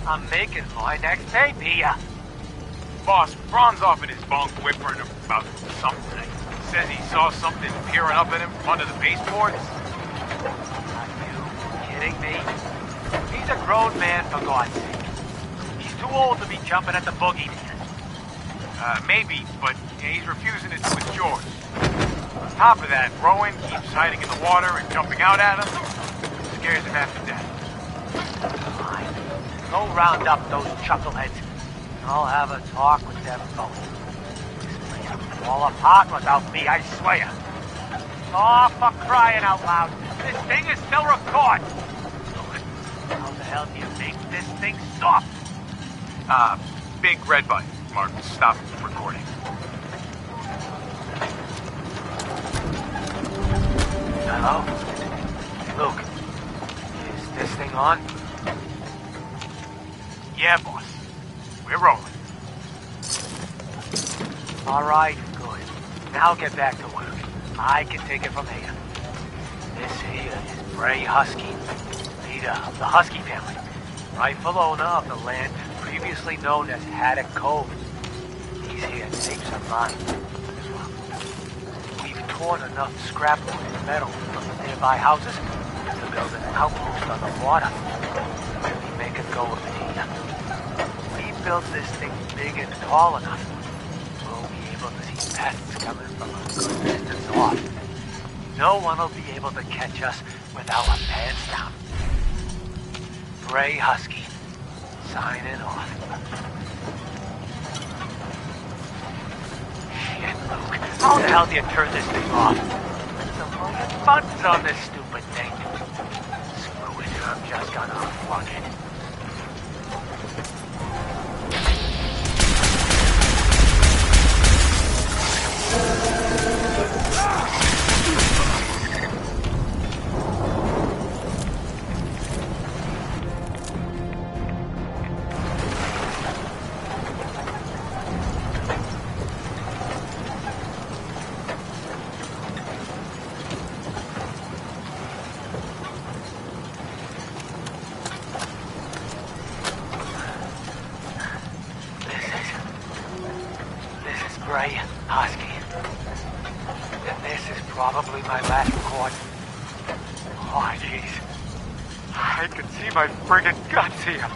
I'm making my next tape here. Boss, Ron's off in his bunk whimpering about something. Says he saw something peering up at him from under the baseboards. Are you kidding me? He's a grown man, for God's sake. He's too old to be jumping at the boogeyman. Maybe, but he's refusing to do his chores. On top of that, Rowan keeps hiding in the water and jumping out at him. Scares him half to death. Fine. Go round up those chuckleheads. I'll have a talk with them both. This place will fall apart without me, I swear. Oh, for crying out loud. This thing is still recording. How the hell do you make this thing stop? Big red button. Mark, stop recording. Hello? Luke, is this thing on? Yeah, boss. We're rolling. All right, good. Now get back to work. I can take it from here. This here is Bray Husky, leader of the Husky family, rightful owner of the land previously known as Haddock Cove. He's here to take some mine. We've torn enough scrapwood and metal from the nearby houses to build an outpost on the water. We make a go of it here. We built this thing big and tall enough. We'll be able to see pests coming from a good distance off. No one will be able to catch us with our pants down. Bray Husky, signing off. Shit, Luke. How the hell do you turn this thing off? There's a million buttons on this stupid thing. Screw it, I'm just gonna unplug it. Bray Husky. And this is probably my last record. Oh, jeez. I can see my friggin' guts here.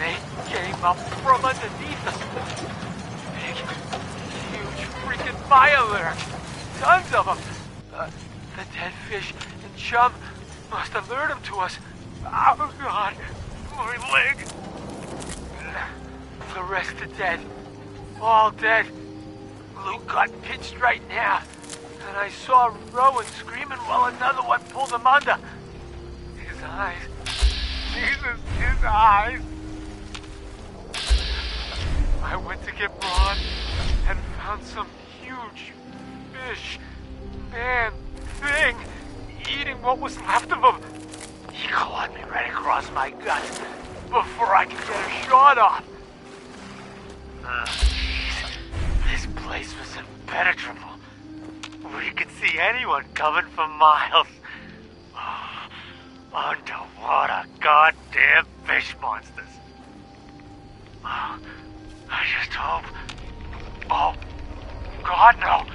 They came up from underneath us. Big, huge freaking fire lurks. Tons of them. The dead fish and chum must have lured them to us. Oh, God. My leg. The rest are dead. All dead. Luke got pinched right in half, and I saw Rowan screaming while another one pulled him under. His eyes. Jesus, his eyes. I went to get Ron and found some huge fish, man, thing, eating what was left of him. He clawed me right across my guts before I could get a shot off. This place was impenetrable. We could see anyone coming for miles. Oh, underwater goddamn fish monsters. Oh, I just hope... Oh, God, no.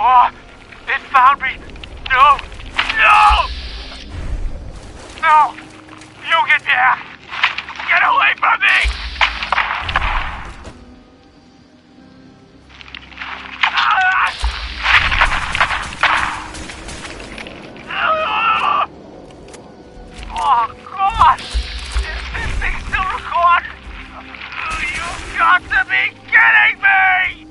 Oh, it found me. No, no! No! You get back! Get away from me! Oh, God! Is this thing still recording? You've got to be kidding me!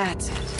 That's it.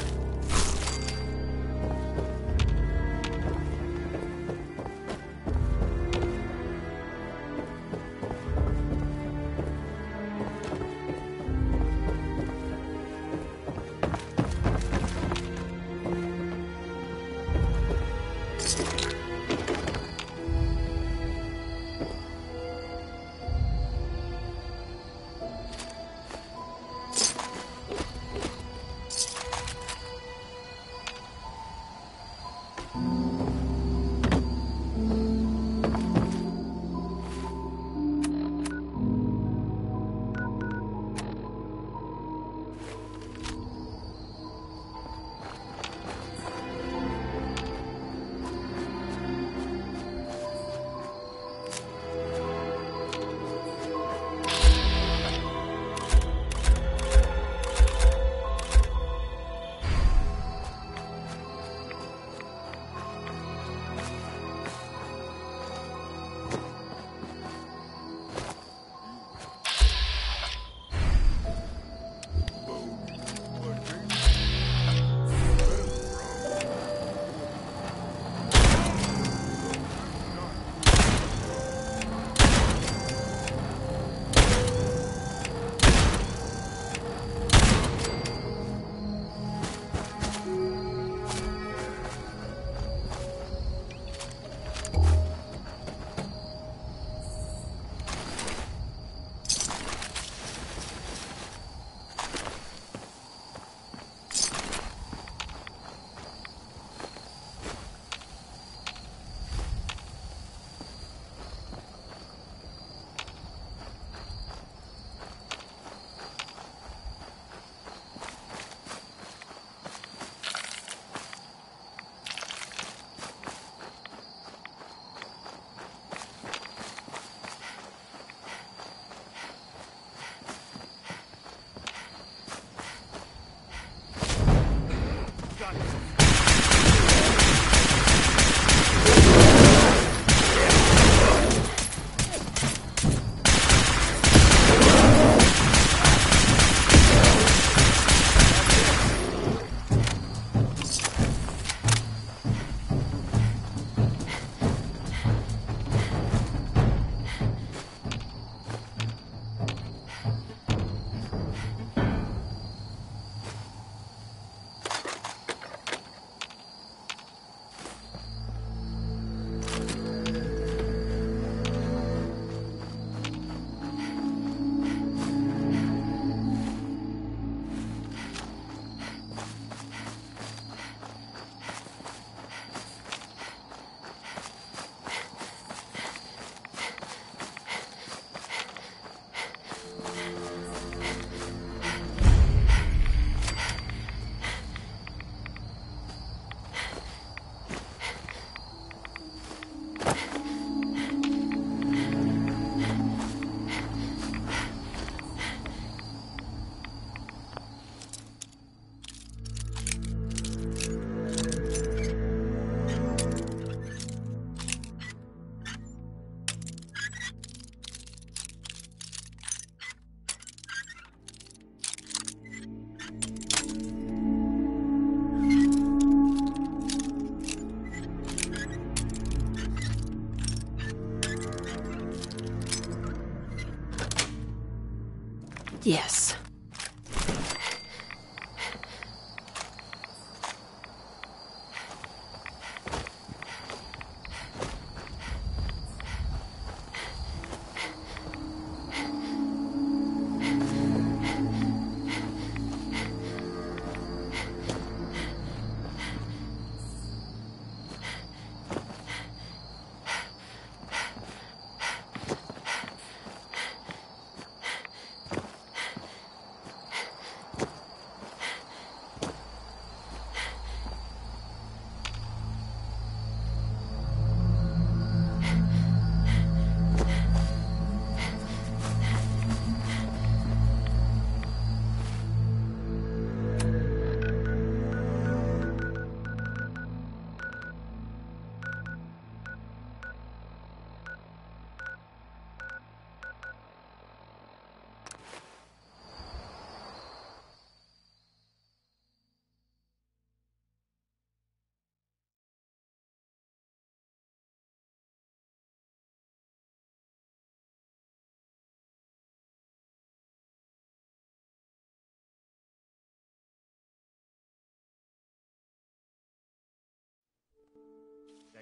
Yes.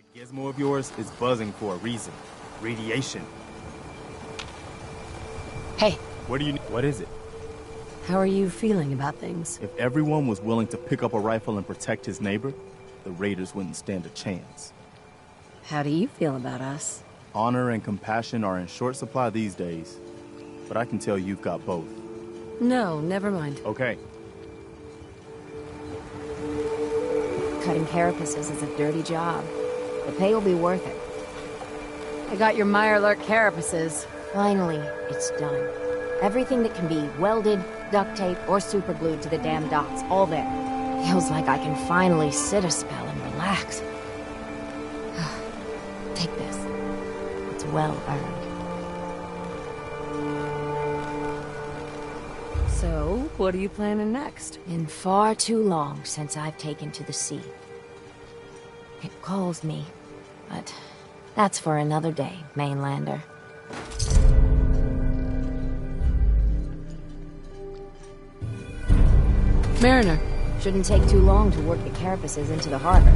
That gizmo of yours is buzzing for a reason. Radiation. Hey, What is it? how are you feeling about things? If everyone was willing to pick up a rifle and protect his neighbor, the raiders wouldn't stand a chance. How do you feel about us? Honor and compassion are in short supply these days, but I can tell you've got both. No, never mind. Okay. Cutting carapaces is a dirty job. The pay will be worth it. I got your Mirelurk carapaces. Finally, it's done. Everything that can be welded, duct tape, or superglued to the damn docks, all there. Feels like I can finally sit a spell and relax. Take this. It's well earned. So, what are you planning next? Been far too long since I've taken to the sea. It calls me, but that's for another day, mainlander. Mariner, shouldn't take too long to work the carapaces into the harbor.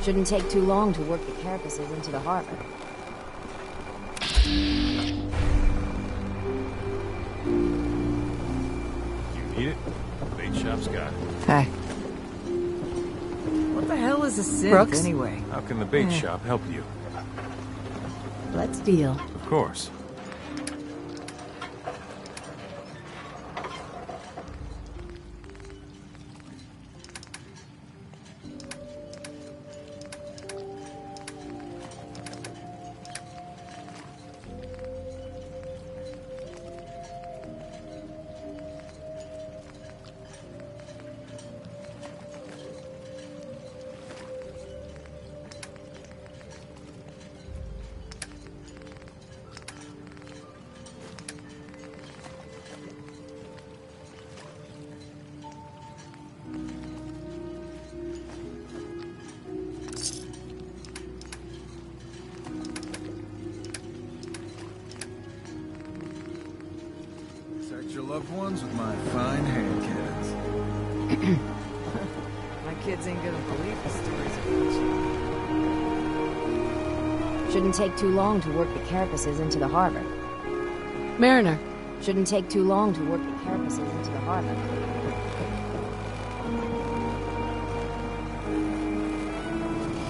Shouldn't take too long to work the carapaces into the harbor. You need it? Bait shop's got it. Hey. What the hell is a synth Brooks? anyway? How can the bait shop help you? Let's deal. Of course. Protect your loved ones with my fine hand cannons. My kids ain't gonna believe the stories about Shouldn't take too long to work the carapaces into the harbor. Mariner, shouldn't take too long to work the carapaces into the harbor.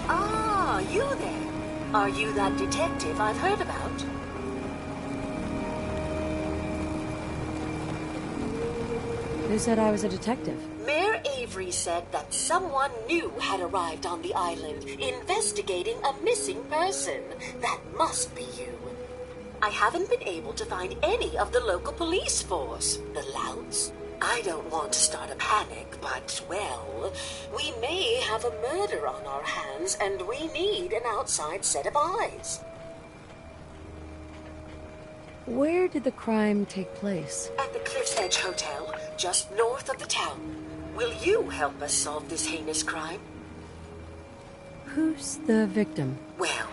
Ah, you there. Are you that detective I've heard about? Who said I was a detective? Mayor Avery said that someone new had arrived on the island, investigating a missing person. That must be you. I haven't been able to find any of the local police force. The louts? I don't want to start a panic, but, well, we may have a murder on our hands, and we need an outside set of eyes. Where did the crime take place? At the Cliff's Edge Hotel, just north of the town. Will you help us solve this heinous crime? Who's the victim? Well,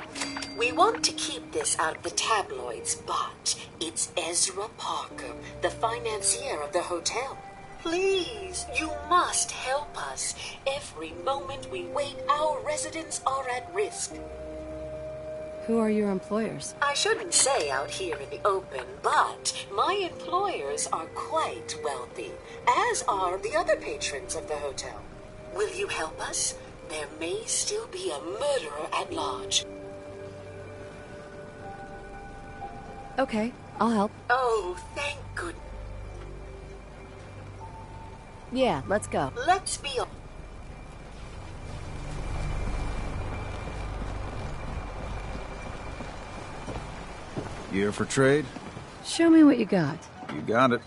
we want to keep this out of the tabloids, but it's Ezra Parker, the financier of the hotel. Please, you must help us. Every moment we wait, our residents are at risk. Who are your employers? I shouldn't say out here in the open, but my employers are quite wealthy, as are the other patrons of the hotel. Will you help us? There may still be a murderer at large. Okay, I'll help. Oh, thank goodness. Yeah, let's go. Let's be honest. You here for trade? Show me what you got. You got it.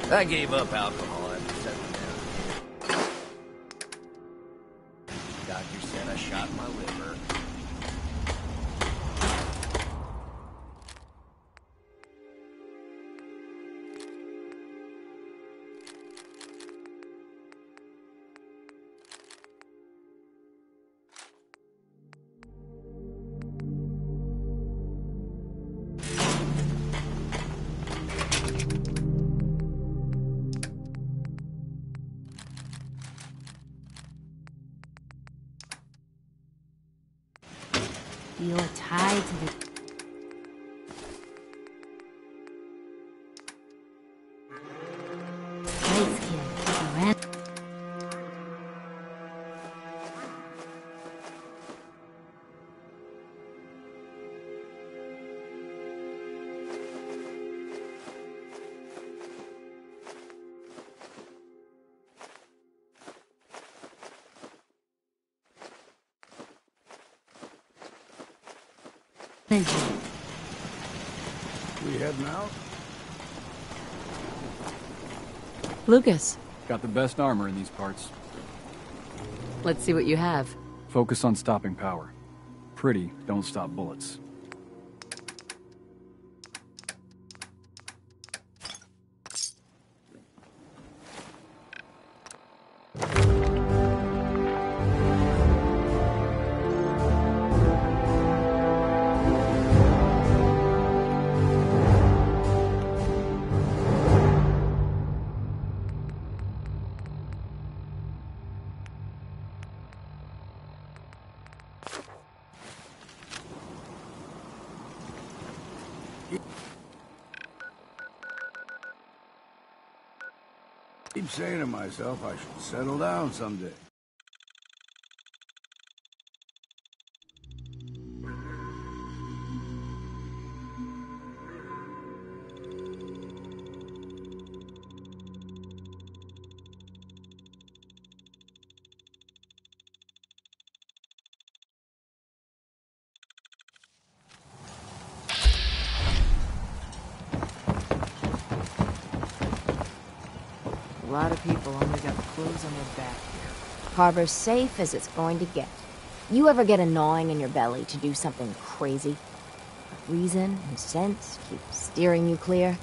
I gave up alcohol after settling down. Doctor said I shot my liver. You're tied to the... Light skin, red. We heading out? Lucas, Got the best armor in these parts. let's see what you have. Focus on stopping power. Pretty don't stop bullets. Keep saying to myself I should settle down someday. A lot of people only got clothes on their back here. Harbor's safe as it's going to get. You ever get a gnawing in your belly to do something crazy? But reason and sense keep steering you clear.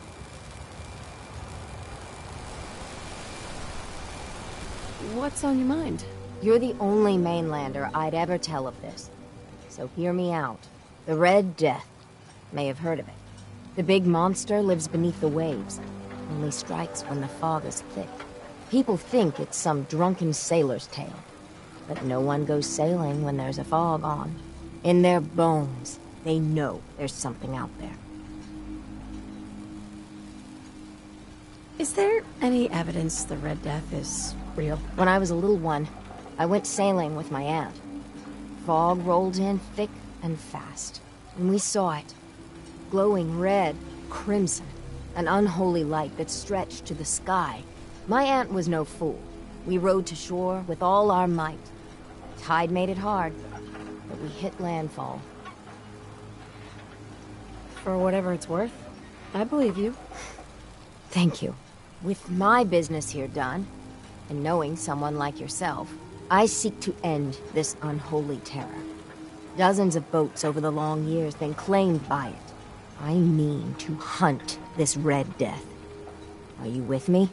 What's on your mind? You're the only mainlander I'd ever tell of this. So hear me out. The Red Death. May have heard of it. The big monster lives beneath the waves. Only strikes when the fog is thick. People think it's some drunken sailor's tale. But no one goes sailing when there's a fog on. In their bones, they know there's something out there. Is there any evidence the Red Death is real? When I was a little one, I went sailing with my aunt. Fog rolled in thick and fast, and we saw it. Glowing red, crimson, an unholy light that stretched to the sky. My aunt was no fool. We rowed to shore with all our might. Tide made it hard, but we hit landfall. For whatever it's worth, I believe you. Thank you. With my business here done, and knowing someone like yourself, I seek to end this unholy terror. Dozens of boats over the long years been claimed by it. I mean to hunt this Red Death. Are you with me?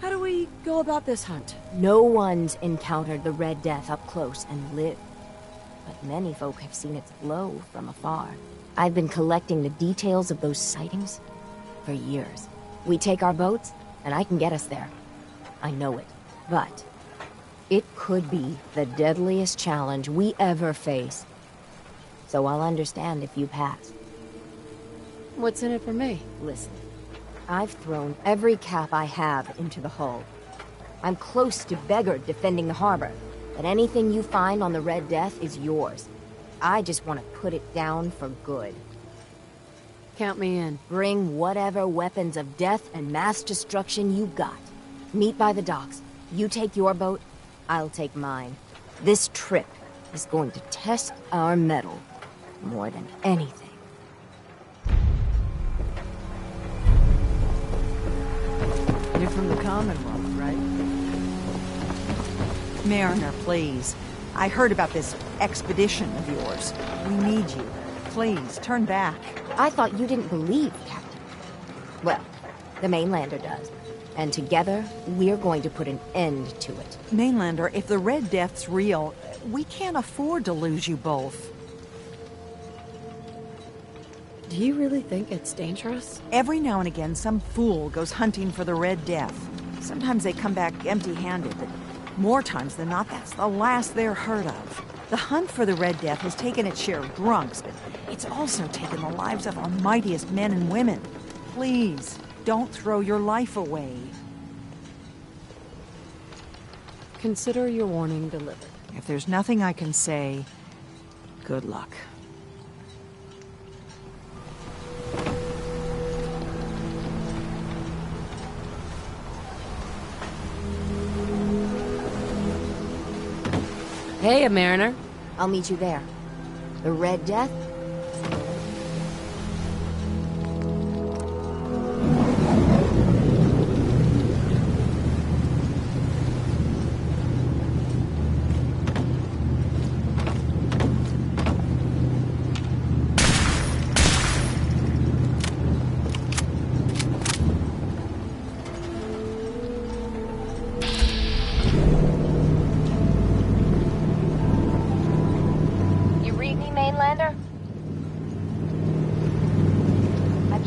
How do we go about this hunt? No one's encountered the Red Death up close and lived. But many folk have seen its glow from afar. I've been collecting the details of those sightings for years. We take our boats, and I can get us there. I know it. But it could be the deadliest challenge we ever face. So I'll understand if you pass. What's in it for me? Listen, I've thrown every cap I have into the hull. I'm close to beggared defending the harbor, but anything you find on the Red Death is yours. I just want to put it down for good. Count me in. Bring whatever weapons of death and mass destruction you got. Meet by the docks. You take your boat, I'll take mine. This trip is going to test our mettle more than anything. from the Commonwealth, right? Mariner, please. I heard about this expedition of yours. We need you. Please, turn back. I thought you didn't believe, Captain. Well, the Mainlander does. And together, we're going to put an end to it. Mainlander, if the Red Death's real, we can't afford to lose you both. Do you really think it's dangerous? Every now and again, some fool goes hunting for the Red Death. Sometimes they come back empty-handed, but more times than not, that's the last they're heard of. The hunt for the Red Death has taken its share of drunks, but it's also taken the lives of our mightiest men and women. Please, don't throw your life away. Consider your warning delivered. If there's nothing I can say, good luck. Hey, Mariner. I'll meet you there. The Red Death?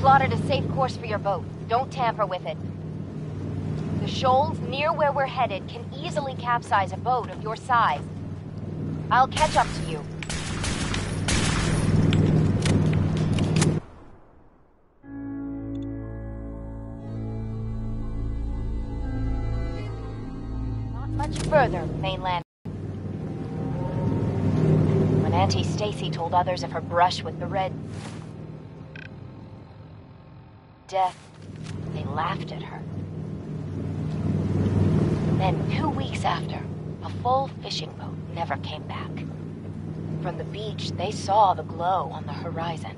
Plotted a safe course for your boat. Don't tamper with it. The shoals near where we're headed can easily capsize a boat of your size. I'll catch up to you. Not much further, Mainland. When Auntie Stacy told others of her brush with the Red Death, they laughed at her. Then 2 weeks after, a full fishing boat never came back. From the beach, they saw the glow on the horizon.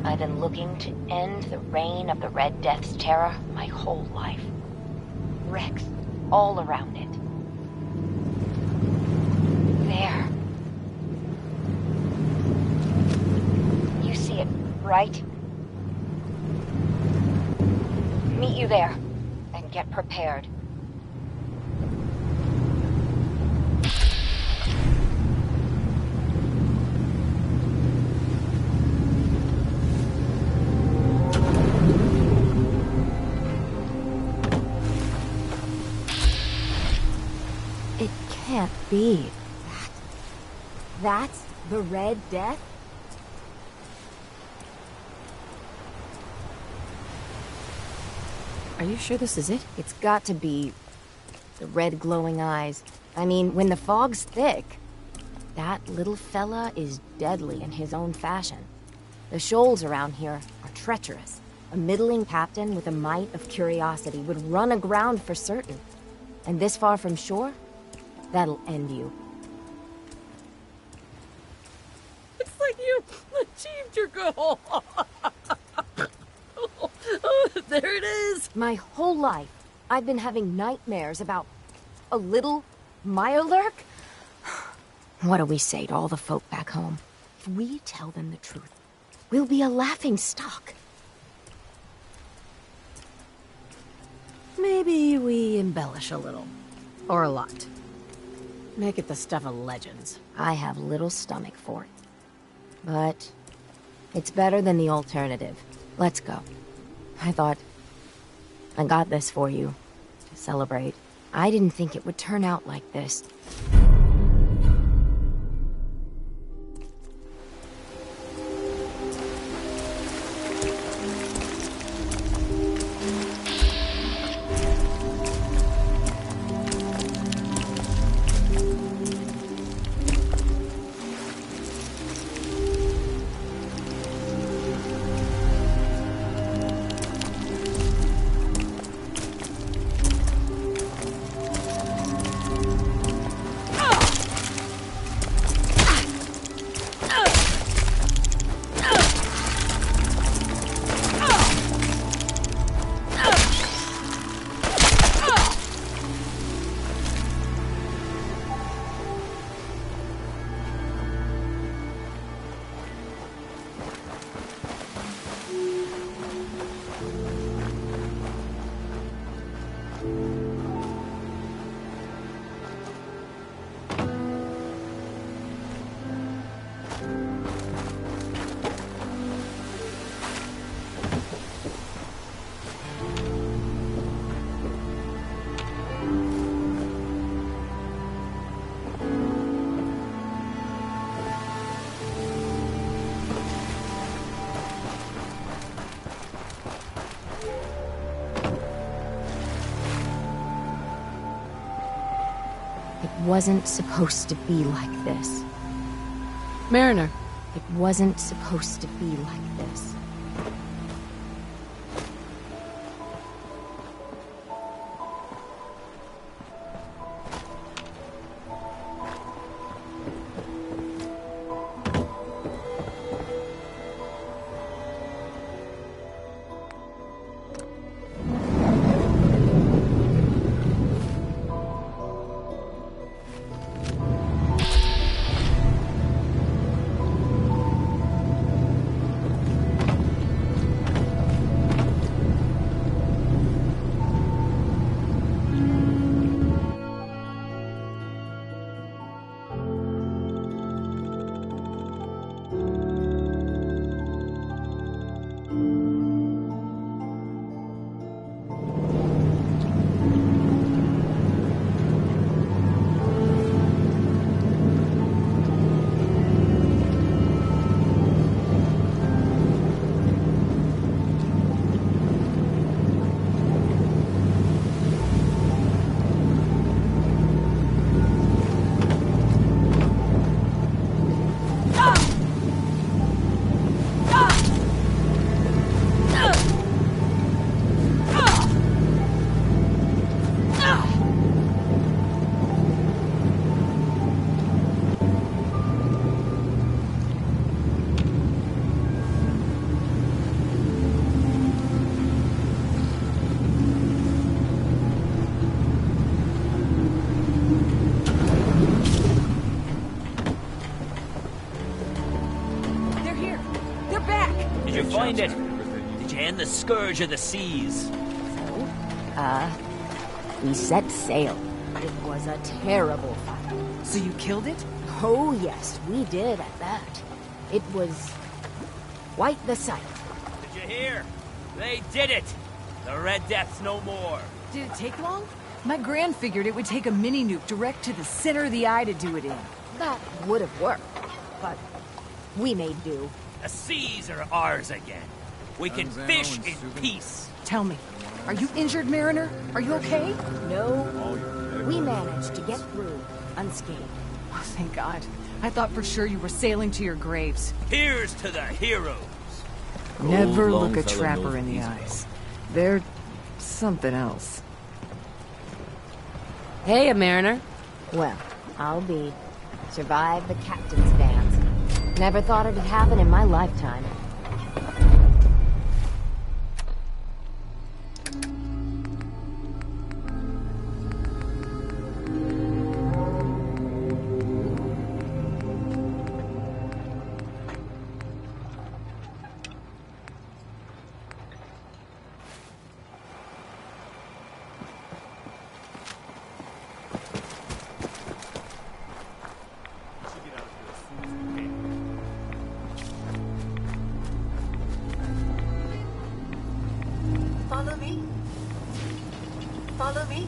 I've been looking to end the reign of the Red Death's terror my whole life. Wrecks all around it. There. You see it, right? Meet you there, and get prepared. It can't be. That's the Red Death? Are you sure this is it? It's got to be the red glowing eyes. I mean, when the fog's thick, that little fella is deadly in his own fashion. The shoals around here are treacherous. A middling captain with a mite of curiosity would run aground for certain. And this far from shore, that'll end you. It's like you achieved your goal. Oh, there it is. My whole life, I've been having nightmares about a little Mirelurk. What do we say to all the folk back home? If we tell them the truth, we'll be a laughing stock. Maybe we embellish a little. Or a lot. Make it the stuff of legends. I have little stomach for it. But it's better than the alternative. Let's go. I thought I got this for you to celebrate. I didn't think it would turn out like this. It wasn't supposed to be like this. Mariner. It wasn't supposed to be like this. Find it? Did you end the scourge of the seas? We set sail. It was a terrible fight. So you killed it? Oh yes, we did at that. It was quite the sight. Did you hear? They did it! The Red Death's no more. Did it take long? My Gran figured it would take a mini-nuke direct to the center of the eye to do it in. That would have worked, but we made do. The seas are ours again. We can fish in peace. Tell me, are you injured, Mariner? Are you okay? No. We managed to get through unscathed. Oh, thank God. I thought for sure you were sailing to your graves. Here's to the heroes. Never look a trapper in the eyes. They're something else. Hey, a Mariner. Well, I'll be. Survived the captain's dance. Never thought it'd happen in my lifetime. Follow me. Follow me.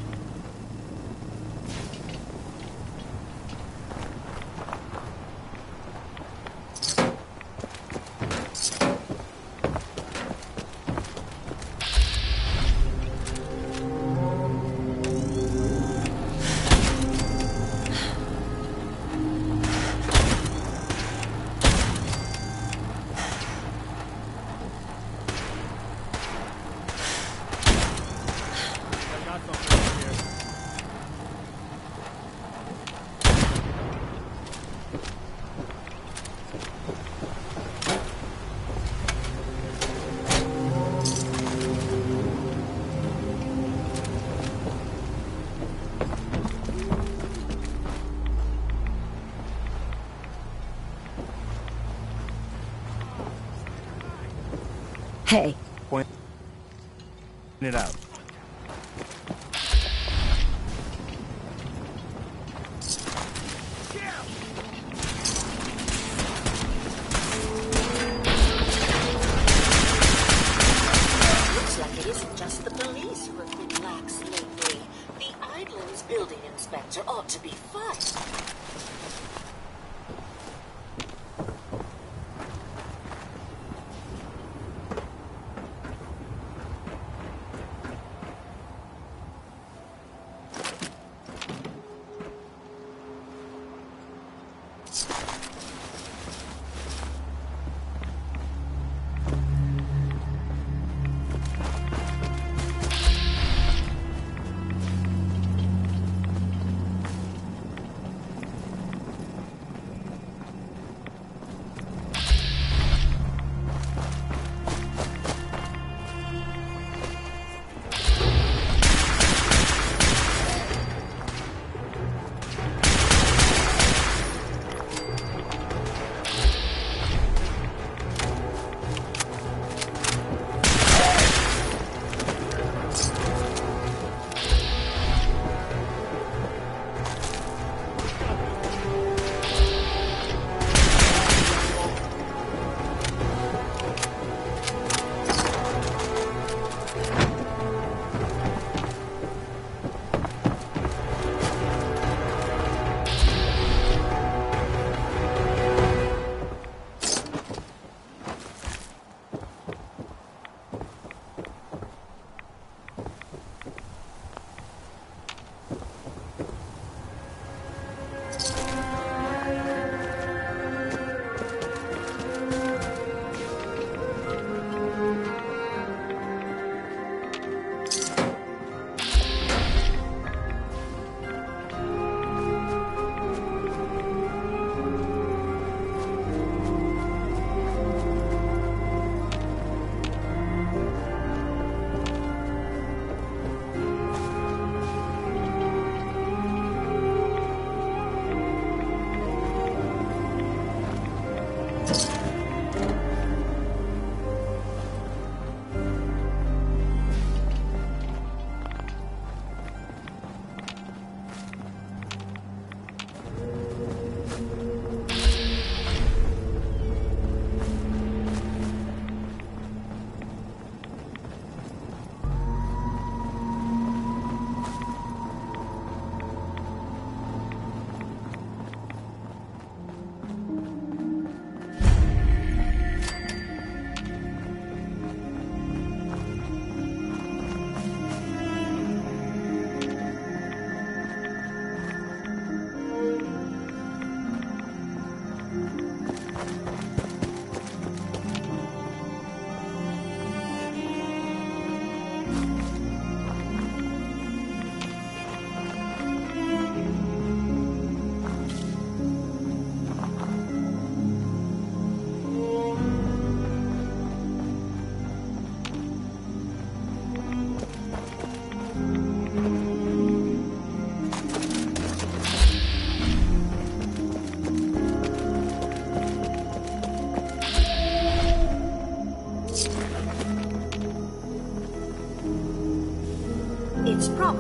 Hey. Point it out. Looks like it isn't just the police who have been lax lately. The Island's building inspector ought to be fired.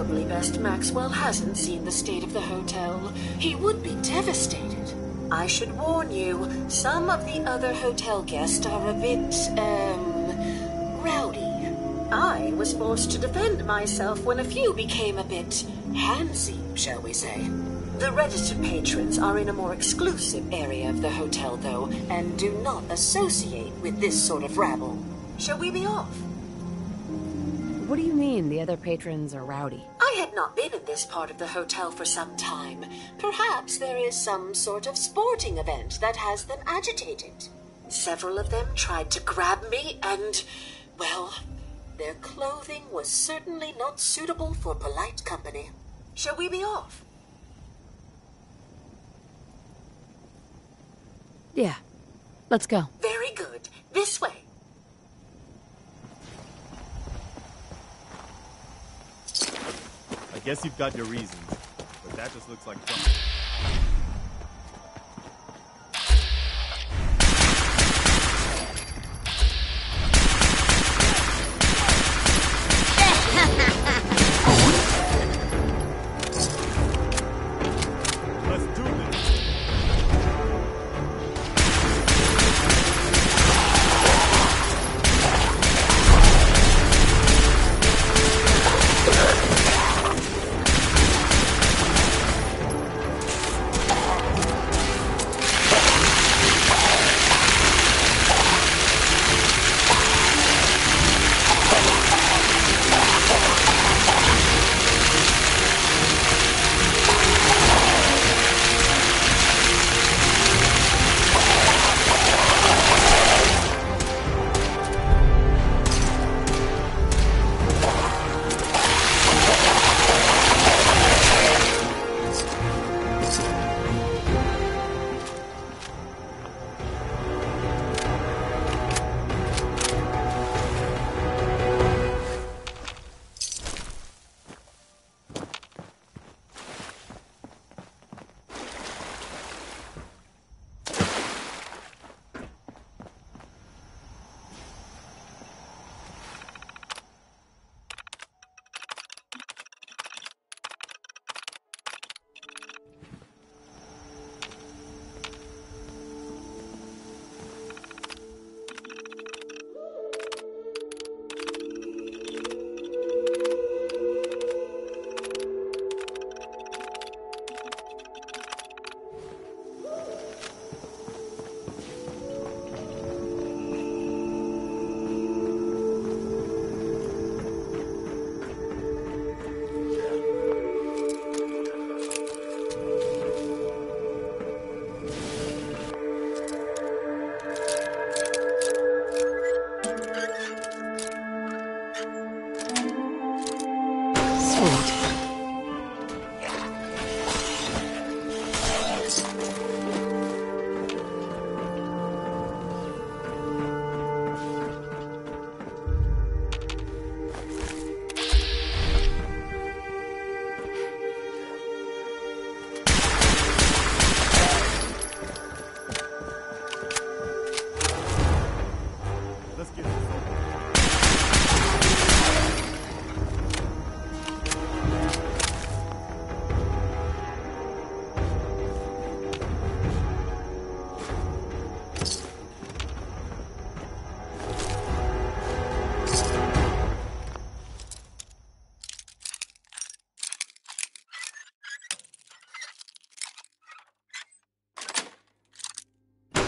probably best Maxwell hasn't seen the state of the hotel. He would be devastated. I should warn you, some of the other hotel guests are a bit, rowdy. I was forced to defend myself when a few became a bit handsy, shall we say. The registered patrons are in a more exclusive area of the hotel, though, and do not associate with this sort of rabble. Shall we be off? What do you mean the other patrons are rowdy? I had not been in this part of the hotel for some time. Perhaps there is some sort of sporting event that has them agitated. Several of them tried to grab me and, well, their clothing was certainly not suitable for polite company. Shall we be off? Yeah. Let's go. Very good. This way. I guess you've got your reasons, but that just looks like fun.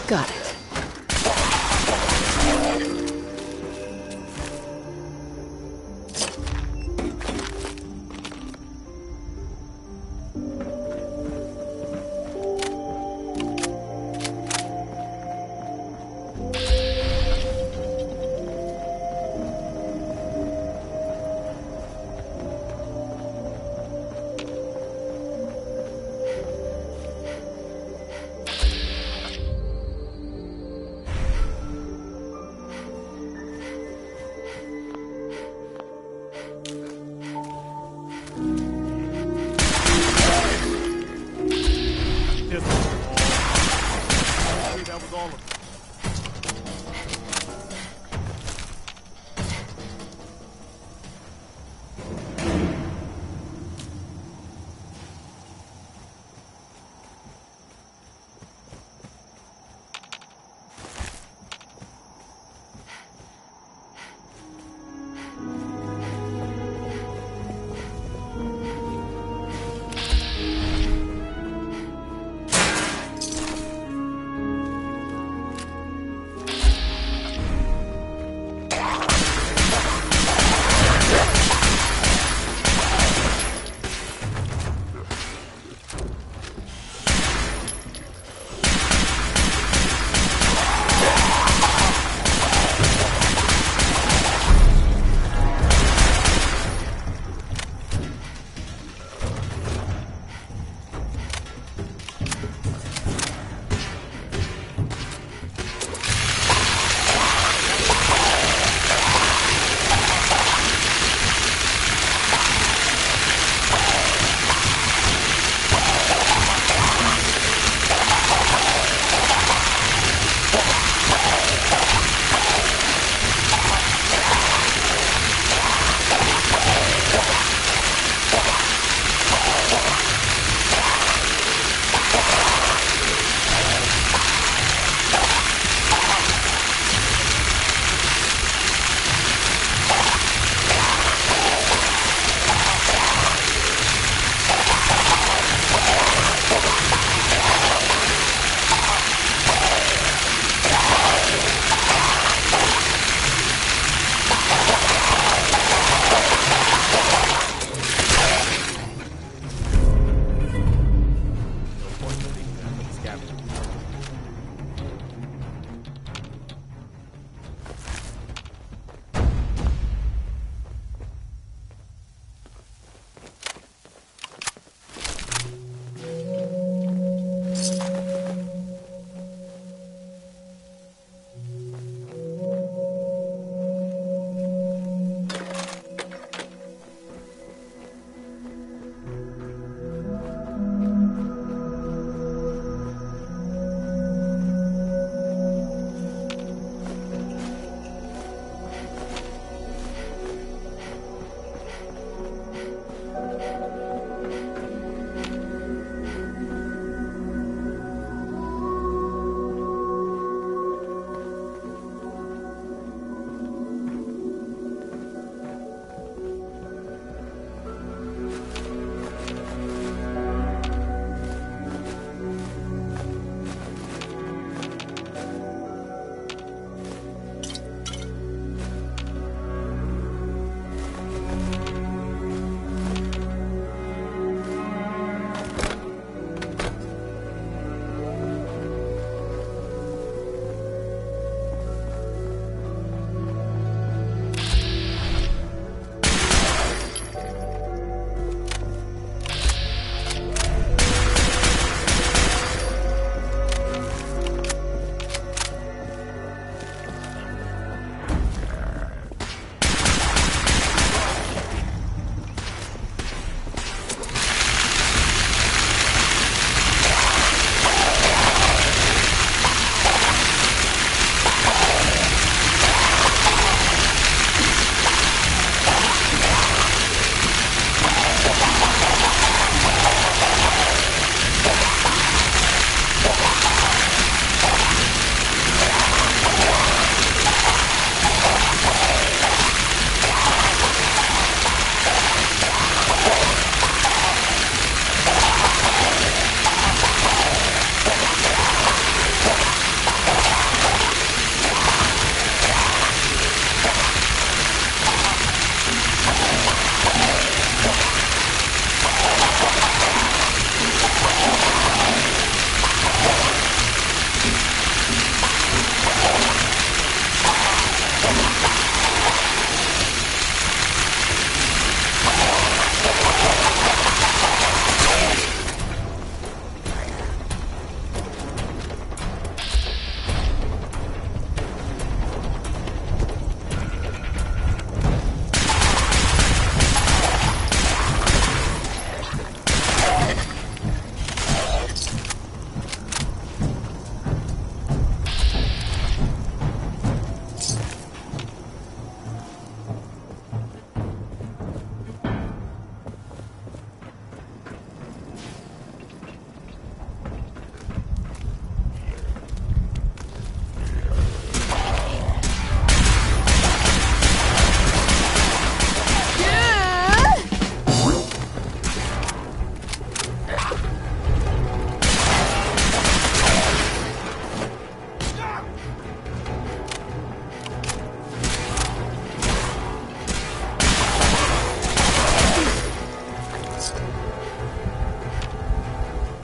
Got it.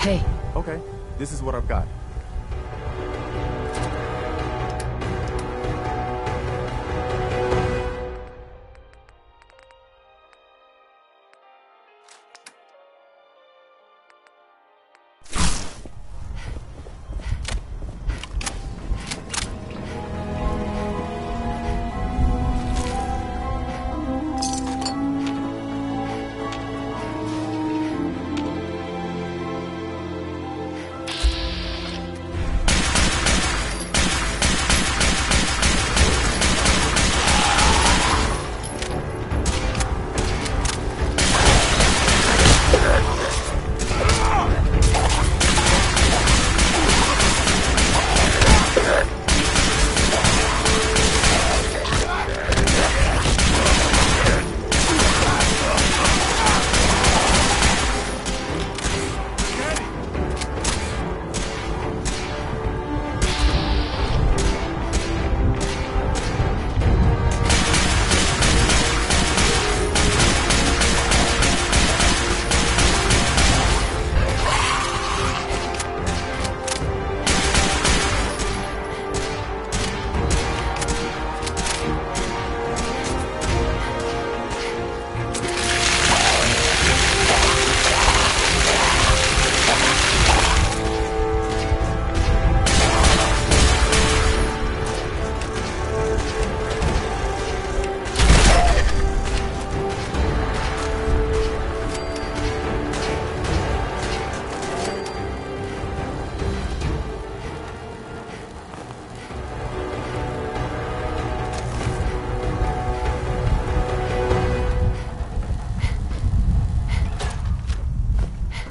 Hey. Okay, this is what I've got.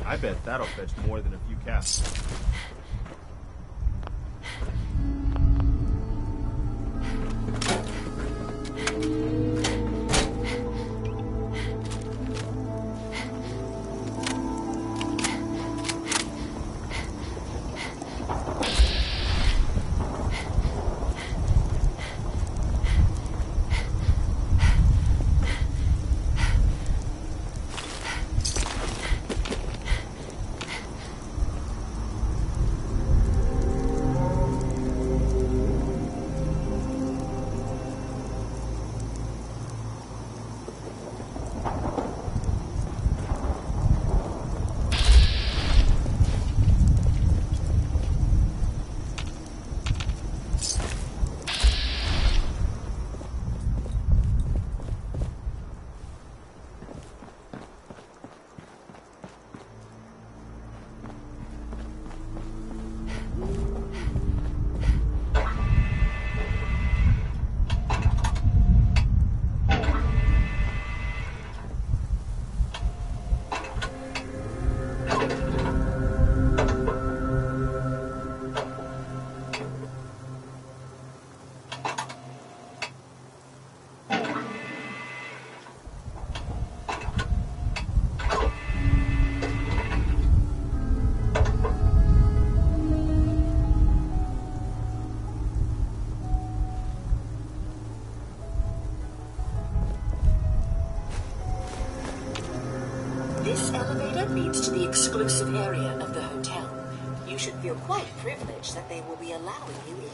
I bet that'll fetch more than a few caps. This elevator leads to the exclusive area of the hotel. You should feel quite privileged that they will be allowing you in.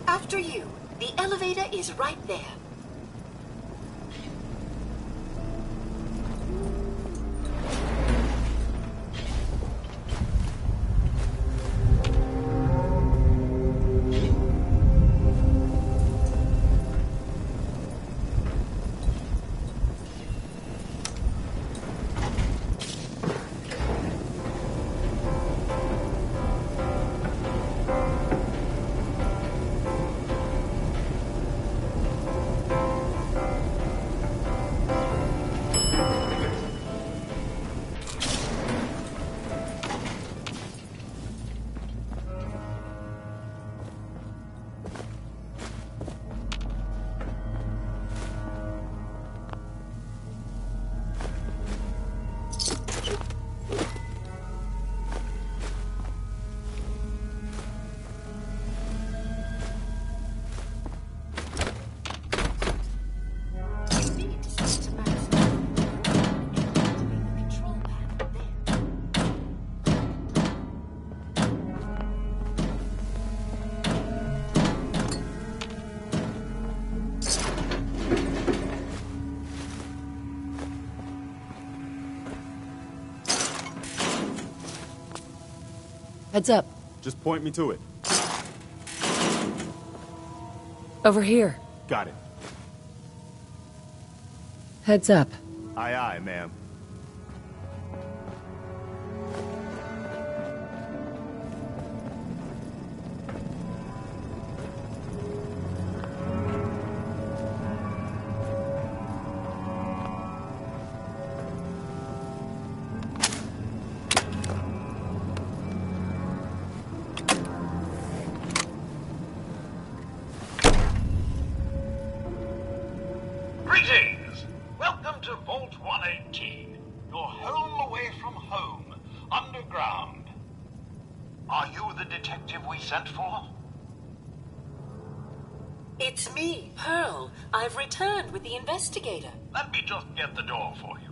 After you, the elevator is right there. Heads up. Just point me to it. Over here. Got it. Heads up. Aye, aye, ma'am. Greetings! Welcome to Vault 118, your home away from home, underground. Are you the detective we sent for? It's me, Pearl. I've returned with the investigator. Let me just get the door for you.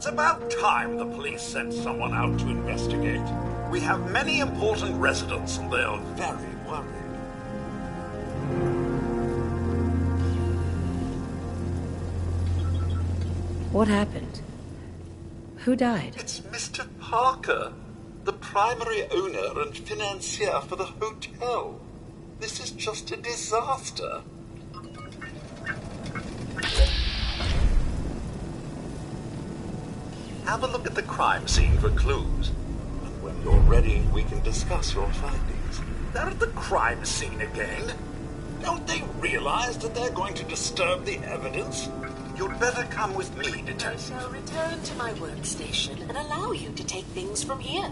It's about time the police sent someone out to investigate. We have many important residents and they are very worried. What happened? Who died? It's Mr. Parker, the primary owner and financier for the hotel. This is just a disaster. Have a look at the crime scene for clues. And when you're ready, we can discuss your findings. They're at the crime scene again. Don't they realize that they're going to disturb the evidence? You'd better come with me, I detective. shall return to my workstation and allow you to take things from here.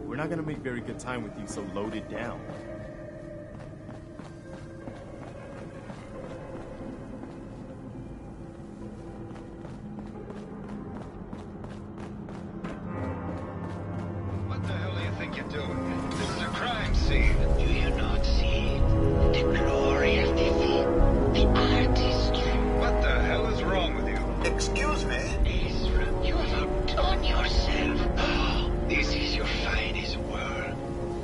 We're not gonna make very good time with you so loaded down. What the hell do you think you're doing? This is a crime scene. Do you not see the glory of defeat, the artistry? What the hell is wrong with you? Excuse me? Ezra, you have outdone yourself. Oh, this is your finest work.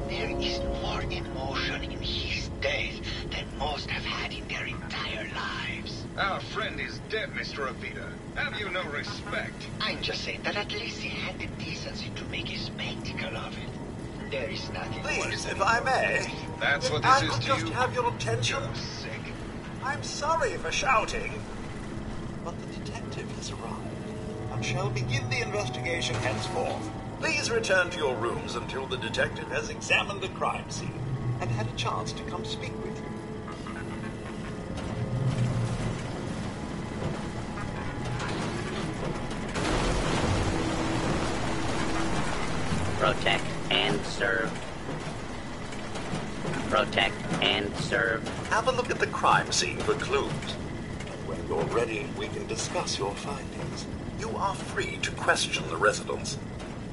There is more emotion in his death than most have had in their entire lives. Our friend is dead, Mr. Avita. Have you no respect? I'm just saying that at least he had the decency to make a spectacle of it. There is nothing worse Please, than if I may. That's what I this is could to just you? have your attention. You're sick. I'm sorry for shouting. But the detective has arrived and shall begin the investigation henceforth. Please return to your rooms until the detective has examined the crime scene and had a chance to come speak with you. protect and serve. Protect and serve. Have a look at the crime scene for clues. And when you're ready, we can discuss your findings. You are free to question the residents,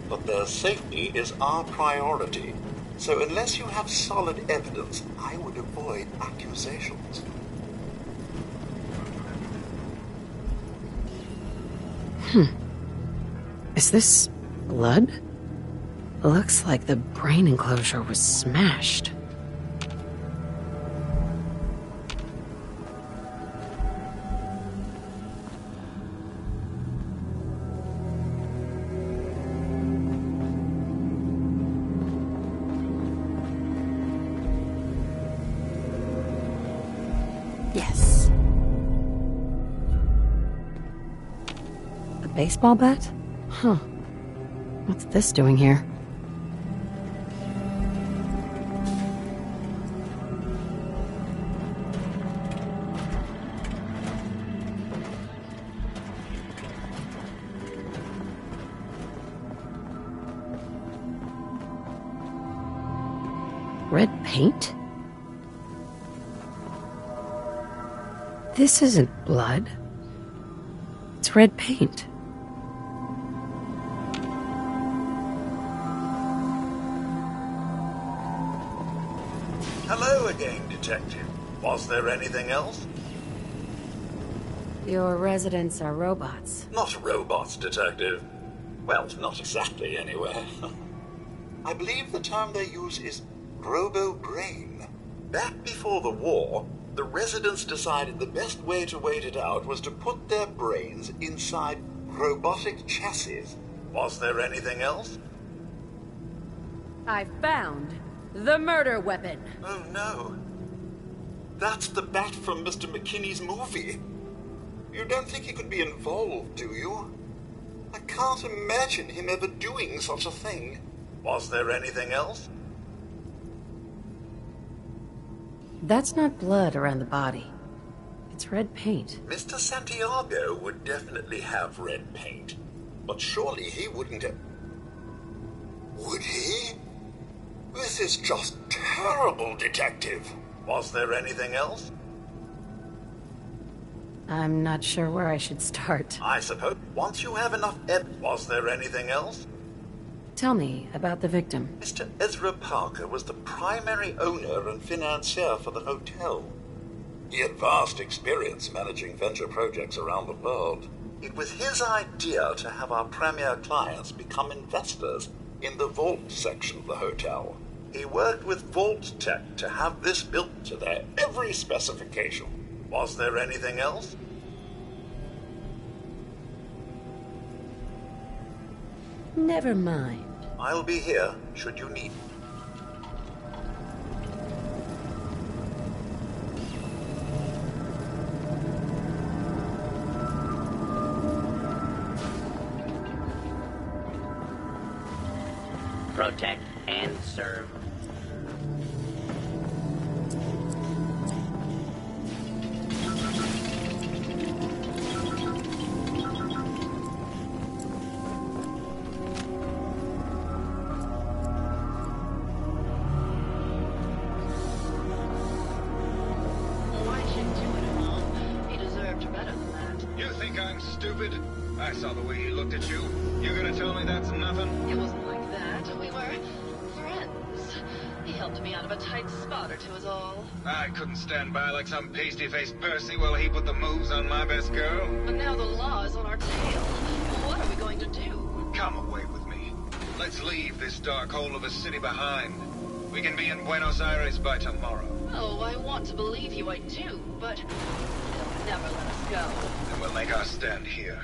but their safety is our priority. So unless you have solid evidence, I would avoid accusations. Is this blood? Looks like the brain enclosure was smashed. Yes. A baseball bat? Huh. What's this doing here? Red paint? This isn't blood. It's red paint. Hello again, Detective. Was there anything else? Your residents are robots. Not robots, Detective. Well, not exactly, anyway. I believe the term they use is robo-brain. Back before the war, the residents decided the best way to wait it out was to put their brains inside robotic chassis. Was there anything else? I found the murder weapon. Oh no. That's the bat from Mr. McKinney's movie. You don't think he could be involved, do you? I can't imagine him ever doing such a thing. Was there anything else? That's not blood around the body. It's red paint. Mr. Santiago would definitely have red paint. But surely he wouldn't have... Would he? This is just terrible, Detective. Was there anything else? I'm not sure where I should start. I suppose once you have enough was there anything else? Tell me about the victim. Mr. Ezra Parker was the primary owner and financier for the hotel. He had vast experience managing venture projects around the world. It was his idea to have our premier clients become investors in the vault section of the hotel. He worked with Vault Tech to have this built to their every specification. Was there anything else? Never mind. I'll be here should you need me. Protect and serve. Stupid. I saw the way he looked at you. You're gonna tell me that's nothing? It wasn't like that. We were friends. He helped me out of a tight spot or two is all. I couldn't stand by like some pasty-faced Percy while he put the moves on my best girl. But now the law is on our tail. What are we going to do? Come away with me. Let's leave this dark hole of a city behind. We can be in Buenos Aires by tomorrow. Oh, I want to believe you, I do, but they'll never let us go. Then we'll make our stand here.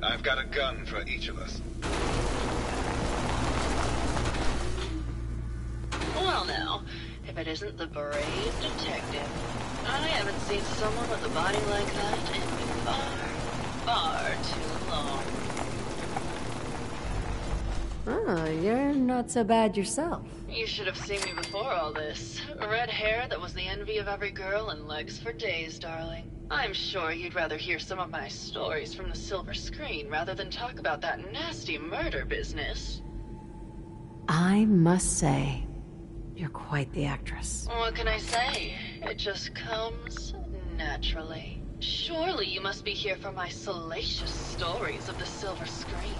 I've got a gun for each of us. Well now, if it isn't the brave detective, I haven't seen someone with a body like that in far too long. Oh, you're not so bad yourself. You should have seen me before all this. Red hair that was the envy of every girl and legs for days, darling. I'm sure you'd rather hear some of my stories from the silver screen rather than talk about that nasty murder business. I must say, you're quite the actress. What can I say? It just comes naturally. Surely you must be here for my salacious stories of the silver screen.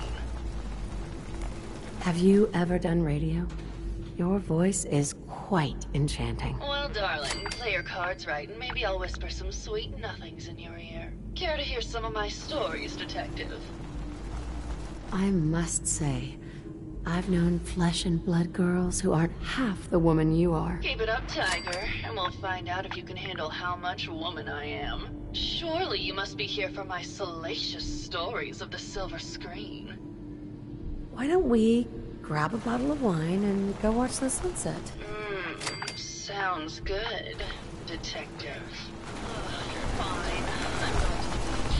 Have you ever done radio? Your voice is quite enchanting. Well, darling, play your cards right, and maybe I'll whisper some sweet nothings in your ear. Care to hear some of my stories, detective? I must say, I've known flesh and blood girls who aren't half the woman you are. Keep it up, Tiger, and we'll find out if you can handle how much woman I am. Surely you must be here for my salacious stories of the silver screen. Why don't we grab a bottle of wine and go watch the sunset? Sounds good, detective. Fine. I'm going to the beach.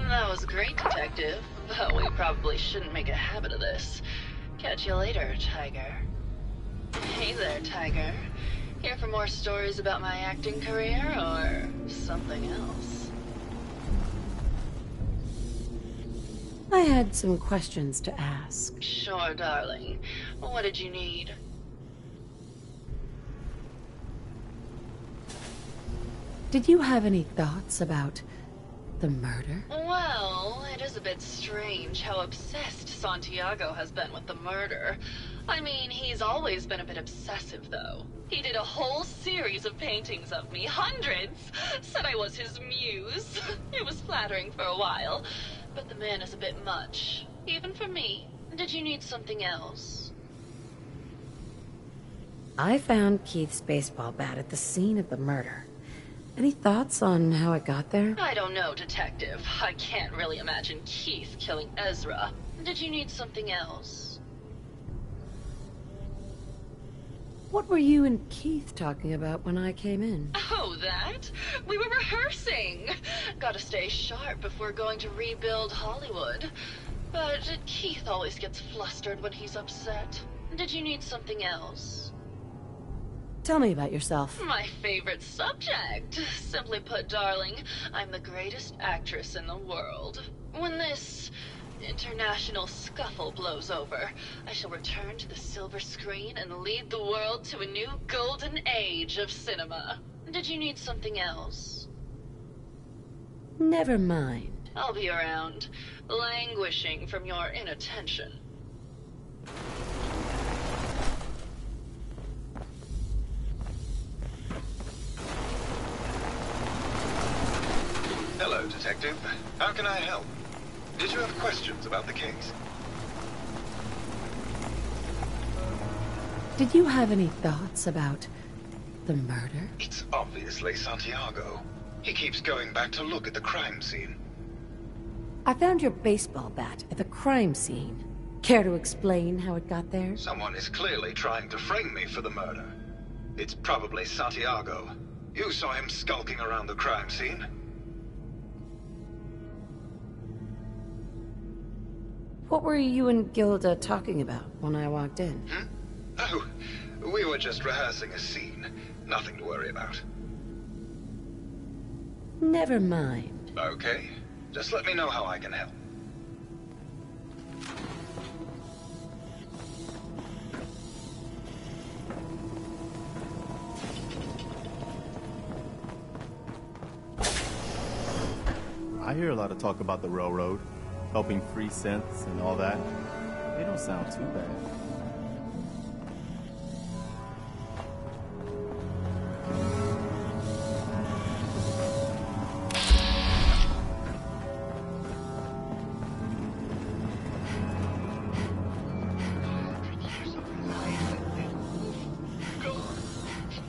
That was great, detective, but we probably shouldn't make a habit of this. Catch you later, Tiger. Hey there, Tiger. Here for more stories about my acting career, or something else? I had some questions to ask. Sure, darling. What did you need? Did you have any thoughts about the murder? Well, it is a bit strange how obsessed Santiago has been with the murder. I mean, he's always been a bit obsessive, though. He did a whole series of paintings of me, hundreds. Said I was his muse. It was flattering for a while, but the man is a bit much, even for me. Did you need something else? I found Keith's baseball bat at the scene of the murder. Any thoughts on how it got there? I don't know, Detective. I can't really imagine Keith killing Ezra. Did you need something else? What were you and Keith talking about when I came in? Oh, that? We were rehearsing. Gotta stay sharp if we're going to rebuild Hollywood. But Keith always gets flustered when he's upset. Did you need something else? Tell me about yourself. My favorite subject. Simply put, darling, I'm the greatest actress in the world. When this international scuffle blows over, I shall return to the silver screen and lead the world to a new golden age of cinema. Did you need something else? Never mind. I'll be around, languishing from your inattention. Hello, Detective. How can I help? Did you have questions about the case? Did you have any thoughts about the murder? It's obviously Santiago. He keeps going back to look at the crime scene. I found your baseball bat at the crime scene. Care to explain how it got there? Someone is clearly trying to frame me for the murder. It's probably Santiago. You saw him skulking around the crime scene. What were you and Gilda talking about when I walked in? Oh, we were just rehearsing a scene. Nothing to worry about. Never mind. Okay. Just let me know how I can help. I hear a lot of talk about the railroad, helping free synths and all that. They don't sound too bad.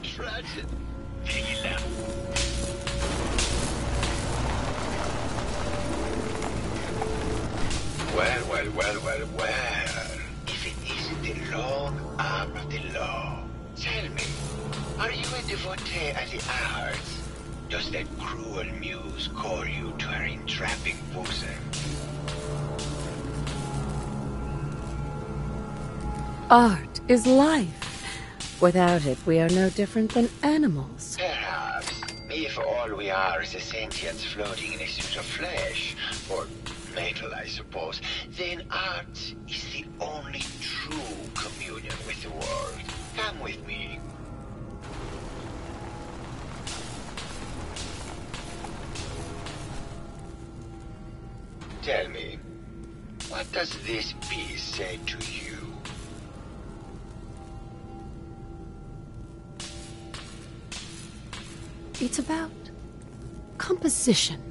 Tragic. Well. If it isn't the long arm of the law. Tell me, are you a devotee of the arts? Does that cruel muse call you to her entrapping bosom? Art is life. Without it, we are no different than animals. Perhaps. If all we are is a sentience floating in a suit of flesh, or metal, I suppose, then art is the only true communion with the world. Come with me. Tell me, what does this piece say to you? It's about composition.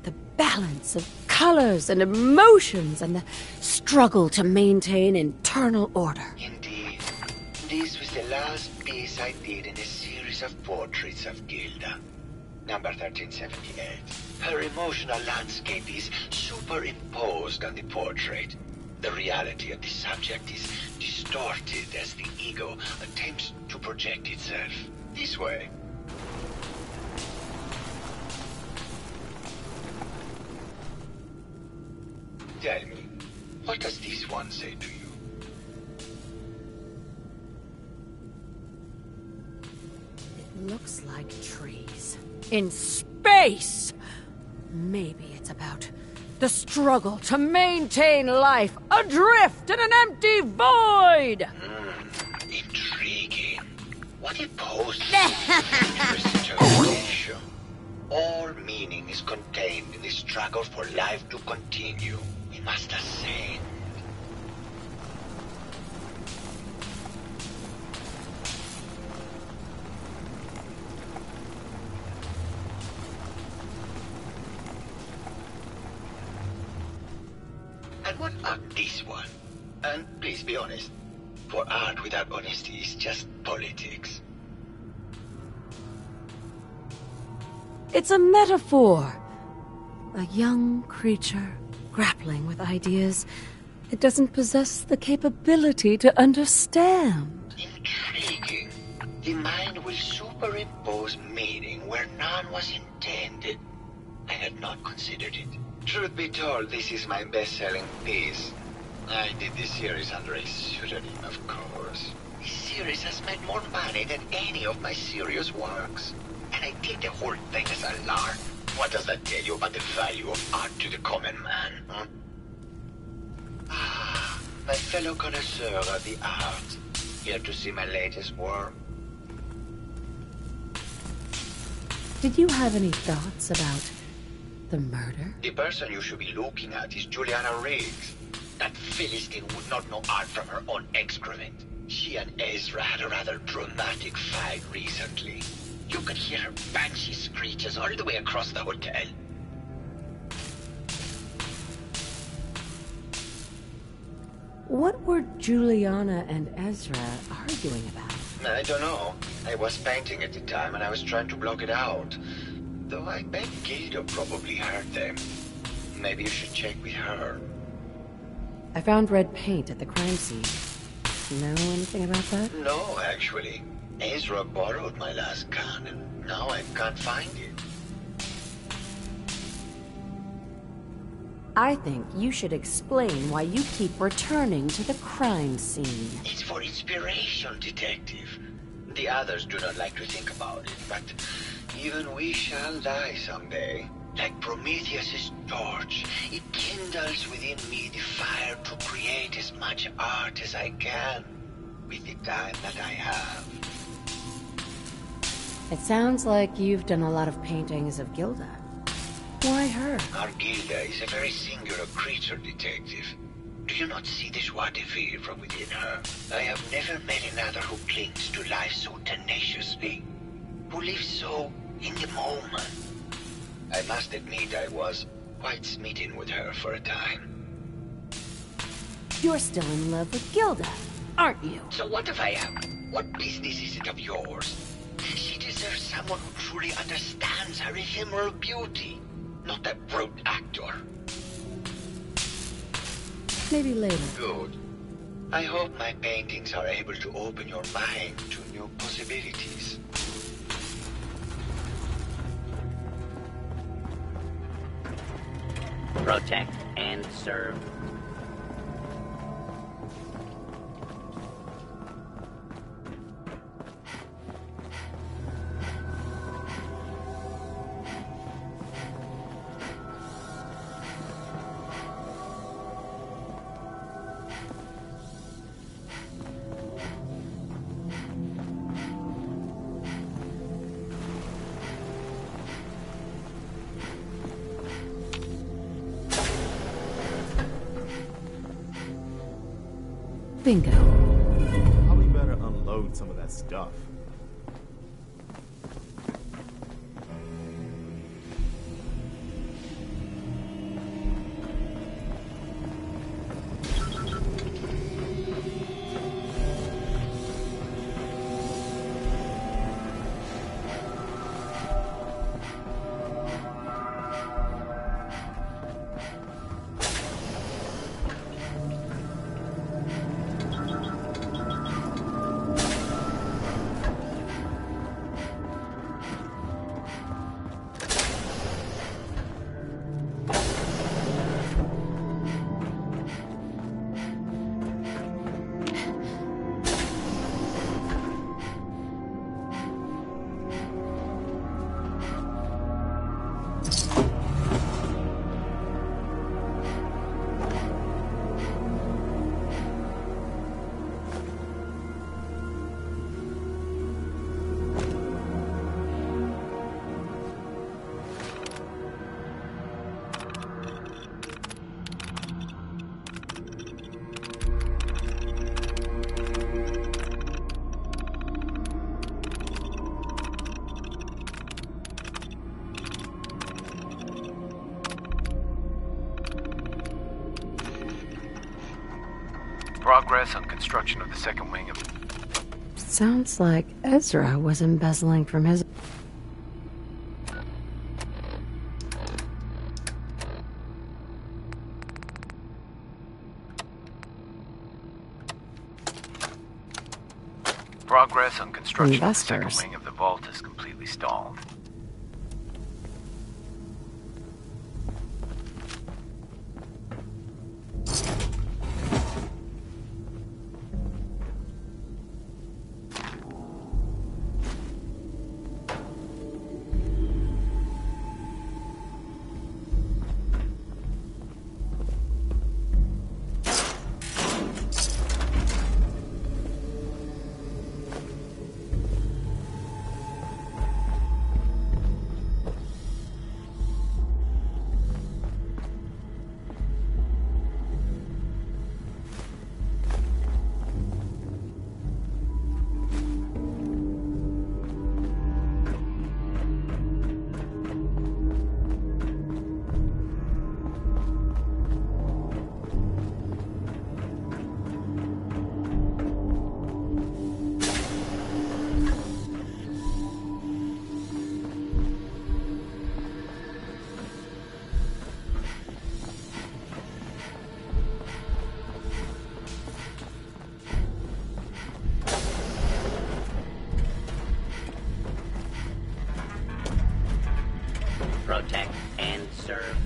The balance of colors and emotions and the struggle to maintain internal order. Indeed. This was the last piece I did in a series of portraits of Gilda. Number 1378. Her emotional landscape is superimposed on the portrait. The reality of the subject is distorted as the ego attempts to project itself. This way. Tell me, what does this one say to you? It looks like trees. In space! Maybe it's about The struggle to maintain life, adrift in an empty void! Intriguing. What if post interpretation? All meaning is contained in the struggle for life to continue. We must ascend. And what about this one? And please be honest, for art without honesty is just politics. It's a metaphor. A young creature grappling with ideas it doesn't possess the capability to understand. Intriguing. The mind will superimpose meaning where none was intended. I had not considered it. Truth be told, this is my best-selling piece. I did this series under a pseudonym, of course. This series has made more money than any of my serious works. And I did the whole thing as a lark. What does that tell you about the value of art to the common man, huh? Ah, my fellow connoisseur of the art. Here to see my latest work. Did you have any thoughts about the murder? The person you should be looking at is Juliana Riggs. That Philistine would not know art from her own excrement. She and Ezra had a rather dramatic fight recently. You could hear her banshee screeches all the way across the hotel. What were Juliana and Ezra arguing about? I don't know. I was painting at the time and I was trying to block it out. Though I bet Gilda probably heard them. Maybe you should check with her. I found red paint at the crime scene. Know anything about that? No, actually. Ezra borrowed my last gun and now I can't find it. I think you should explain why you keep returning to the crime scene. It's for inspiration, detective. The others do not like to think about it, but even we shall die someday. Like Prometheus's torch, it kindles within me the fire to create as much art as I can with the time that I have. It sounds like you've done a lot of paintings of Gilda. Why her? Our Gilda is a very singular creature, detective. Do you not see the joie de vivre from within her? I have never met another who clings to life so tenaciously, who lives so in the moment. I must admit I was quite smitten with her for a time. You're still in love with Gilda, aren't you? So what if I am? What business is it of yours? She deserves someone who truly understands her ephemeral beauty, not that brute actor. Maybe later. Good. I hope my paintings are able to open your mind to new possibilities. Protect and serve. Bingo. Probably better unload some of that stuff. Progress on construction of the second wing of... Sounds like Ezra was embezzling from his... Progress on construction of the second Investors. wing of the vault is completely stalled. Protect and serve.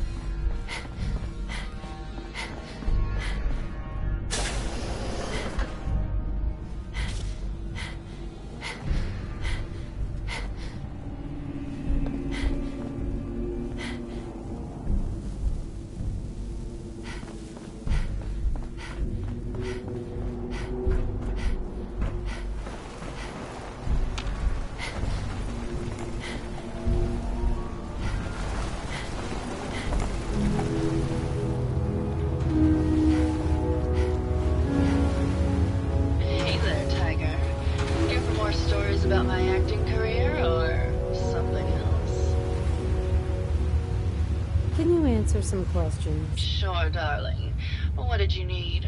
Hey there, Tiger. Here for more stories about my acting career or something else? Can you answer some questions? Sure, darling. What did you need?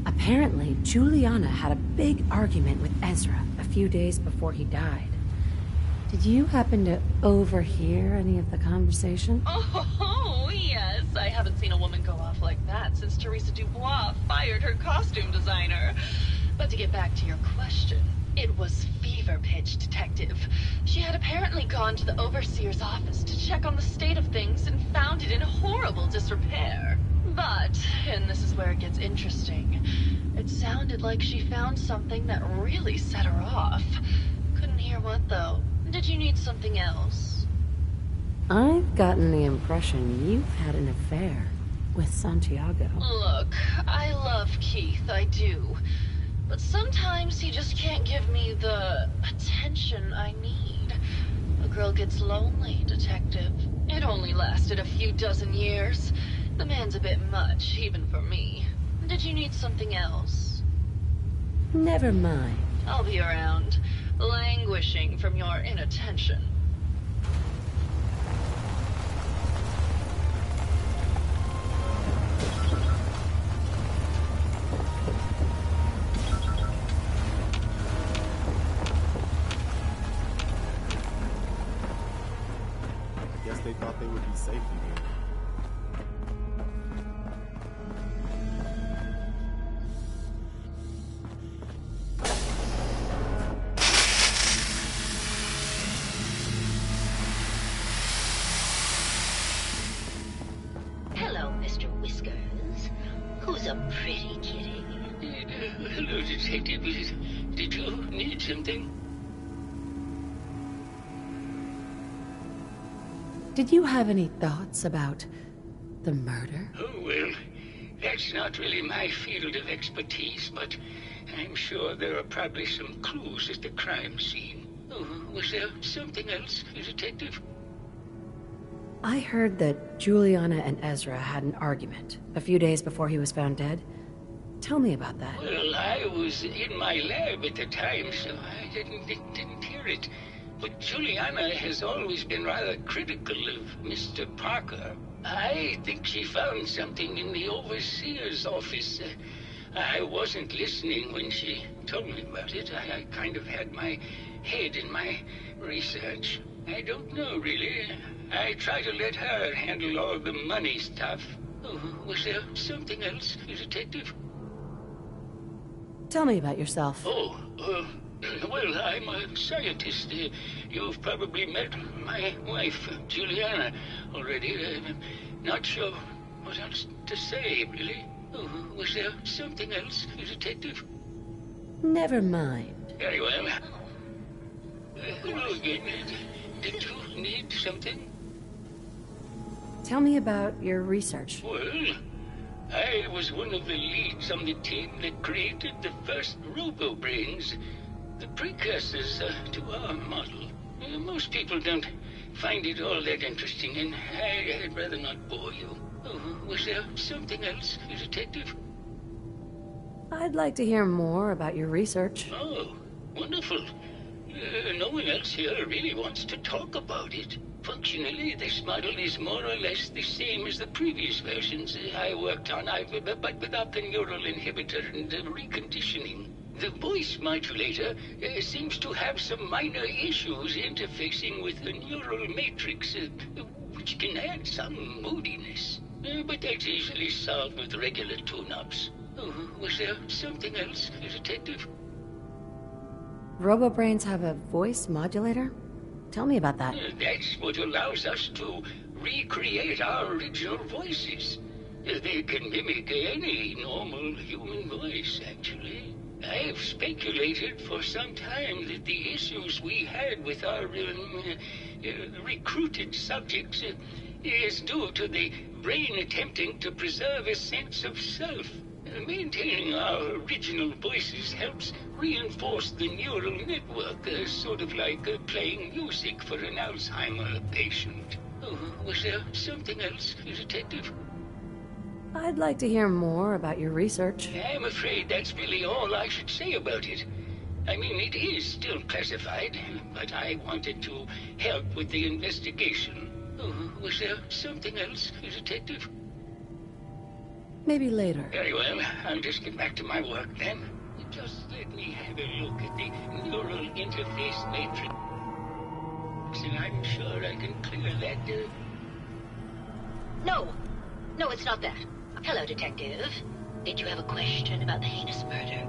Apparently, Juliana had a big argument with Ezra a few days before he died. Did you happen to overhear any of the conversation? Oh, yes. I haven't seen a woman go off like that since Teresa Dubois fired her costume designer. But to get back to your question, it was fever pitch, Detective. She had apparently gone to the Overseer's office to check on the state of things and found it in horrible disrepair. But, and this is where it gets interesting, it sounded like she found something that really set her off. Couldn't hear what, though. Did you need something else? I've gotten the impression you've had an affair with Santiago. Look, I love Keith, I do. But sometimes he just can't give me the attention I need. A girl gets lonely, Detective. It only lasted a few dozen years. The man's a bit much, even for me. Did you need something else? Never mind. I'll be around, languishing from your inattention. I guess they thought they would be safe in here. Hello, Mr. Whiskers. Who's a pretty kitty? Hello, Detective. Did you need something? Did you have any thoughts about the murder? Oh, well, that's not really my field of expertise, but I'm sure there are probably some clues at the crime scene. Oh, was there something else, Detective? I heard that Juliana and Ezra had an argument a few days before he was found dead. Tell me about that. Well, I was in my lab at the time, so I didn't hear it. But Juliana has always been rather critical of Mr. Parker. I think she found something in the overseer's office. I wasn't listening when she told me about it. I kind of had my head in my research. I don't know, really. I try to let her handle all the money stuff. Oh, was there something else, Detective? Tell me about yourself. Oh, well, I'm a scientist. You've probably met my wife, Juliana, already. Not sure what else to say, really. Oh, was there something else, Detective? Never mind. Very well. Hello again. Did you need something? Tell me about your research. Well, I was one of the leads on the team that created the first robo-brains, the precursors to our model. Most people don't find it all that interesting, and I'd rather not bore you. Oh, was there something else, Detective? I'd like to hear more about your research. Oh, wonderful. No one else here really wants to talk about it. Functionally, this model is more or less the same as the previous versions I worked on, but without the neural inhibitor and the reconditioning. The voice modulator seems to have some minor issues interfacing with the neural matrix, which can add some moodiness. But that's easily solved with regular tune-ups. Oh, was there something else, Detective? RoboBrains have a voice modulator? Tell me about that. That's what allows us to recreate our original voices. They can mimic any normal human voice, actually. I've speculated for some time that the issues we had with our recruited subjects is due to the brain attempting to preserve a sense of self. Maintaining our original voices helps reinforce the neural network, sort of like playing music for an Alzheimer patient. Oh, was there something else, Detective? I'd like to hear more about your research. I'm afraid that's really all I should say about it. I mean, it is still classified, but I wanted to help with the investigation. Oh, was there something else, Detective? Maybe later. Very well. I'll just get back to my work then. Just let me have a look at the neural interface matrix, and I'm sure I can clear that. No, it's not that. Hello, Detective. Did you have a question about the heinous murder?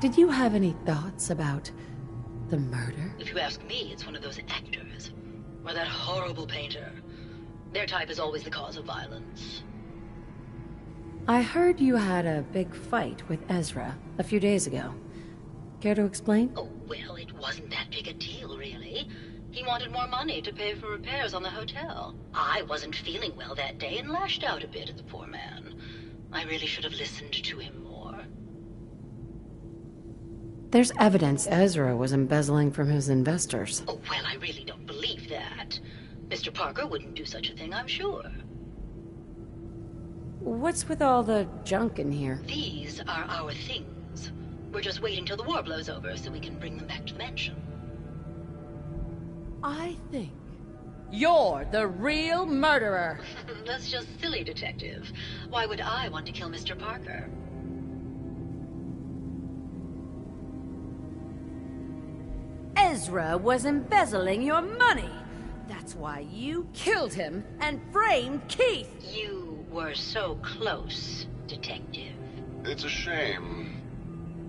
Did you have any thoughts about the murder? If you ask me, it's one of those actors. Or that horrible painter. Their type is always the cause of violence. I heard you had a big fight with Ezra a few days ago. Care to explain? Oh, well, it wasn't that big a deal, really. He wanted more money to pay for repairs on the hotel. I wasn't feeling well that day and lashed out a bit at the poor man. I really should have listened to him more. There's evidence Ezra was embezzling from his investors. Oh, well, I really don't believe that. Mr. Parker wouldn't do such a thing, I'm sure. What's with all the junk in here? These are our things. We're just waiting till the war blows over so we can bring them back to the mansion. I think you're the real murderer. That's just silly, Detective. Why would I want to kill Mr. Parker? Ezra was embezzling your money. That's why you killed him and framed Keith. You were so close, Detective. It's a shame.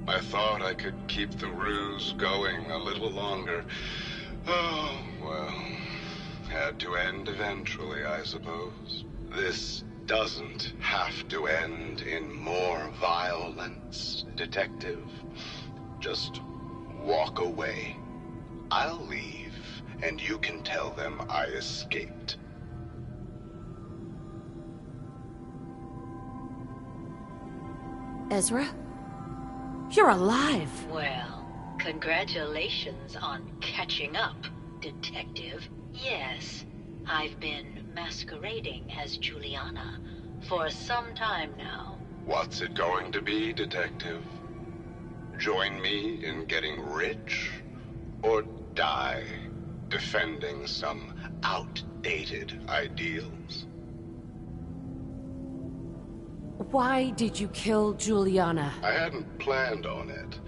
I thought I could keep the ruse going a little longer. Oh, well, had to end eventually, I suppose. This doesn't have to end in more violence, Detective. Just walk away. I'll leave, and you can tell them I escaped. Ezra? You're alive. Well, congratulations on catching up, Detective. Yes, I've been masquerading as Juliana for some time now. What's it going to be, Detective? Join me in getting rich? Or die defending some outdated ideals. Why did you kill Juliana? I hadn't planned on it,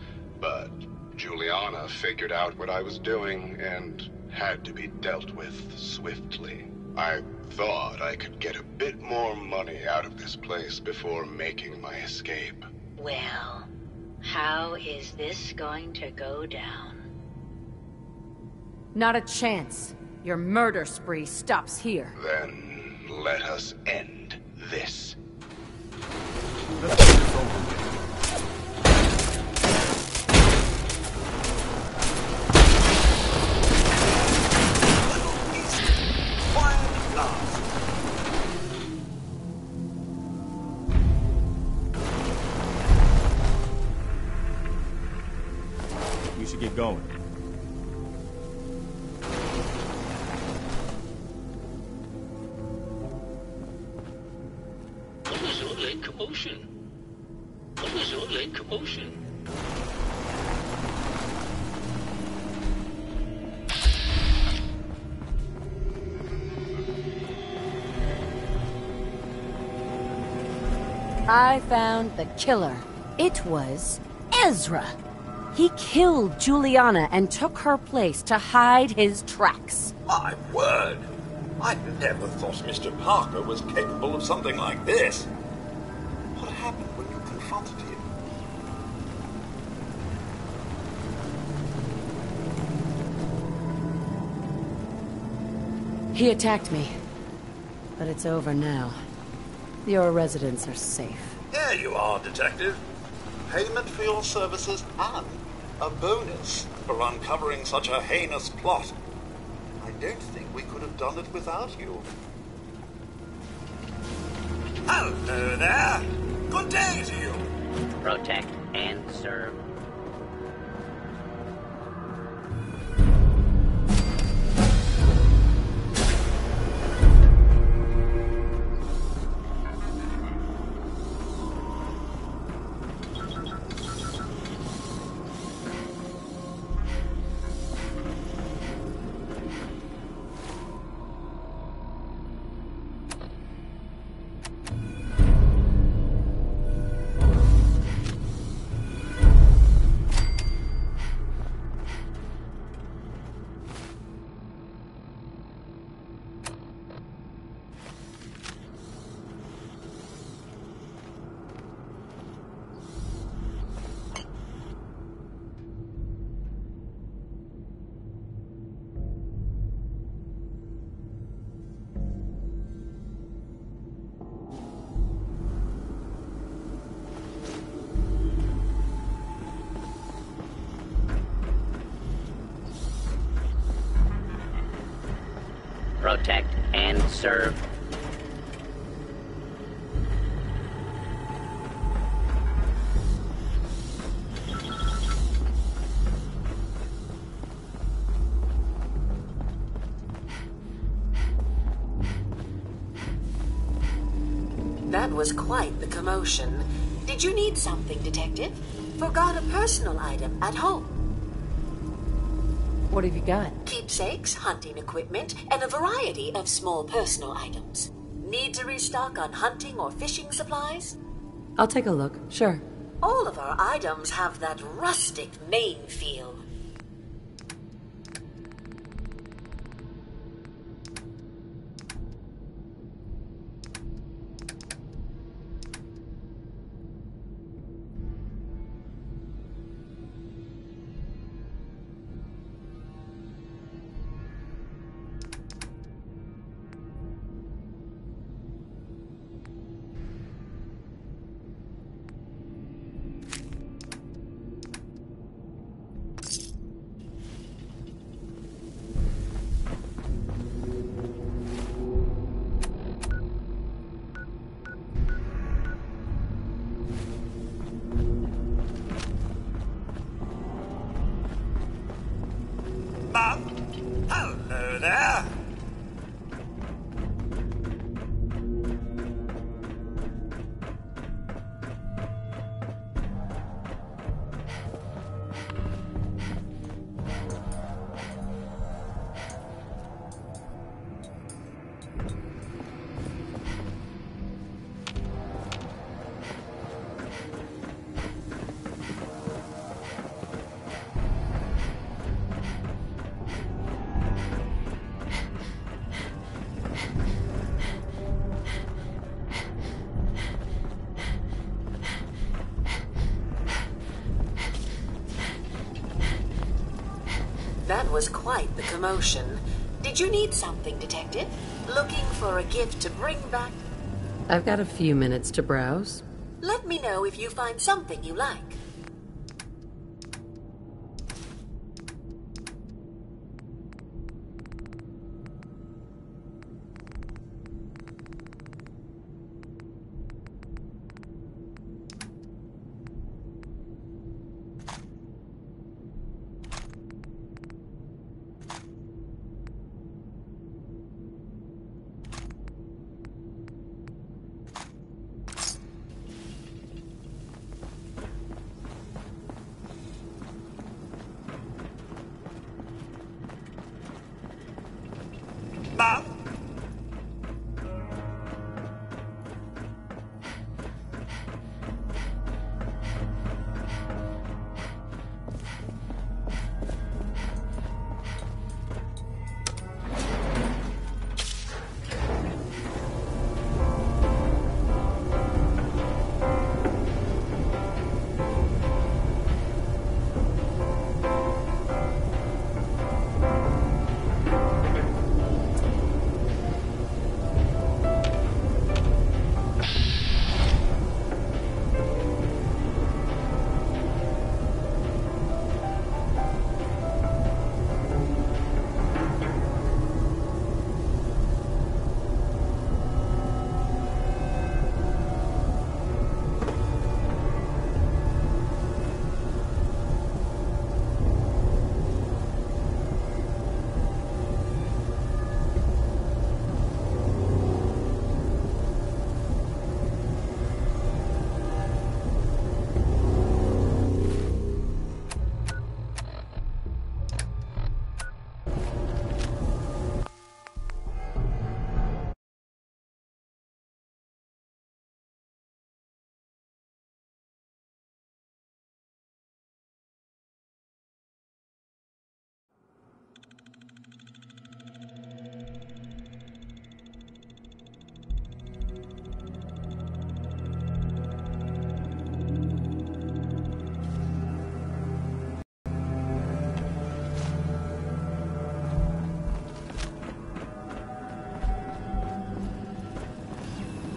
but Juliana figured out what I was doing and had to be dealt with swiftly. I thought I could get a bit more money out of this place before making my escape. Well, how is this going to go down? Not a chance. Your murder spree stops here. Then let us end this. Let's get this over with. We should get going. What was all that commotion? What was all that commotion? I found the killer. It was Ezra. He killed Juliana and took her place to hide his tracks. My word! I never thought Mr. Parker was capable of something like this. What happened when you confronted him? He attacked me. But it's over now. Your residents are safe. Here you are, Detective. Payment for your services and a bonus for uncovering such a heinous plot. I don't think we could have done it without you. Hello there. Good day to you. Protect and serve. Protect and serve. That was quite the commotion. Did you need something, Detective? Forgot a personal item at home. What have you got? Keepsakes, hunting equipment, and a variety of small personal items. Need to restock on hunting or fishing supplies? I'll take a look, sure. All of our items have that rustic Maine feel. was quite the commotion. Did you need something, Detective? Looking for a gift to bring back? I've got a few minutes to browse. Let me know if you find something you like.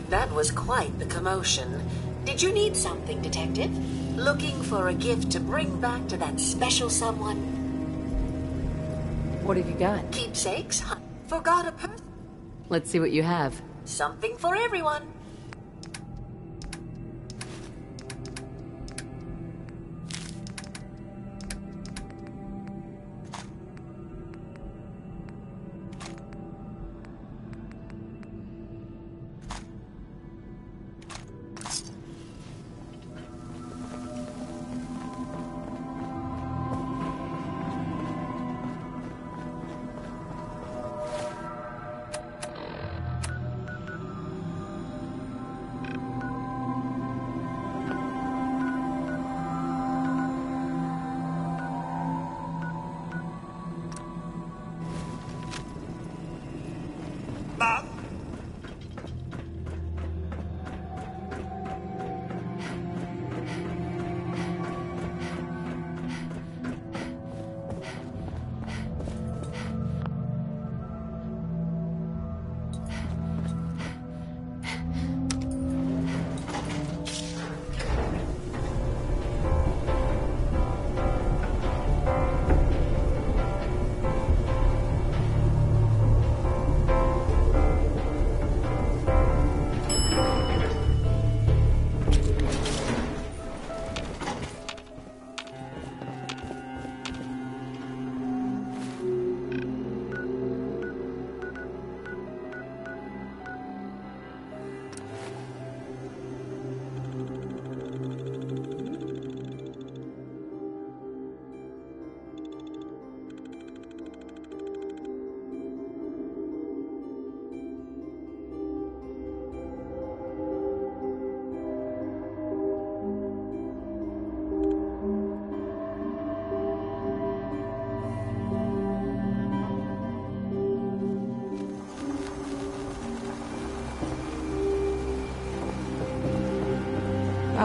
That was quite the commotion. Did you need something, Detective? Looking for a gift to bring back to that special someone? What have you got? Keepsakes? Forgot a Let's see what you have. something for everyone.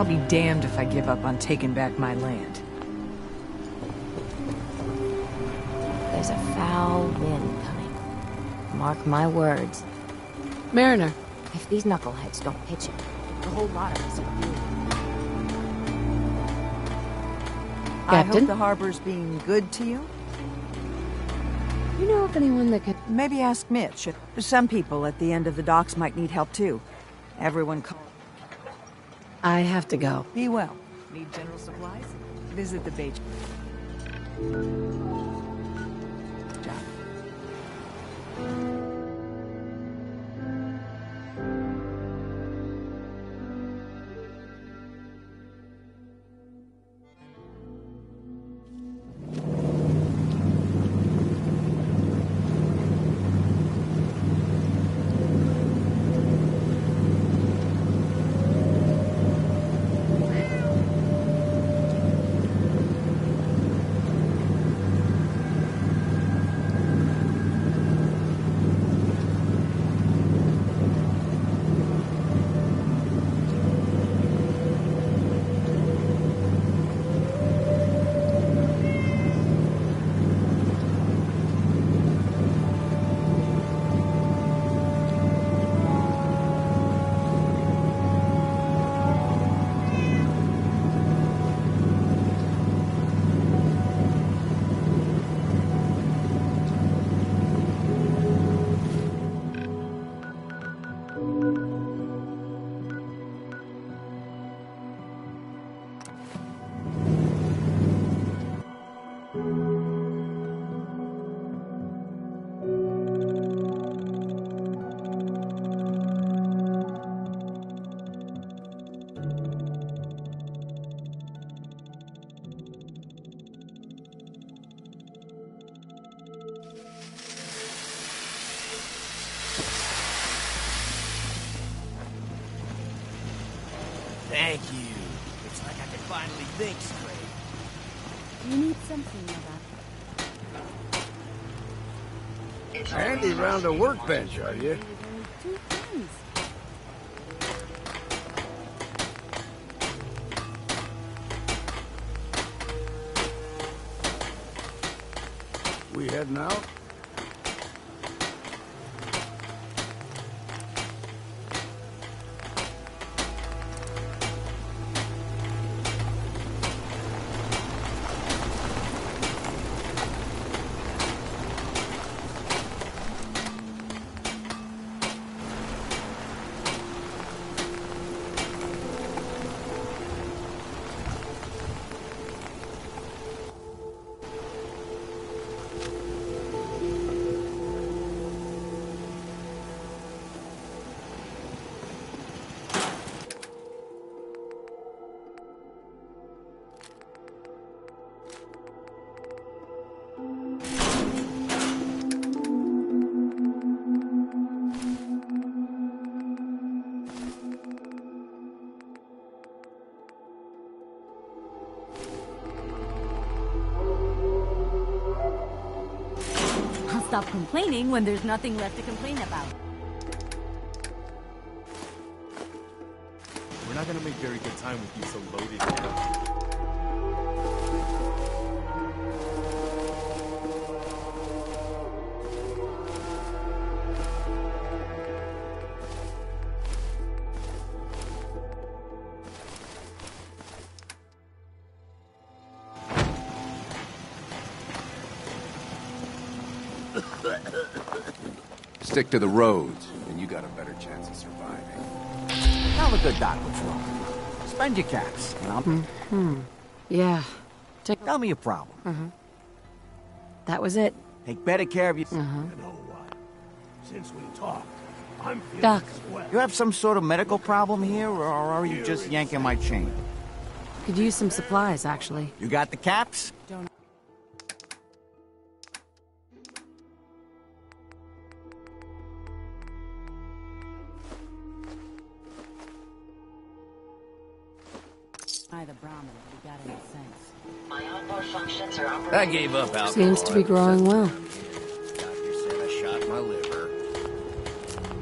I'll be damned if I give up on taking back my land. There's foul wind coming. Mark my words. Mariner. If these knuckleheads don't pitch it, the whole lot of us are doomed. I Captain? hope the harbor's being good to you. You know of anyone that could... Maybe ask Mitch. Some people at the end of the docks might need help too. Everyone I have to go. Be well. Need general supplies? Visit the beach. Thank you. It's like I can finally think straight. You need something like Handy round the workbench, are you? two things. We heading out? Stop complaining when there's nothing left to complain about. We're not gonna make very good time with you so loaded now. Stick to the roads, and you got a better chance of surviving. Tell the good doc what's wrong. Spend your caps, and I'll... Yeah. Tell me your problem. That was it. Take better care of you. You know what? Since we talked, I'm feeling Doc. swell. You have some sort of medical problem here, or are you just yanking my chain? Could use some supplies, actually. You got the caps? Don't. The Brahmin, if we got any sense. My onboard functions are operating. I gave up alcohol. Seems to be growing well. Doctor said I shot my liver.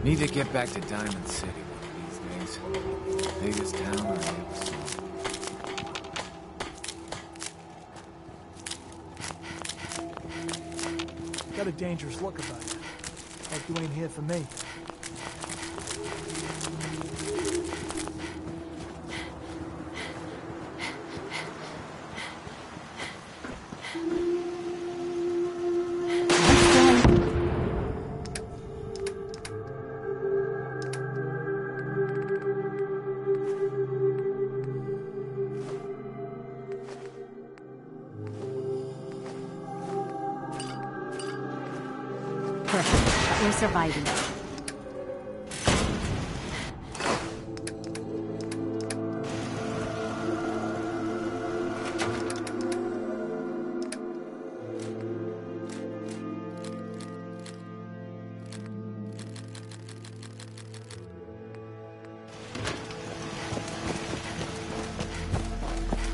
Need to get back to Diamond City one of these days. Biggest town I ever saw. got a dangerous look about you. Like you ain't here for me. Perfect. We're surviving.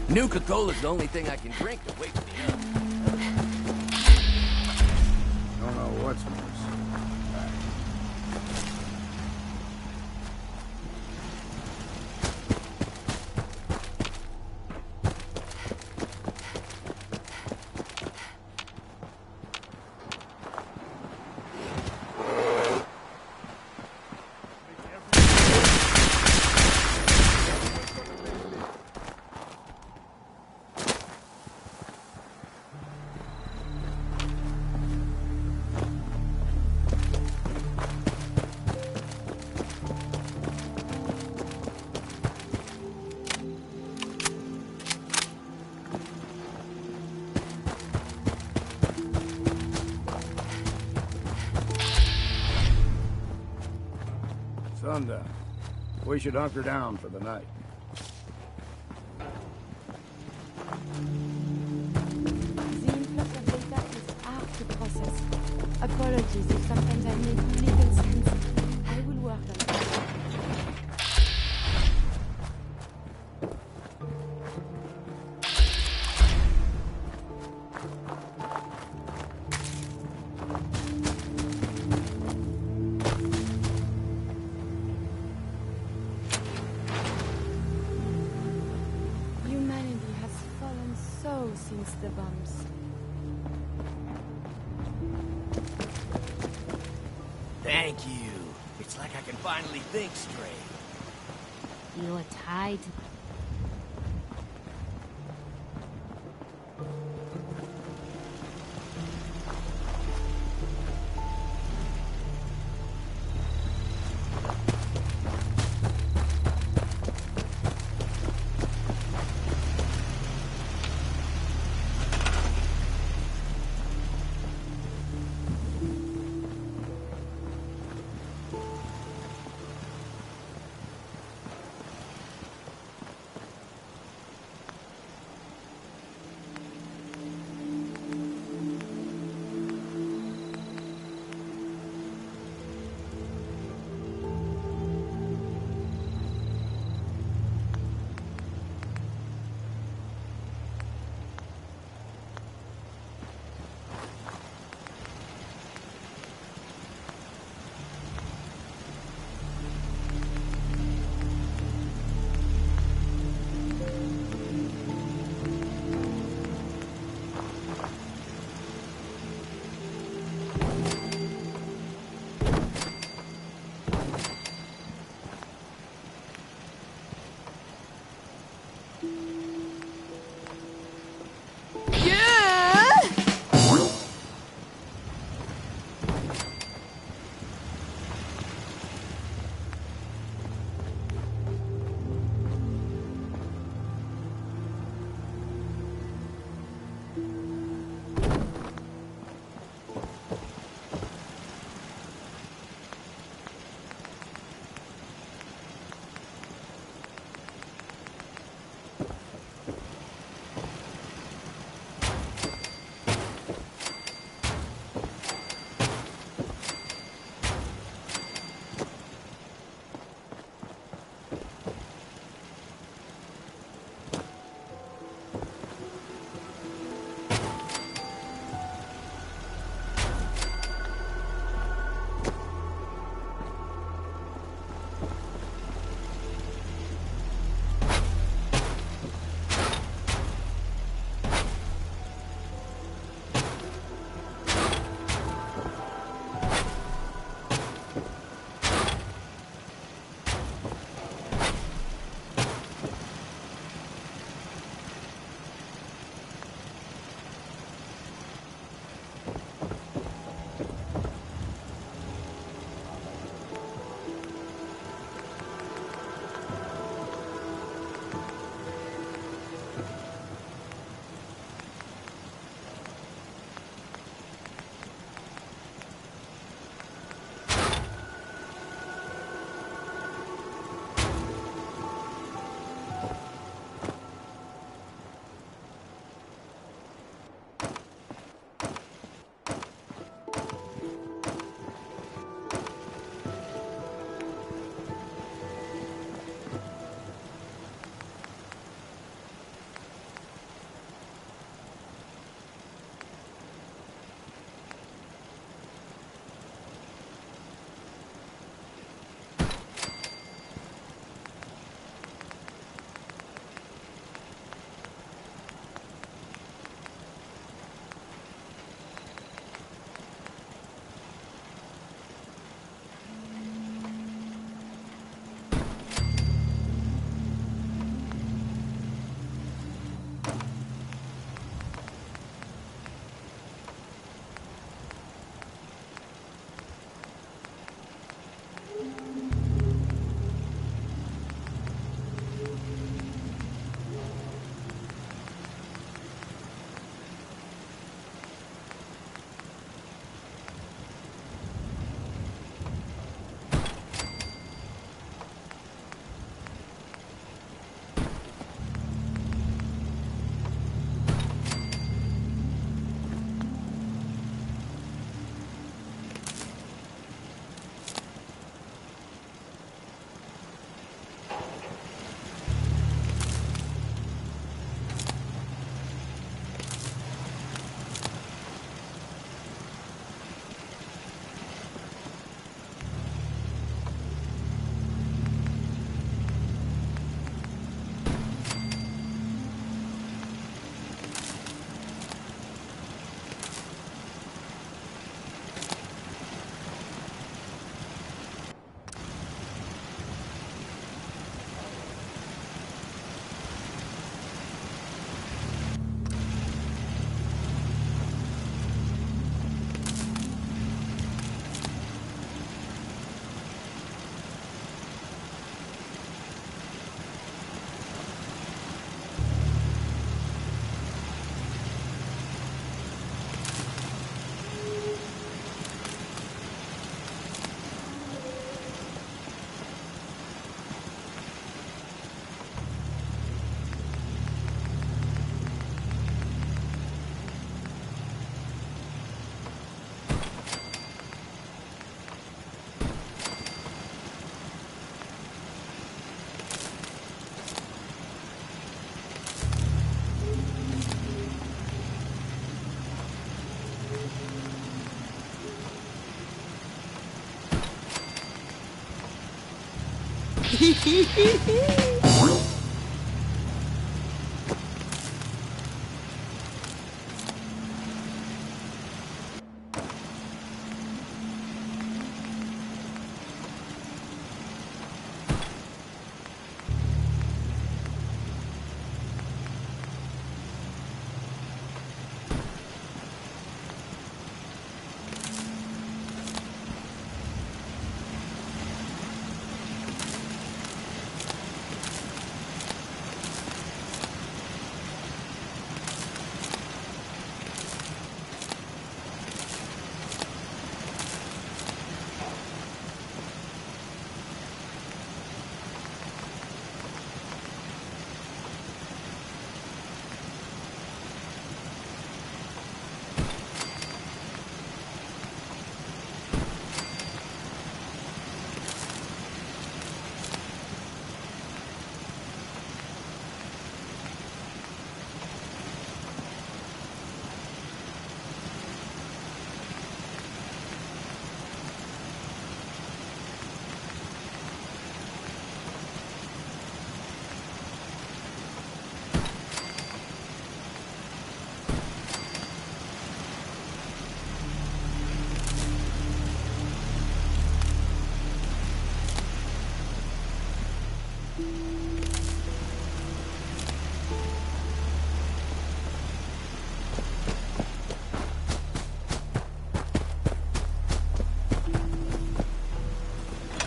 Nuka-Cola's the only thing I can drink that wakes me up. Don't know what's worse. Sundown. We should hunker down for the night. The influx of data is hard to process. Apologies if sometimes I make little sense. I will work on it. Humanity has fallen so since the bombs. Thank you. It's like I can finally think straight. You're tied.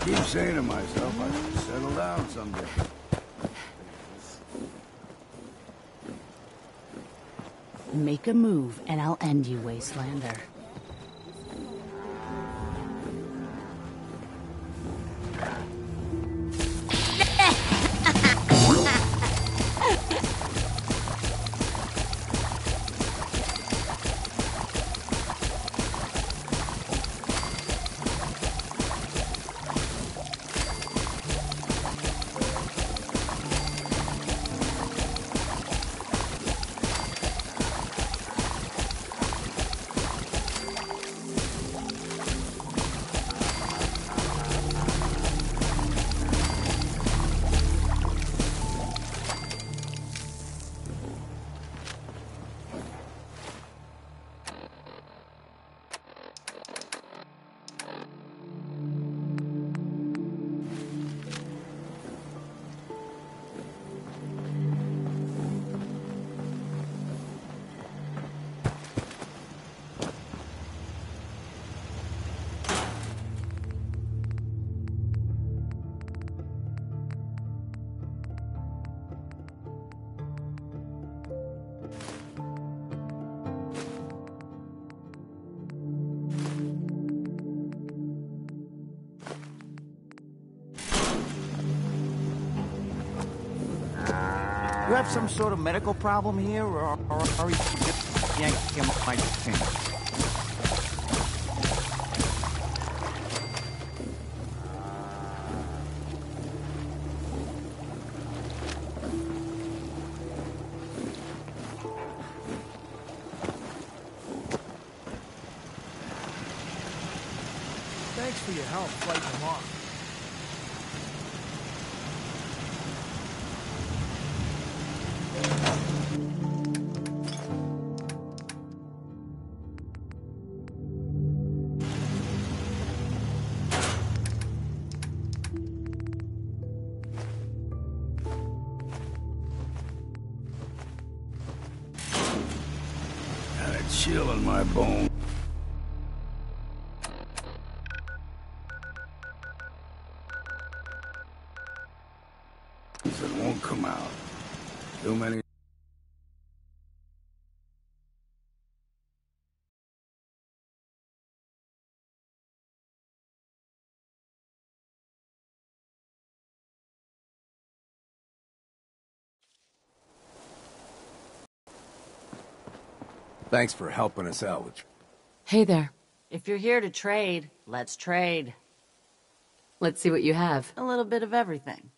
Keep saying to myself, I should settle down someday. Make a move, and I'll end you, Wastelander. You have some sort of medical problem here, or are you just yanking my chain? Thanks for your help fighting them off. Got a chill in my bones. It won't come out. Too many. Thanks for helping us out with... Hey there. If you're here to trade, let's trade. Let's see what you have. A little bit of everything.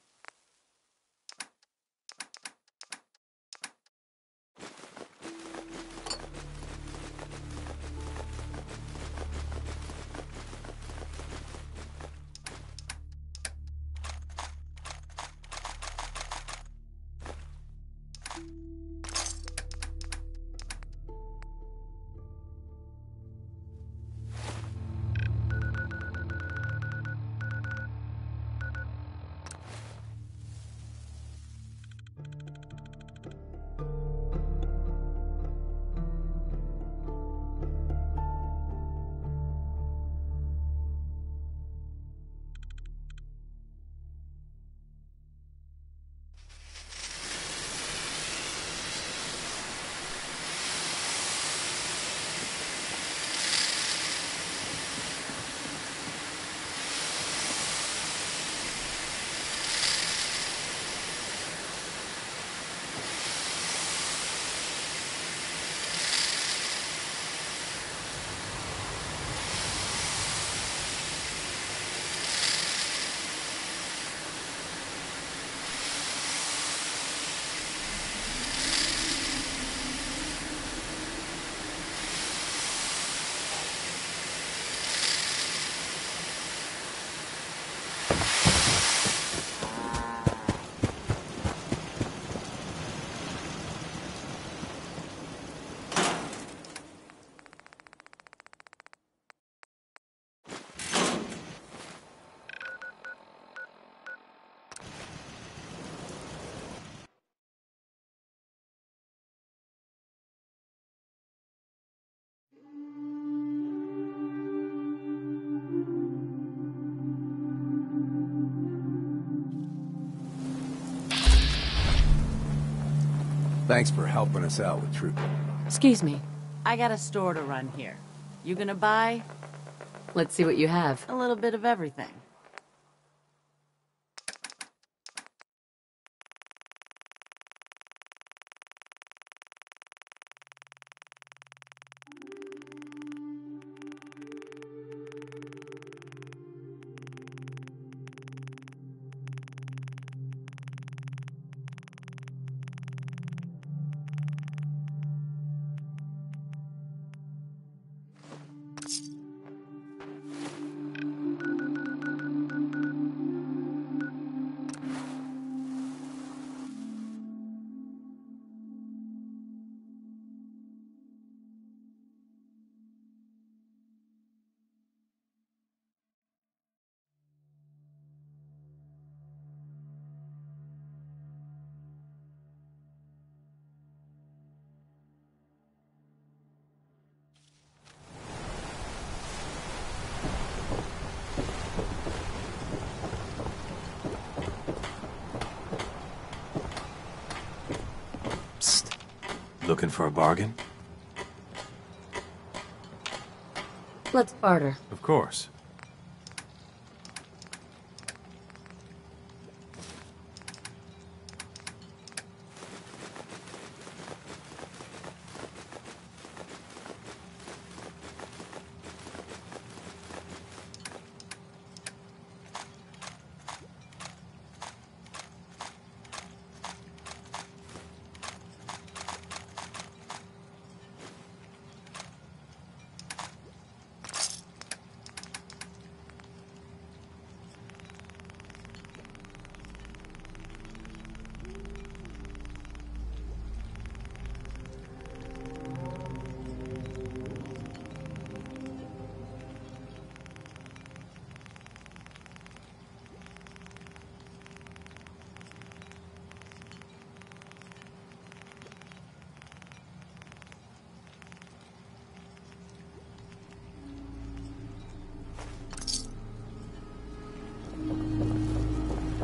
Thanks for helping us out with Trooper. Excuse me. I got a store to run here. You gonna buy? Let's see what you have. A little bit of everything. Looking for a bargain? Let's barter. Of course.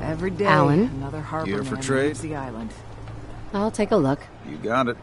Every day, Alan? another harbor Gear for man trade? leaves the island. I'll take a look. You got it.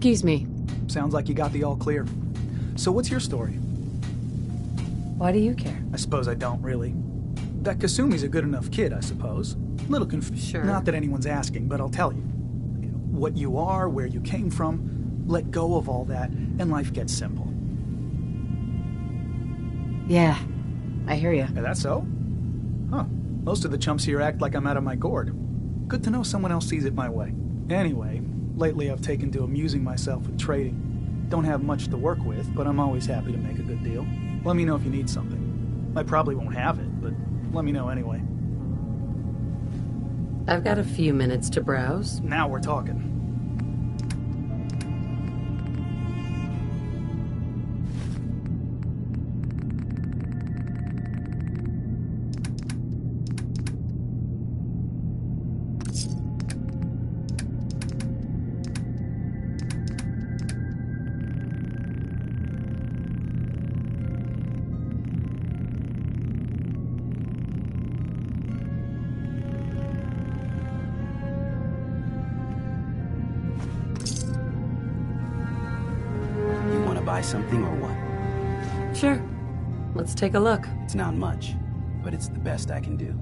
Excuse me. Sounds like you got the all clear. So what's your story? Why do you care? I suppose I don't really. That Kasumi's a good enough kid, I suppose. Little confused. Sure. Not that anyone's asking, but I'll tell you. What you are, where you came from, let go of all that, and life gets simple. Yeah, I hear you. That's so? Huh. Most of the chumps here act like I'm out of my gourd. Good to know someone else sees it my way. Anyway, lately I've taken to amusing myself with trading. Don't have much to work with, but I'm always happy to make a good deal. Let me know if you need something. I probably won't have it, but let me know anyway. I've got a few minutes to browse. Now we're talking. something or what? Sure. Let's take a look. It's not much, but it's the best I can do.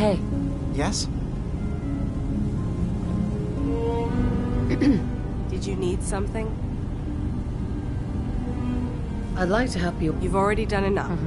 Hey. Yes? Did you need something? I'd like to help you. You've already done enough.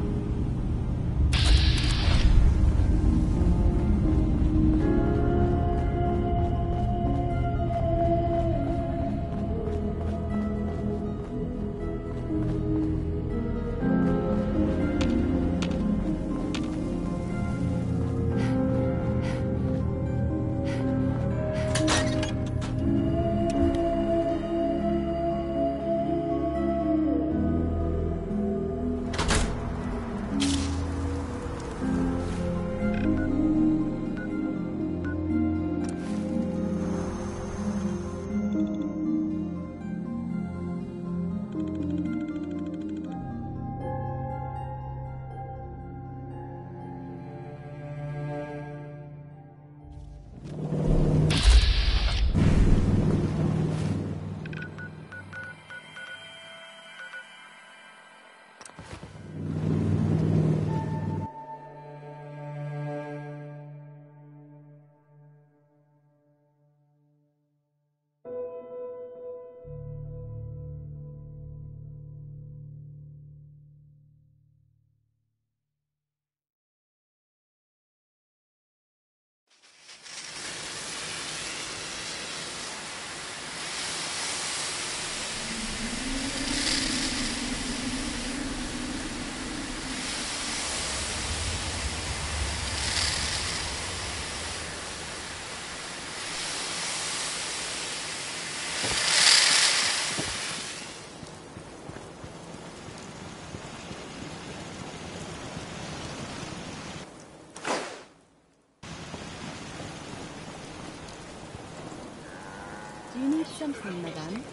Do you need something, madame?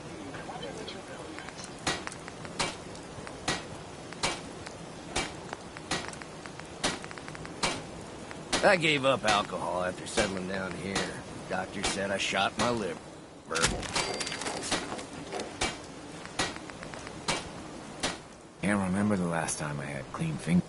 I gave up alcohol after settling down here. Doctor said I shot my liver. Can't remember the last time I had clean fingers.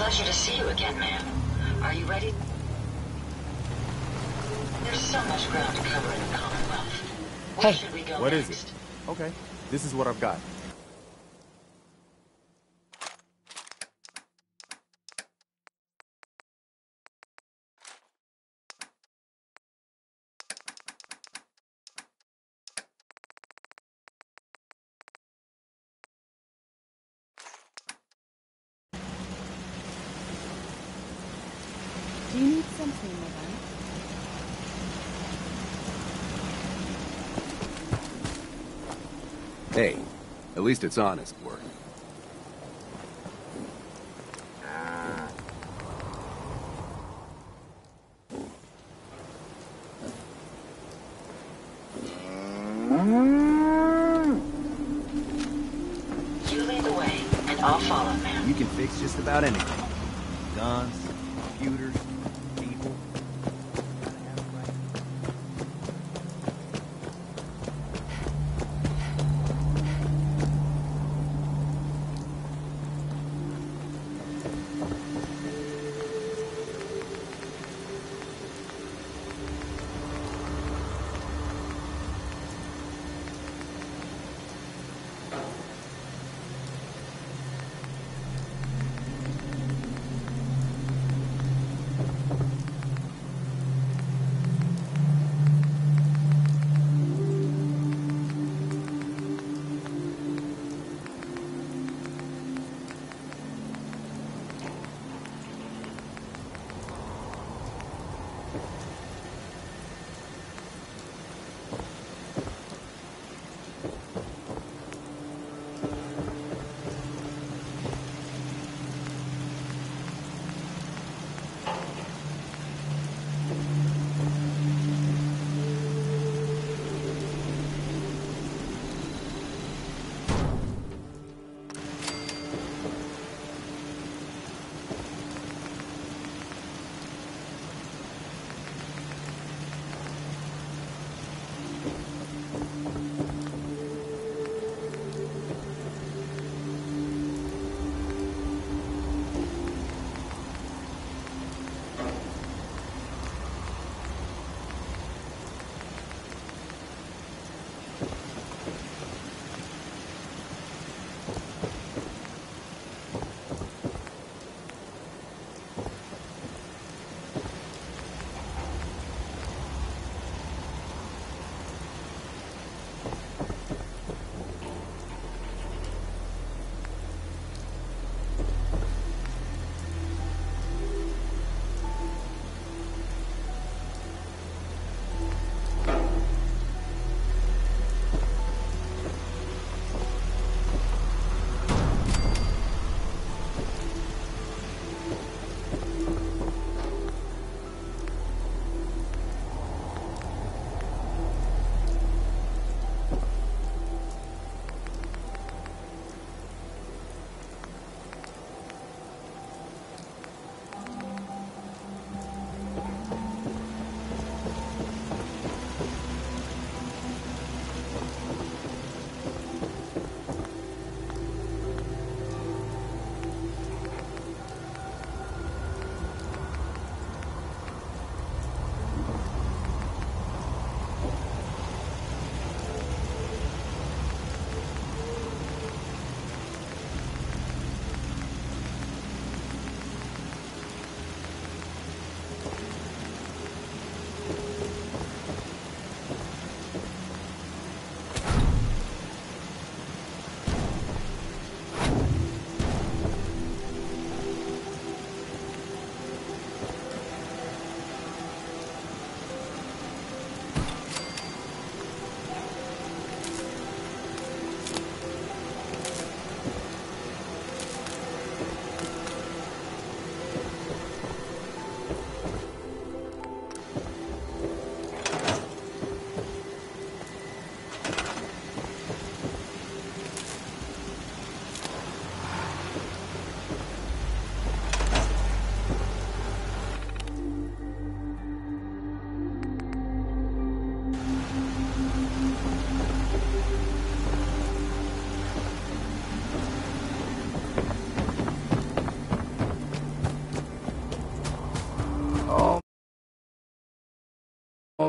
Pleasure to see you again, ma'am. Are you ready? There's so much ground to cover in the Commonwealth. Where should we go What next? is it? Okay, this is what I've got. Do you need something, madame? Hey, at least it's honest work. You lead the way, and I'll follow, ma'am. You can fix just about anything. Guns, computers, people.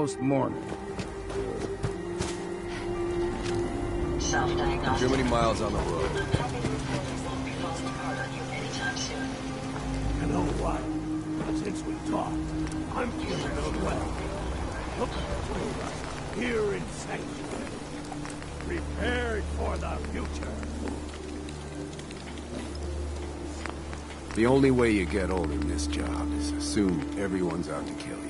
almost morning. Too many miles on the road. You know what? Since we talked, I'm feeling unwell. Look at the two of us here in sanctuary, prepared for the future. The only way you get old in this job is assume everyone's out to kill you.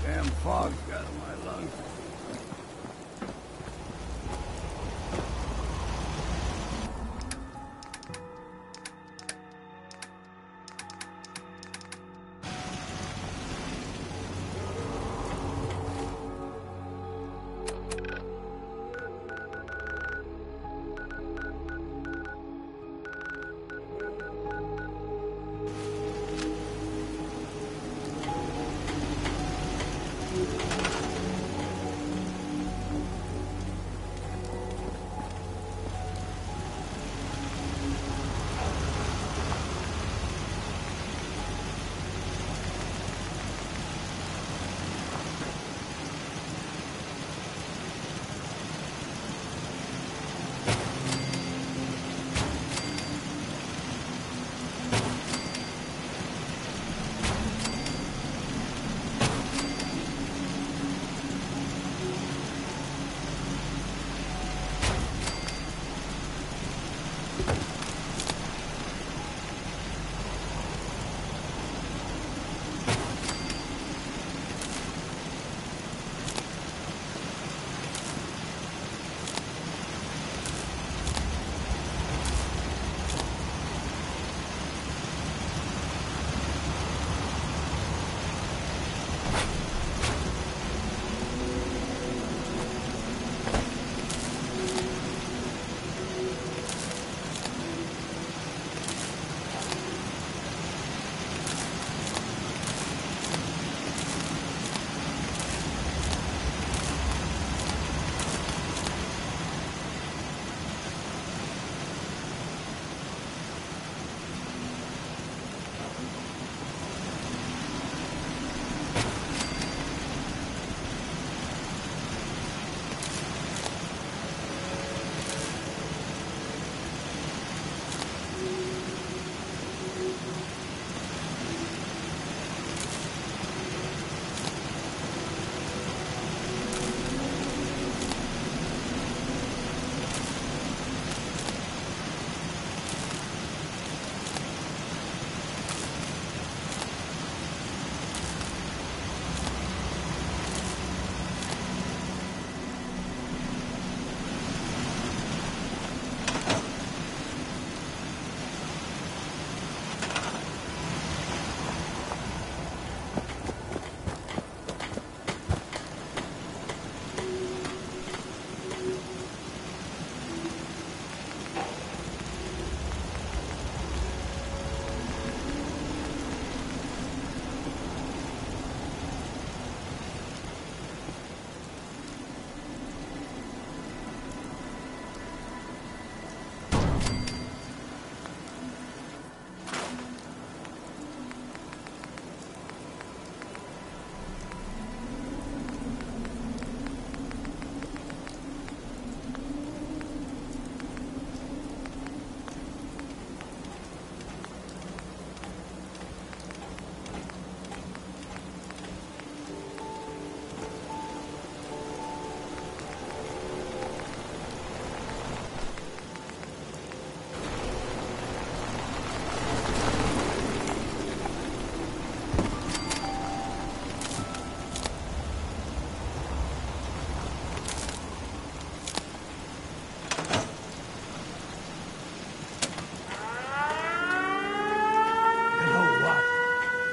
Damn fog's got in my lungs.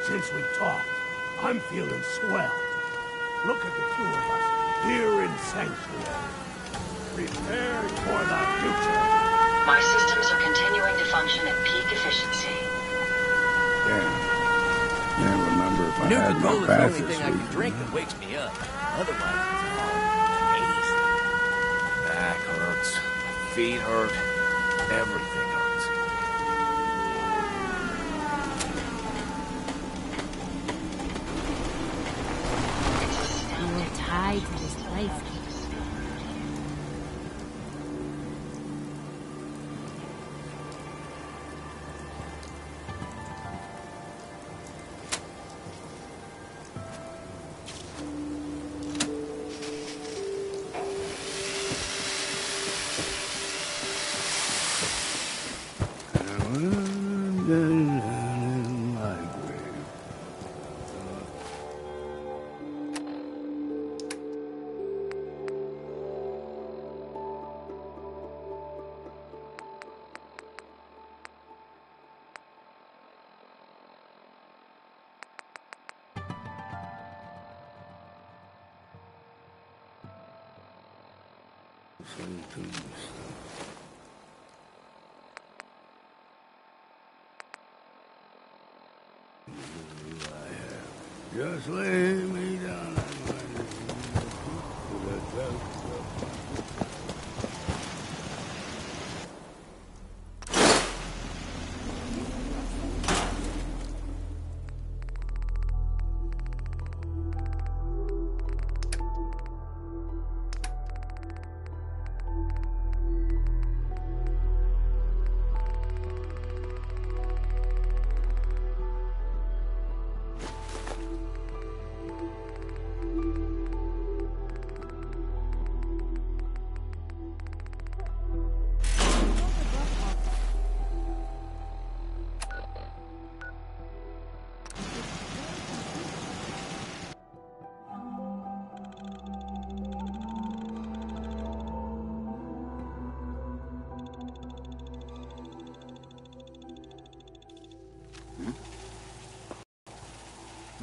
Since we talked, I'm feeling swell. Look at the two of us here in Sanctuary, prepared for the future. My systems are continuing to function at peak efficiency. Damn. Can't remember if I had my Nuka-Cola's the bath only this thing I can week. drink that wakes me up. Otherwise, it's all taste. hurts. My feet hurt. Everything hurts. You were tied to this place. Just lay me down.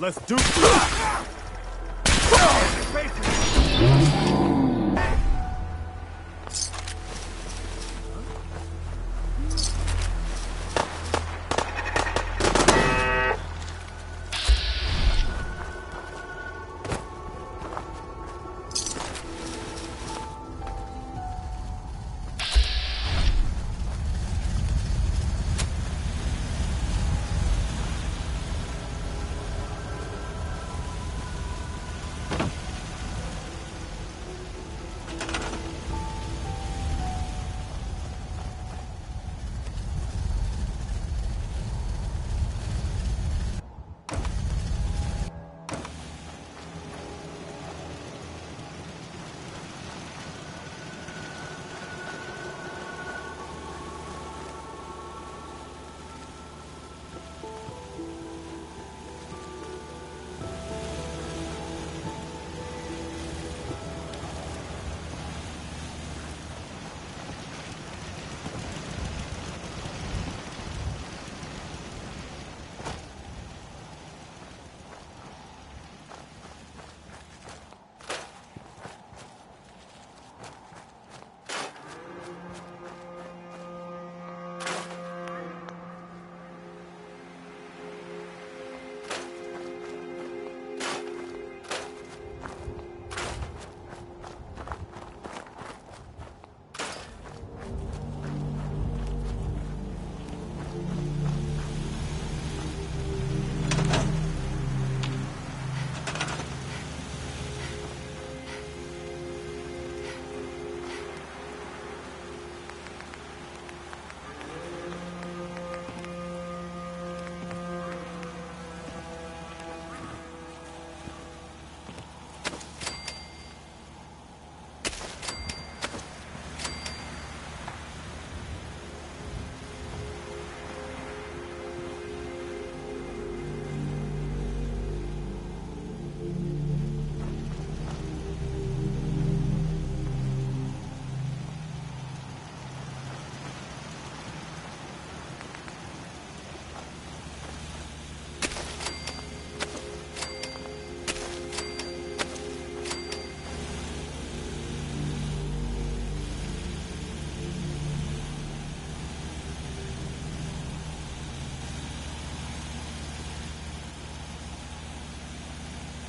Let's do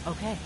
Okay.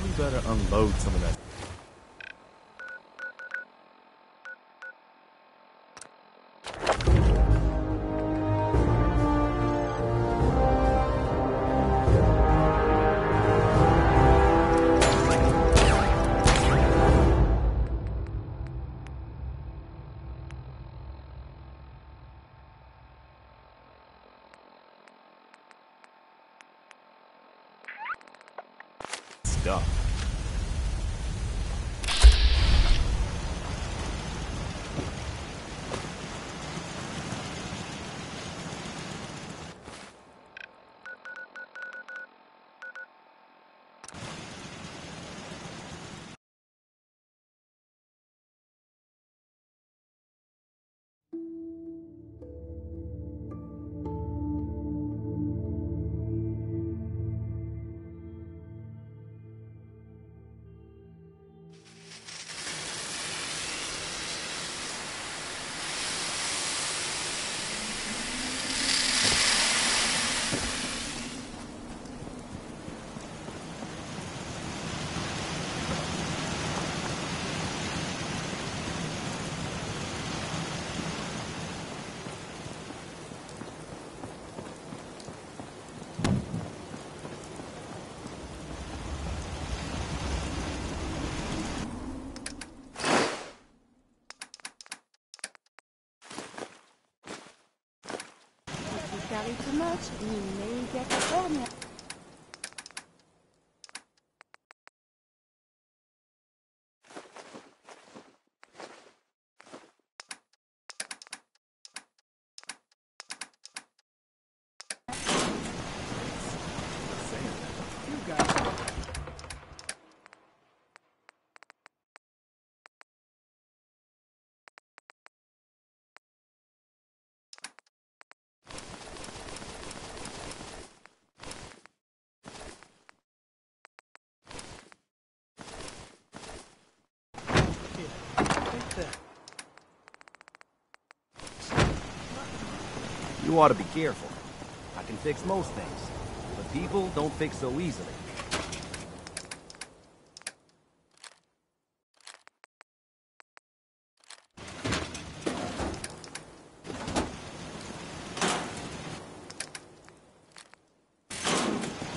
Probably better unload some of that. Stuff. Carry too much, you may get a hernia. You ought to be careful. I can fix most things, but people don't fix so easily.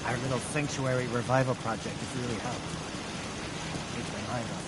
Our little sanctuary revival project has really helped. It's behind us.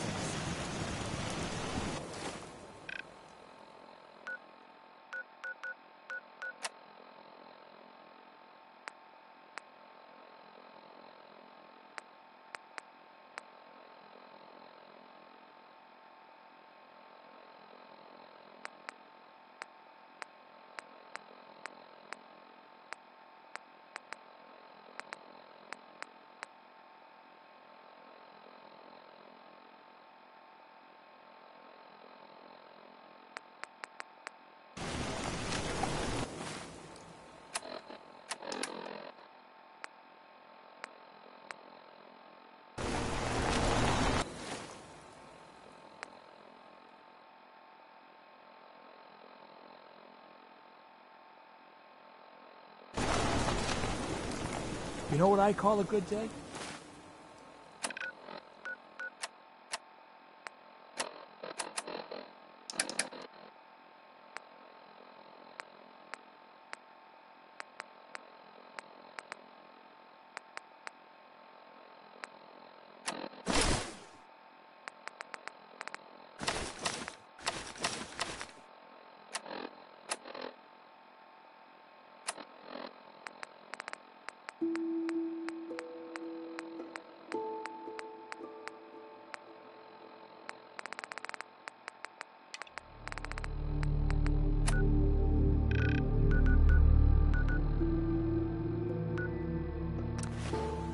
You know what I call a good day?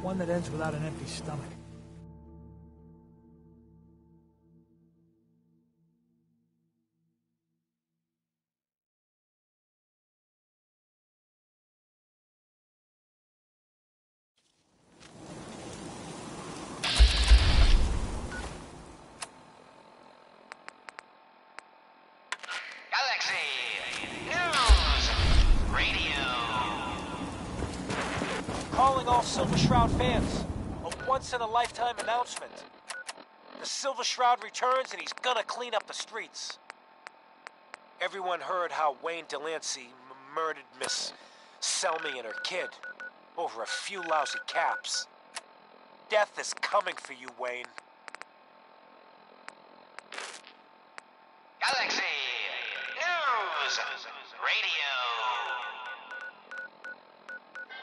One that ends without an empty stomach. Calling all Silver Shroud fans. once-in-a-lifetime announcement. The Silver Shroud returns and he's gonna clean up the streets. Everyone heard how Wayne Delancey murdered Miss Selmy and her kid over a few lousy caps. Death is coming for you, Wayne. Galaxy News Radio.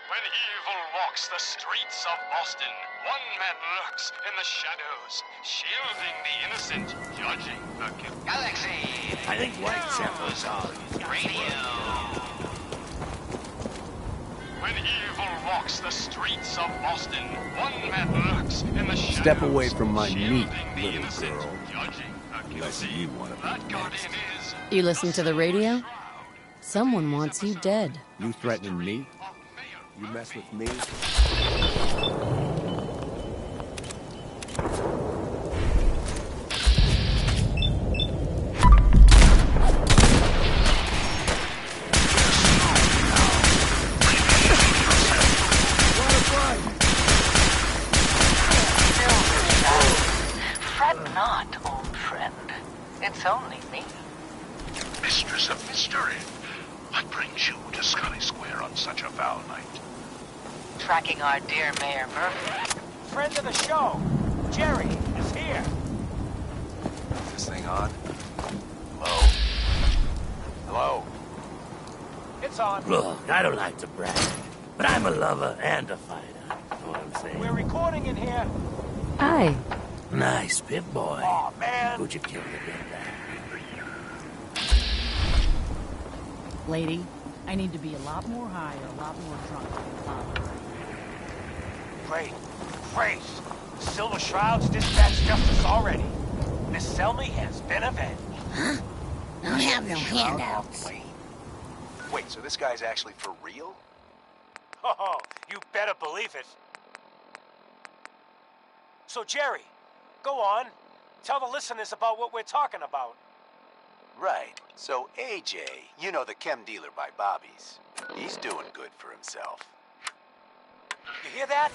When evil walks the streets of Boston, one man lurks in the shadows, shielding the innocent, judging the guilty. Galaxy I think white samples are Radio. When evil walks the streets of Boston, one man lurks in the shadows. Step away from my meat, the little innocent, girl. judging the Unless guilty. you want to That be guardian next. is You listen to the radio? Someone wants you dead. You threatening me? You mess with me? Fret not, old friend. It's only me. Mistress of Mystery. What brings you to Scully Square on such a foul night? Tracking our dear Mayor Murphy. Friend of the show, Jerry, is here. Is this thing on? Hello? Hello? It's on. Look, I don't like to brag, but I'm a lover and a fighter. Know what I'm saying? We're recording in here. Hi. Nice, Pip boy. Aw, man. Would you kill me with that? Lady, I need to be a lot more high or a lot more drunk. Great. Great. Silver Shroud's dispatched justice already. Miss Selmy has been avenged. Huh? I'll have no handouts. Wait, so this guy's actually for real? Oh, you better believe it. So, Jerry, go on. Tell the listeners about what we're talking about. Right. So AJ, you know, the chem dealer by Bobby's, he's doing good for himself. You hear that?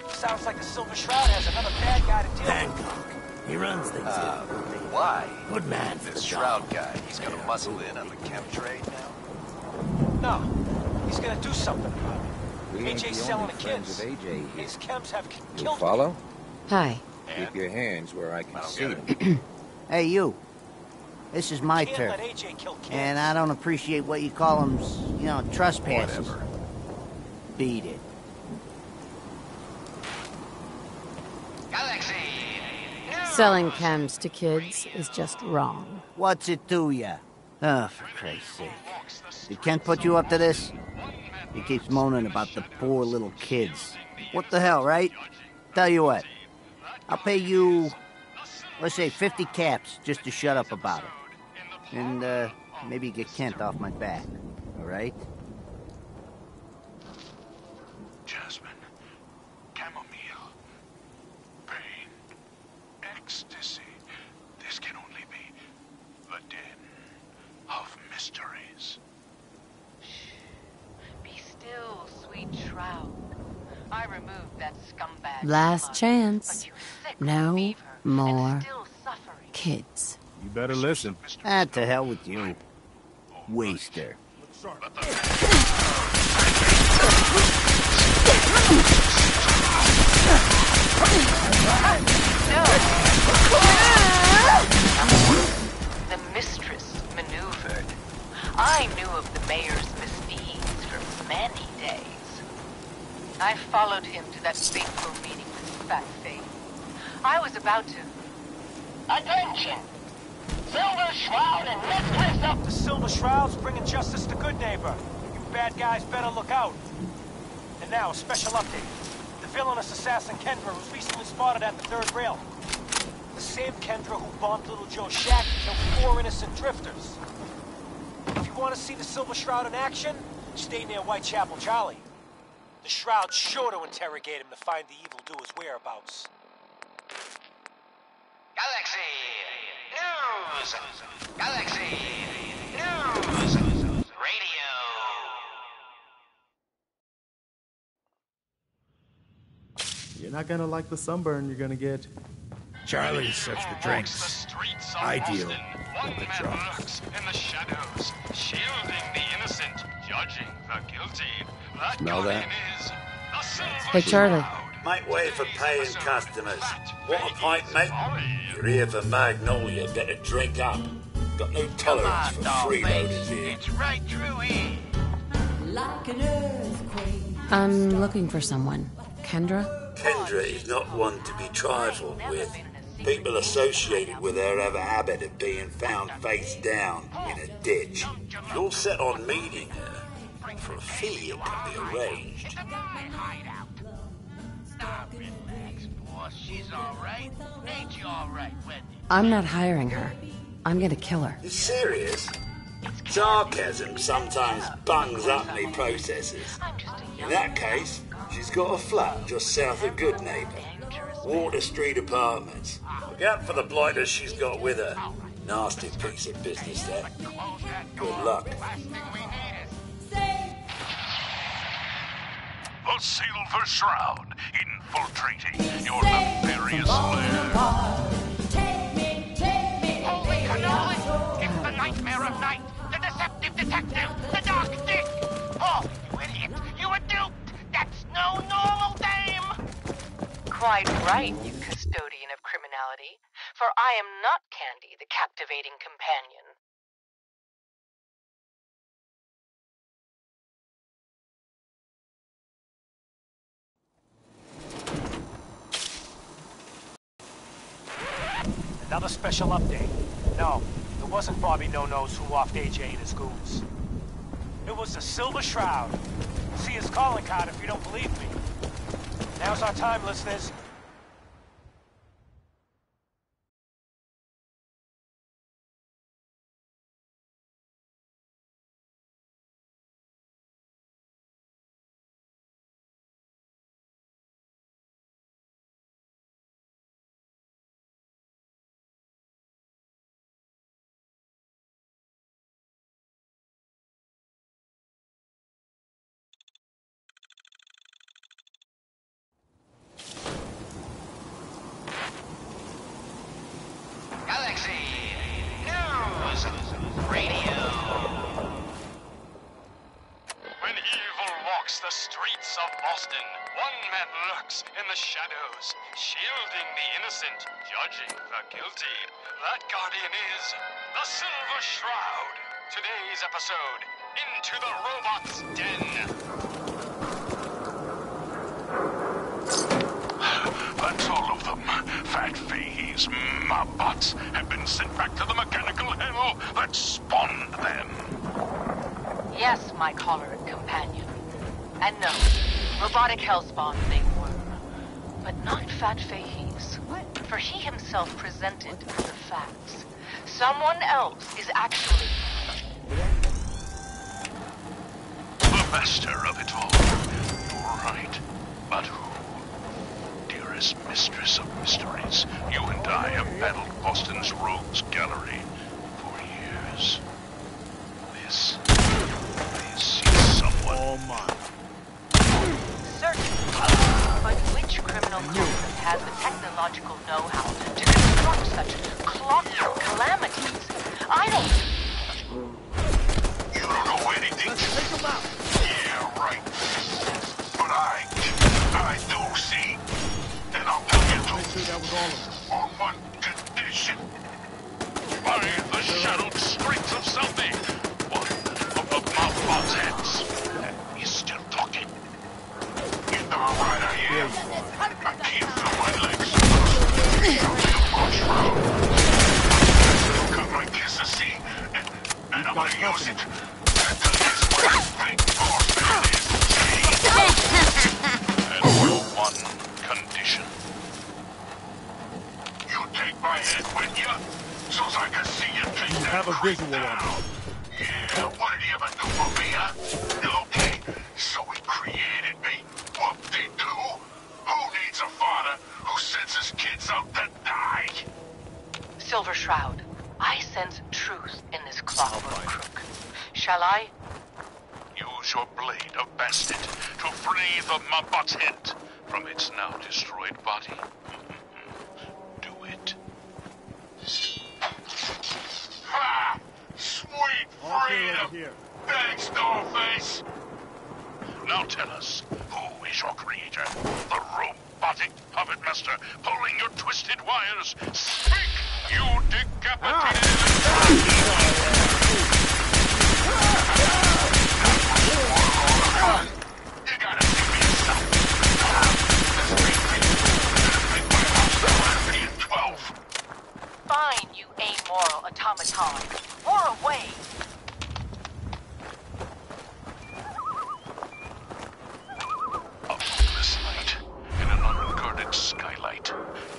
Sounds like the Silver Shroud has another bad guy to deal with. Hancock. He runs things here. Why? Good man for This the Shroud job. guy, he's gonna muscle in on the chem trade now? No, he's gonna do something about it. We ain't AJ's the selling only the friends kids. of AJ here. His chems have You killed follow? Hi. Keep your hands where I can see them. Hey, you. This is my Can't turf. let AJ kill kids. And I don't appreciate what you call them, trespassers. Whatever. Beat it. Galaxy Selling chems to kids is just wrong. What's it to ya? Oh, for Christ's sake. Did Kent put you up to this? He keeps moaning about the poor little kids. What the hell, right? Tell you what. I'll pay you, let's say 50 caps just to shut up about it. And, maybe get Kent off my back. All right? Jasmine, chamomile, pain, ecstasy. This can only be the den of mysteries. Be still, sweet Shroud. I removed that scumbag. Last blood, chance. but you sick No fever more and still suffering. kids. You better listen. Ah, to hell with you. Waster. The mistress maneuvered. I knew of the mayor's misdeeds for many days. I followed him to that fateful meeting with Fat Face. I was about to... Attention! Silver Shroud and Mistress of... The Silver Shroud's bringing justice to Good Neighbor. You bad guys better look out. And now, a special update. The villainous assassin Kendra was recently spotted at the third rail. The same Kendra who bombed Little Joe's shack and killed 4 innocent drifters. If you want to see the Silver Shroud in action, stay near Whitechapel Charlie. The Shroud's sure to interrogate him to find the evildoer's whereabouts. Galaxy News! Galaxy News! Radio! You You're not gonna like the sunburn you're gonna get. Charlie sets the drinks. I deal with the drugs. Lurks in the shadows, shielding the innocent, judging the guilty. That Smell that? guardian is the Silver Hey, Charlie. Shroud. Make way for paying customers. Want a pint, mate? You're here for Magnolia, better drink up. Got no tolerance for freeloaders here. It's right through here. Like an earthquake. I'm looking for someone. Kendra? Kendra is not one to be trifled with. People associated with her have a habit of being found face down in a ditch. If you're set on meeting her, for a fee it can be arranged. She's alright. Ain't you alright, Wendy? I'm not hiring her. I'm gonna kill her. You serious? Sarcasm sometimes bungs up me processes. In that case, she's got a flat just south of Good Neighbor. Water Street Apartments. Look out for the blighters she's got with her. Nasty piece of business, that. Good luck. The Silver Shroud, infiltrating your nefarious lair. Holy cannoli! It's the nightmare of night! The deceptive detective! The dark dick! Oh, you idiot! You were duped! That's no normal dame! Quite right, you custodian of criminality, for I am not Candy, the captivating companion. Another special update. No, it wasn't Bobby No-Nos who offed AJ and his goons. It was the Silver Shroud. See his calling card if you don't believe me. Now's our time, listeners. Galaxy News Radio. When evil walks the streets of Boston, one man lurks in the shadows, shielding the innocent, judging the guilty. That guardian is the Silver Shroud. Today's episode, Into the Robot's Den. That's all of them. Fat Fahey's Mobots have been sent back to the mechanical hell that spawned them. Yes, my choleric companion. And no, robotic hellspawn they were. But not Fat Fahey's. For he himself presented the facts. Someone else is actually... The master of it all. You're right. But who? Dearest mistress of mysteries, you and I have battled Boston's rogues gallery for years. This is someone. Oh my. Certain. But which criminal culprit has the technological know-how to construct such clockwork calamities? I don't... You don't know anything? Take him out. Yeah, right. But I do see. And I'll tell you to. Make sure that was all of them. On one condition. By the shadowed streets of Southie. One of the Mobot's heads. He's still talking. You know right I am. I can't feel my legs. Cut my kiss to see. And I'm gonna use it. Until this way, think Boston is and for one condition. You take my head with you, so I can see you take You that have a creep visual on down. it. Yeah, what did he ever do for me, huh? Okay, so he created me. Whoop-de-doo. Who needs a father who sends his kids out to die? Silver Shroud, I sense truth in this clockwork crook. Shall I? Use your blade of Bastet to free the Mobot's head from its now destroyed body. Do it. Ha! Sweet freedom! Thanks, Dollface! Now tell us, who is your creator? The robotic puppet master pulling your twisted wires? Speak, you decapitated... You gotta see me yourself. This big 12. Fine, you amoral automaton. War away. A moonless light in an unguarded skylight.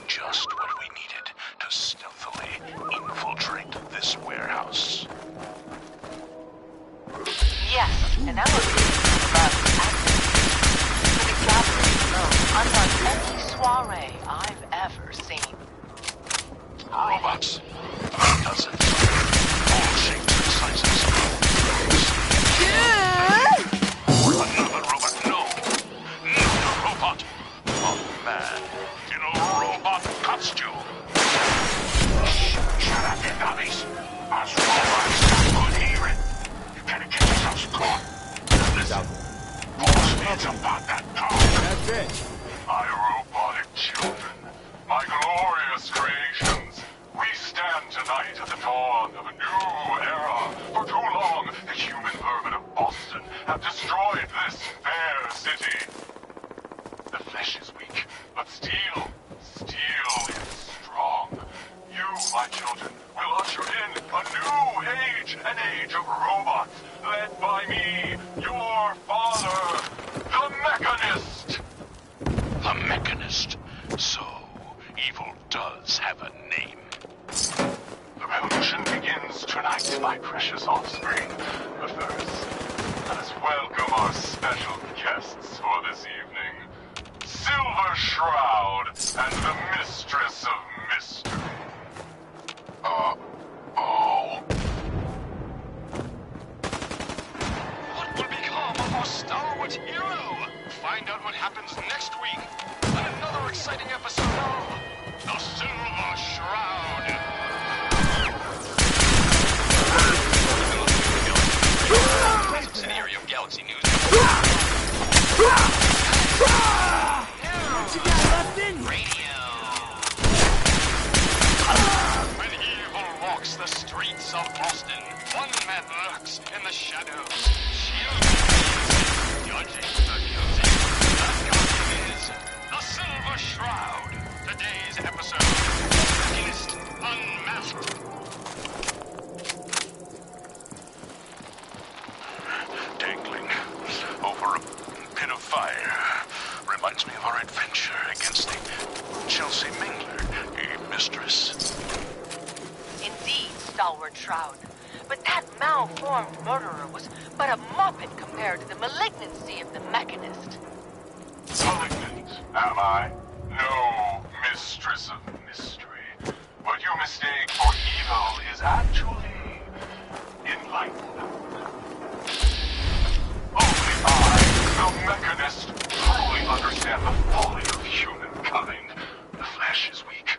Just what we needed to stealthily infiltrate this warehouse. Yes, an elevator above active. For the gathering alone, unlike any soiree I've ever seen. Robots. Dozens. All shapes and sizes. Another robot. No. Not a robot. A man in a robot costume. Shut up, you dummies. Us robots could hear it. You better get yourselves caught. Listen. Force needs about that power. That's it. My robotic children. My glorious creations. We stand tonight at the dawn of a new era. For too long, the human vermin of Boston have destroyed this fair city. The flesh is weak, but steel is strong. You, my children, will usher in a new age, an age of robots, led by me, your father, the Mechanist. The Mechanist. So, evil does have a name. The revolution begins tonight, my precious offspring. But first, let us welcome our special guests for this evening. Silver Shroud and the Mistress of Mystery. What will become of our stalwart hero? Find out what happens next week on another exciting episode of The Silver Shroud. Subsidiary of Galaxy News. What you got left in Radio. When evil walks the streets of Boston, one man lurks in the shadows, shielding the innocent, judging the guilty. That guardian is the Silver Shroud. Today's episode, Mechanist Unmasked. Dangling over a pit of fire reminds me of our adventure against the Chelsea Mingler, a mistress. Indeed, stalwart Shroud. But that malformed murderer was but a muppet compared to the malignancy of the Mechanist. Malignant, am I? No, Mistress of Mystery. What you mistake for evil is actually enlightenment. Only I, the Mechanist, truly understand the folly of humankind. The flesh is weak.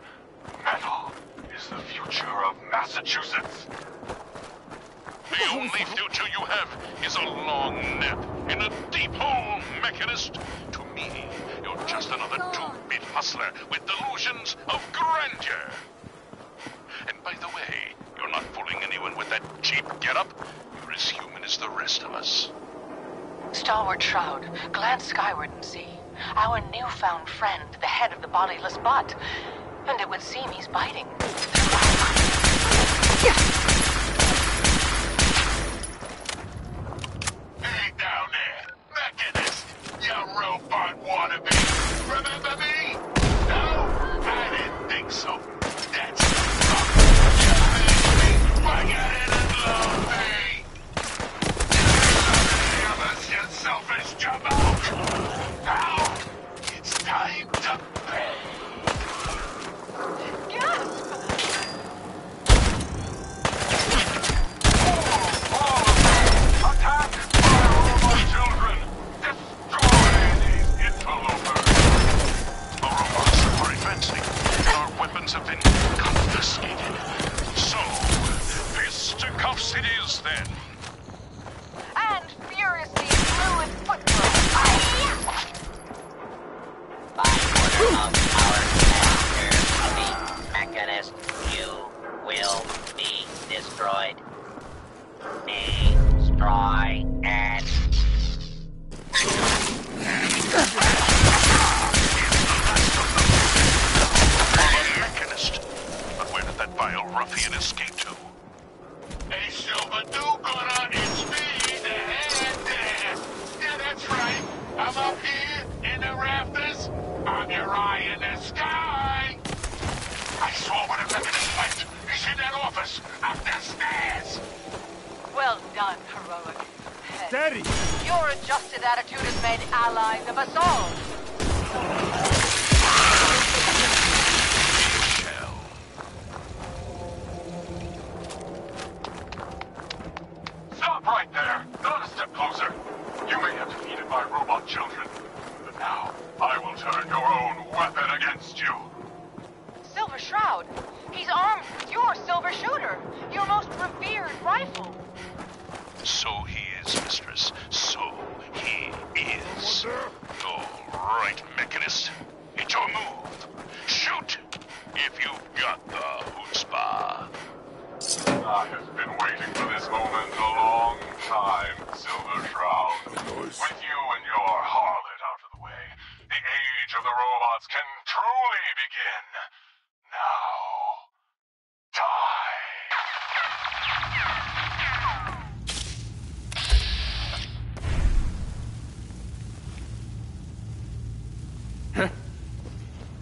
Metal is the future of Massachusetts. The only future you have is a long nap in a deep hole, Mechanist. To me, you're just another two-bit hustler with delusions of grandeur. And by the way, you're not fooling anyone with that cheap getup. You're as human as the rest of us. Stalwart Shroud, glance skyward and see. Our newfound friend, the head of the bodiless butt. And it would seem he's biting. Hey down there, Mechanist, you robot wannabe. Remember me? No? I didn't think so. That's bring it in and love me. You selfish jumbo. Now, it's time to pay. Gasp! weapons have been confiscated. So, fisticuffs it is then. And furiously fluid footwork. By order of our master, the Mechanist, you will be destroyed. Destroy and... Mechanist. But where did that vile ruffian escape to? A silver do-gooder, it's me, the head. Yeah, that's right. I'm up here in the rafters. I'm your eye in the sky. I saw one of them went. He's in that office, up the stairs. Well done, heroic. Steady! Your adjusted attitude has made allies of us all. Stop right there! Not a step closer. You may have defeated my robot children, but now I will turn your own weapon against you. Silver Shroud. He's armed with your silver shooter, your most revered rifle. So he is, mistress. So he is. All right, Mechanist. It's your move. Shoot! If you've got the chutzpah. I have been waiting for this moment a long time, Silver Shroud. With you and your harlot out of the way, the age of the robots can truly begin. Now, die.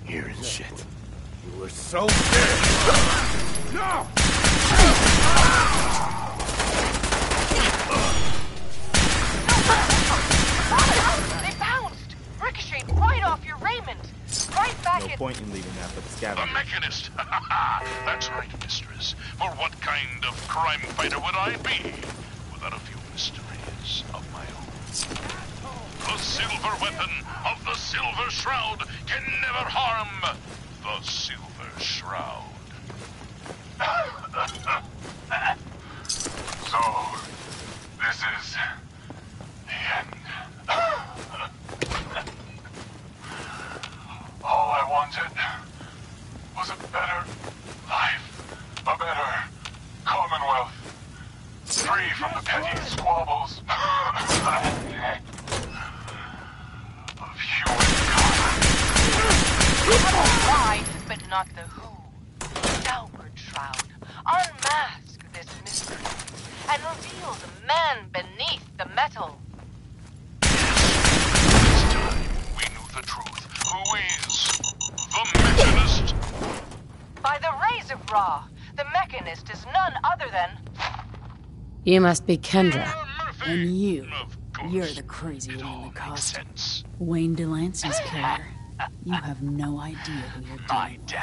Hearing shit. You were so scared. No! They bounced! Ricocheted right off your raiment! Right back No at... point in leaving that for the A scavenger. Mechanist! That's right, mistress. For what kind of crime fighter would I be without a few mysteries of my own? The silver weapon of the Silver Shroud can never harm the Silver Shroud. So, this is the end. All I wanted was a better life, a better commonwealth, free from the petty squabbles of humankind. Why, but not the who. Downward Shroud, unmask this mystery, and reveal the man beneath the metal. This time, we knew the truth. Who is the Mechanist? By the rays of Ra, the Mechanist is none other than... You must be Kendra. And you're the crazy one in the costume. Wayne Delancey's killer. You have no idea who you're dealing with.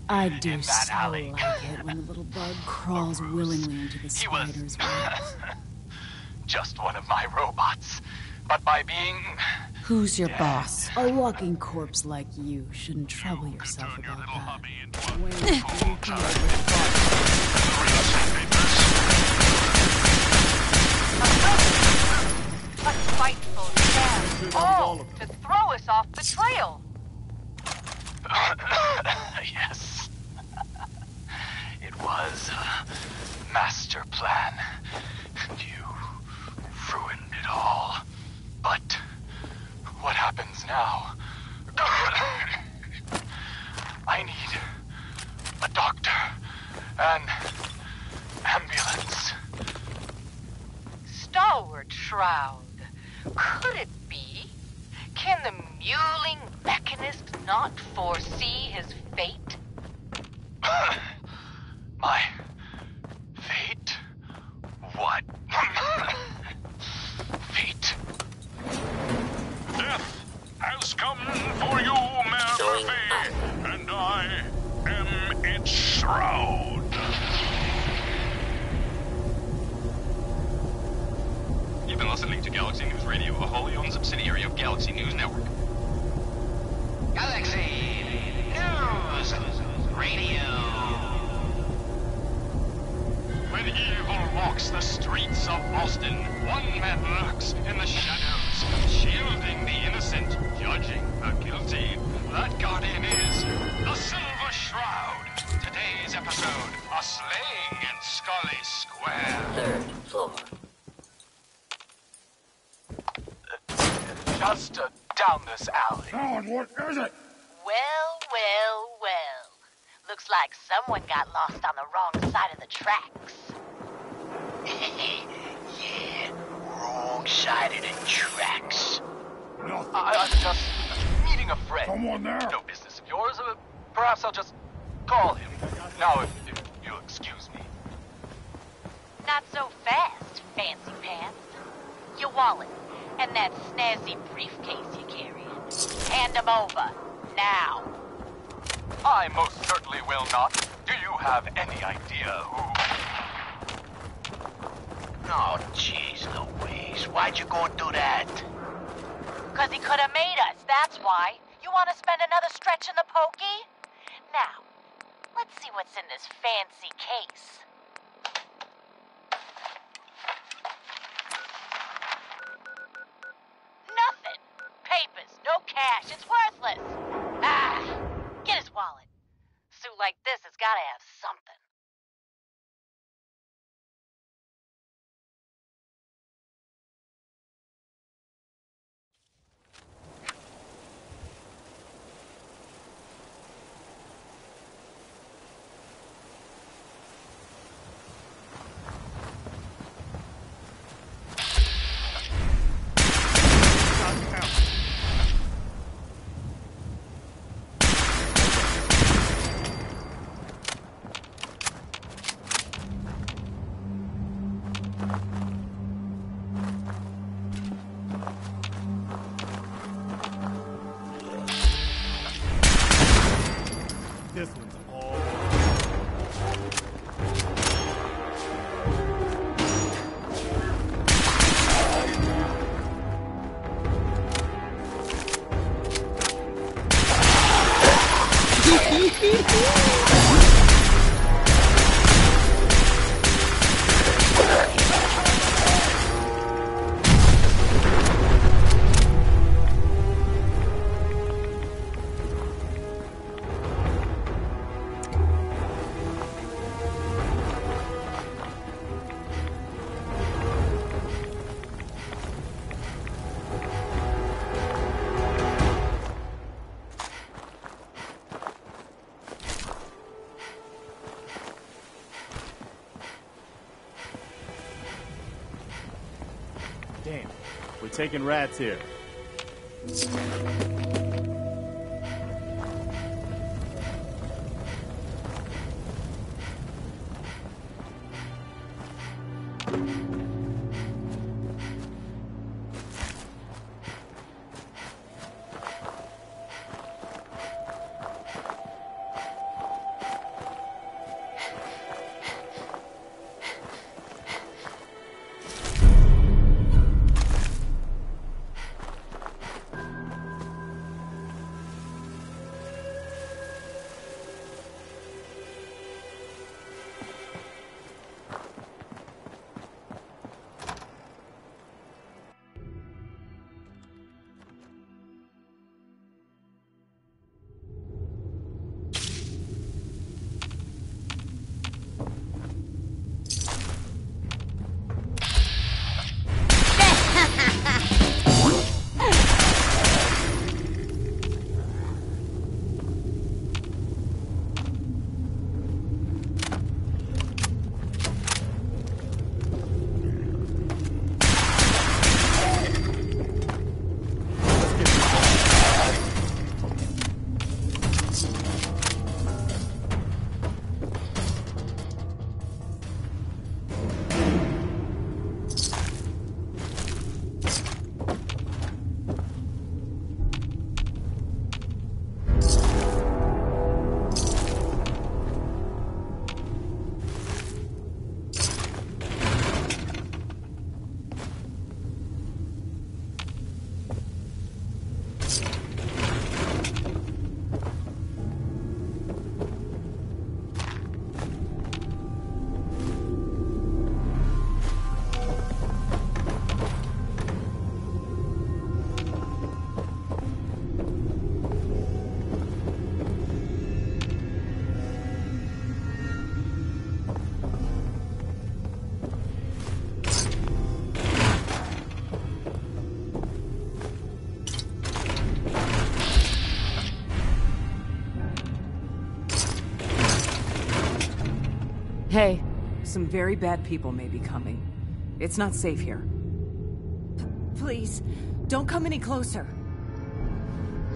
I do so like it when the little bug crawls willingly into the spider's webs. Just one of my robots, but by being... Who's your boss? A walking corpse like you shouldn't trouble yourself about that. A spiteful sham, all to throw us off the trail. Yes. It was a master plan. And you ruined it all. But what happens now? I need a doctor. An ambulance. Stalwart Shroud. Could it be? Can the mewling Mechanist not foresee his fate? My fate? What? Fate? Death has come for you, Mare Murphy, and I am its shroud. You've been listening to Galaxy News Radio, a wholly owned subsidiary of Galaxy News Network. Galaxy News Radio. on, what is it? Well, well, well. Looks like someone got lost on the wrong side of the tracks. Yeah, wrong side of the tracks. I'm just meeting a friend. Someone there? No business of yours. Perhaps I'll just call him. Now, if you'll excuse me. Not so fast, fancy pants. Your wallet and that snazzy briefcase you're carrying. Hand them over, now. I most certainly will not. Do you have any idea who... Oh, jeez Louise, why'd you go and do that? 'Cause he could have made us, that's why. You want to spend another stretch in the pokey? Now, let's see what's in this fancy case. Nothing. Papers, no cash, it's worthless. Ah, get his wallet. Suit like this has got to have something. This one's all... Damn, we're taking rats here. Hey. Some very bad people may be coming. It's not safe here. Please, don't come any closer.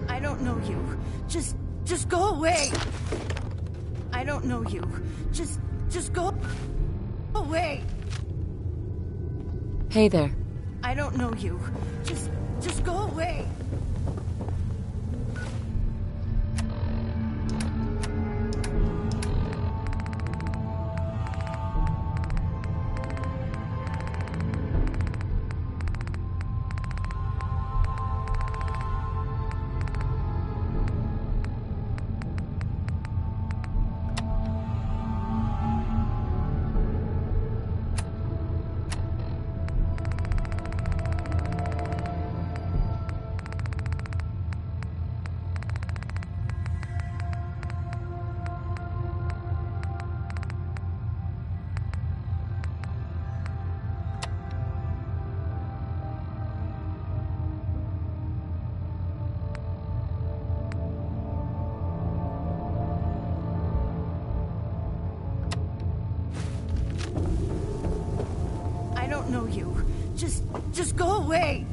I don't know you. Just go away. I don't know you. Just go away. Hey there. I don't know you. Just go away. Know you. Just go away.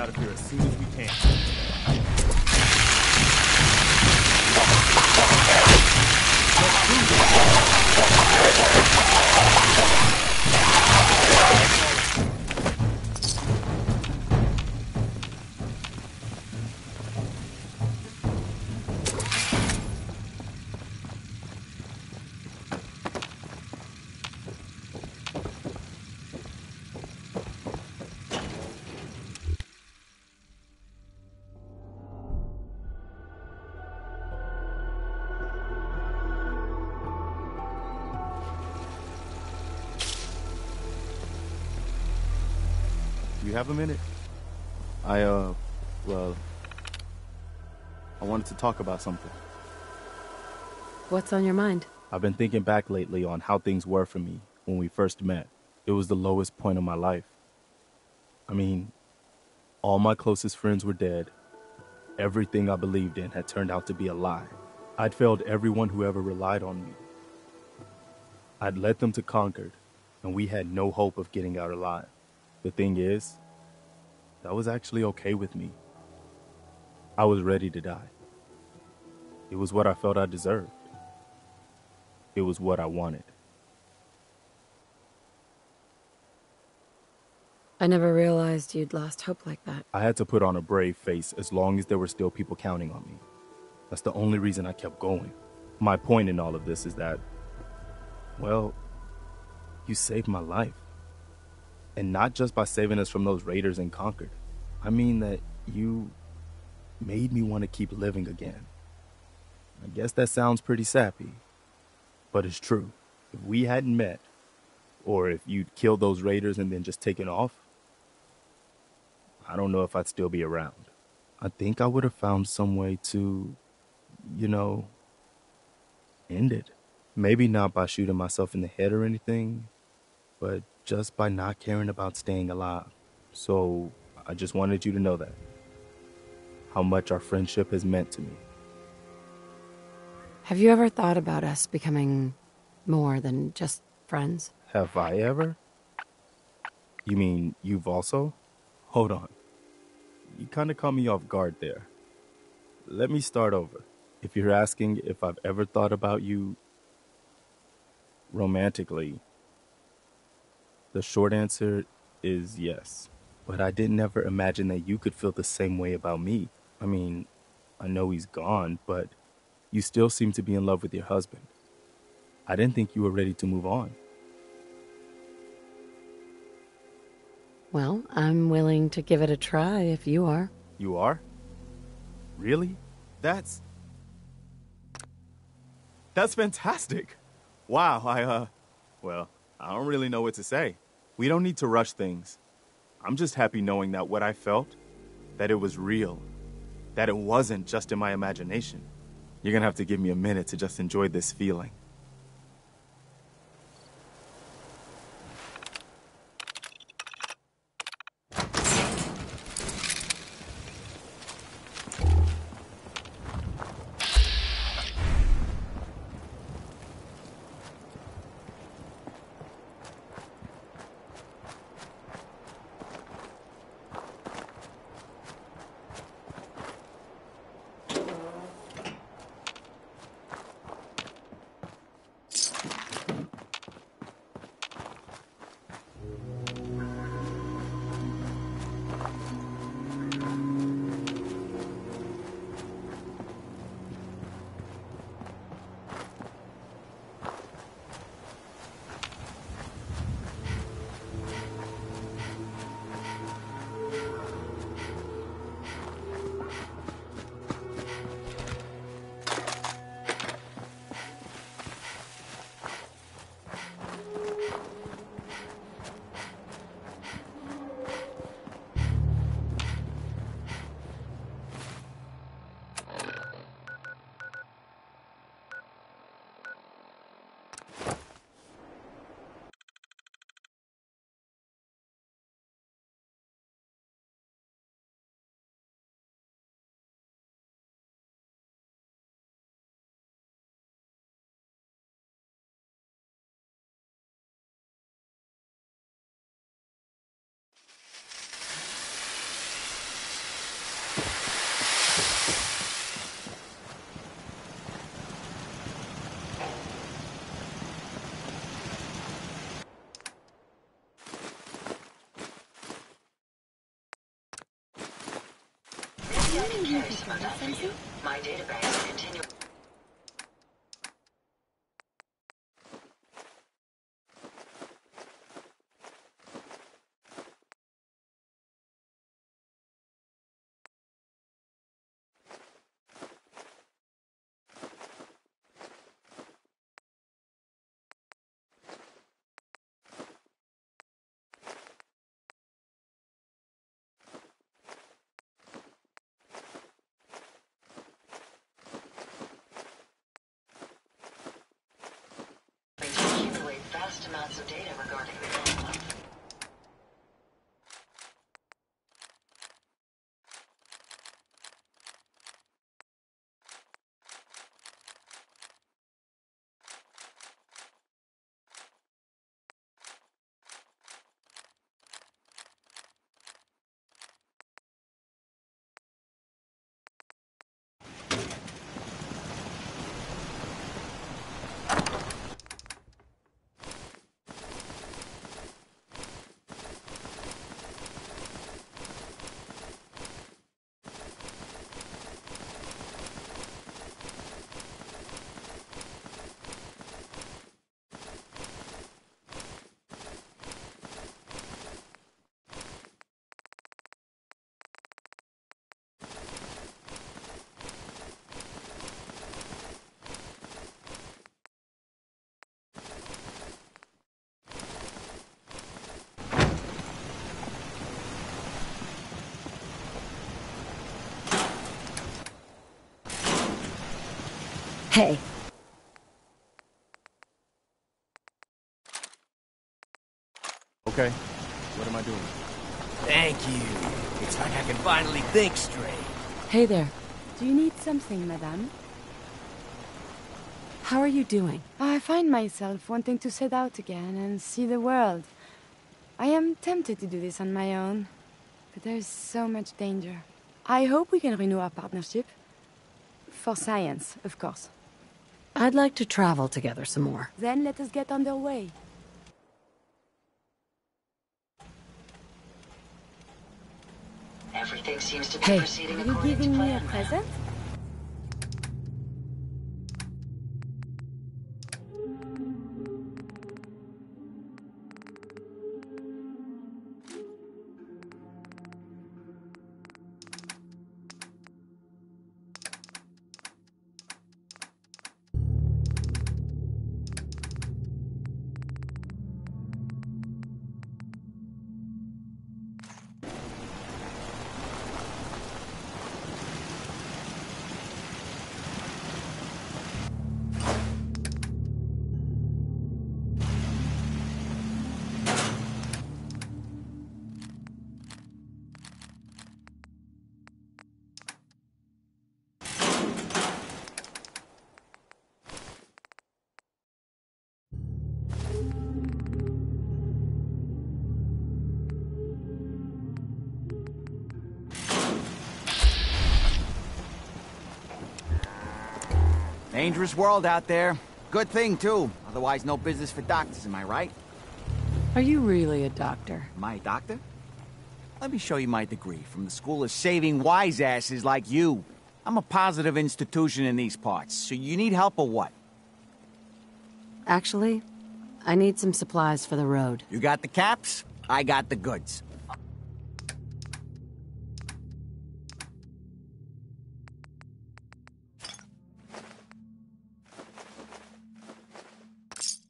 out of here as soon as we can. You have a minute? Well, I wanted to talk about something. What's on your mind? I've been thinking back lately on how things were for me when we first met. It was the lowest point of my life. I mean, all my closest friends were dead. Everything I believed in had turned out to be a lie. I'd failed everyone who ever relied on me. I'd led them to Concord, and we had no hope of getting out alive. The thing is, that was actually okay with me. I was ready to die. It was what I felt I deserved. It was what I wanted. I never realized you'd lost hope like that. I had to put on a brave face as long as there were still people counting on me. That's the only reason I kept going. My point in all of this is that, well, you saved my life. And not just by saving us from those raiders in Concord. I mean that you made me want to keep living again. I guess that sounds pretty sappy, but it's true. If we hadn't met, or if you'd killed those raiders and then just taken off, I don't know if I'd still be around. I think I would have found some way to, end it. Maybe not by shooting myself in the head or anything, but just by not caring about staying alive. So I just wanted you to know that. How much our friendship has meant to me. Have you ever thought about us becoming more than just friends? Have I ever? You mean you've also? Hold on. You kind of caught me off guard there. Let me start over. If you're asking if I've ever thought about you romantically, the short answer is yes. But I didn't ever imagine that you could feel the same way about me. I mean, I know he's gone, but you still seem to be in love with your husband. I didn't think you were ready to move on. Well, I'm willing to give it a try if you are. You are? Really? That's fantastic. Wow, well, I don't really know what to say. We don't need to rush things. I'm just happy knowing that what I felt, that it was real, that it wasn't just in my imagination. You're gonna have to give me a minute to just enjoy this feeling. My database continues. lots of data regarding the problem. Hey. Okay, what am I doing? Thank you. It's like I can finally think straight. Hey there. Do you need something, madame? How are you doing? I find myself wanting to set out again and see the world. I am tempted to do this on my own, but there's so much danger. I hope we can renew our partnership. For science, of course. I'd like to travel together some more. Then let us get underway. Everything seems to be Hey, proceeding are you according to giving me a plan. present? Dangerous world out there. Good thing, too. Otherwise, no business for doctors, am I right? Are you really a doctor? Am I a doctor? Let me show you my degree from the School of Saving Wise Asses like you. I'm a positive institution in these parts, so you need help or what? Actually, I need some supplies for the road. You got the caps, I got the goods.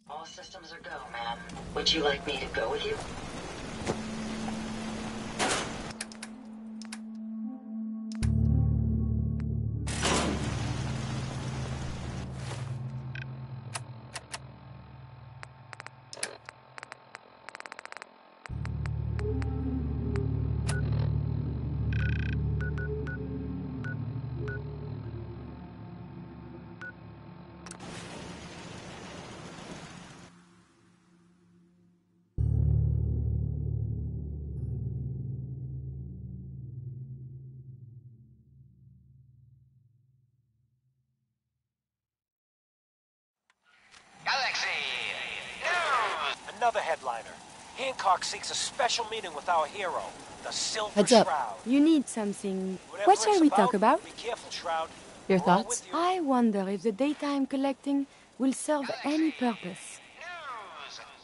All systems are go, ma'am. Would you like me to go with you? Another headliner. Hancock seeks a special meeting with our hero, the Silver Heads up. Shroud. You need something. Whatever What shall it's we talk about? Be careful, Shroud. Your We're all thoughts? with you. I wonder if the data I'm collecting will serve any purpose.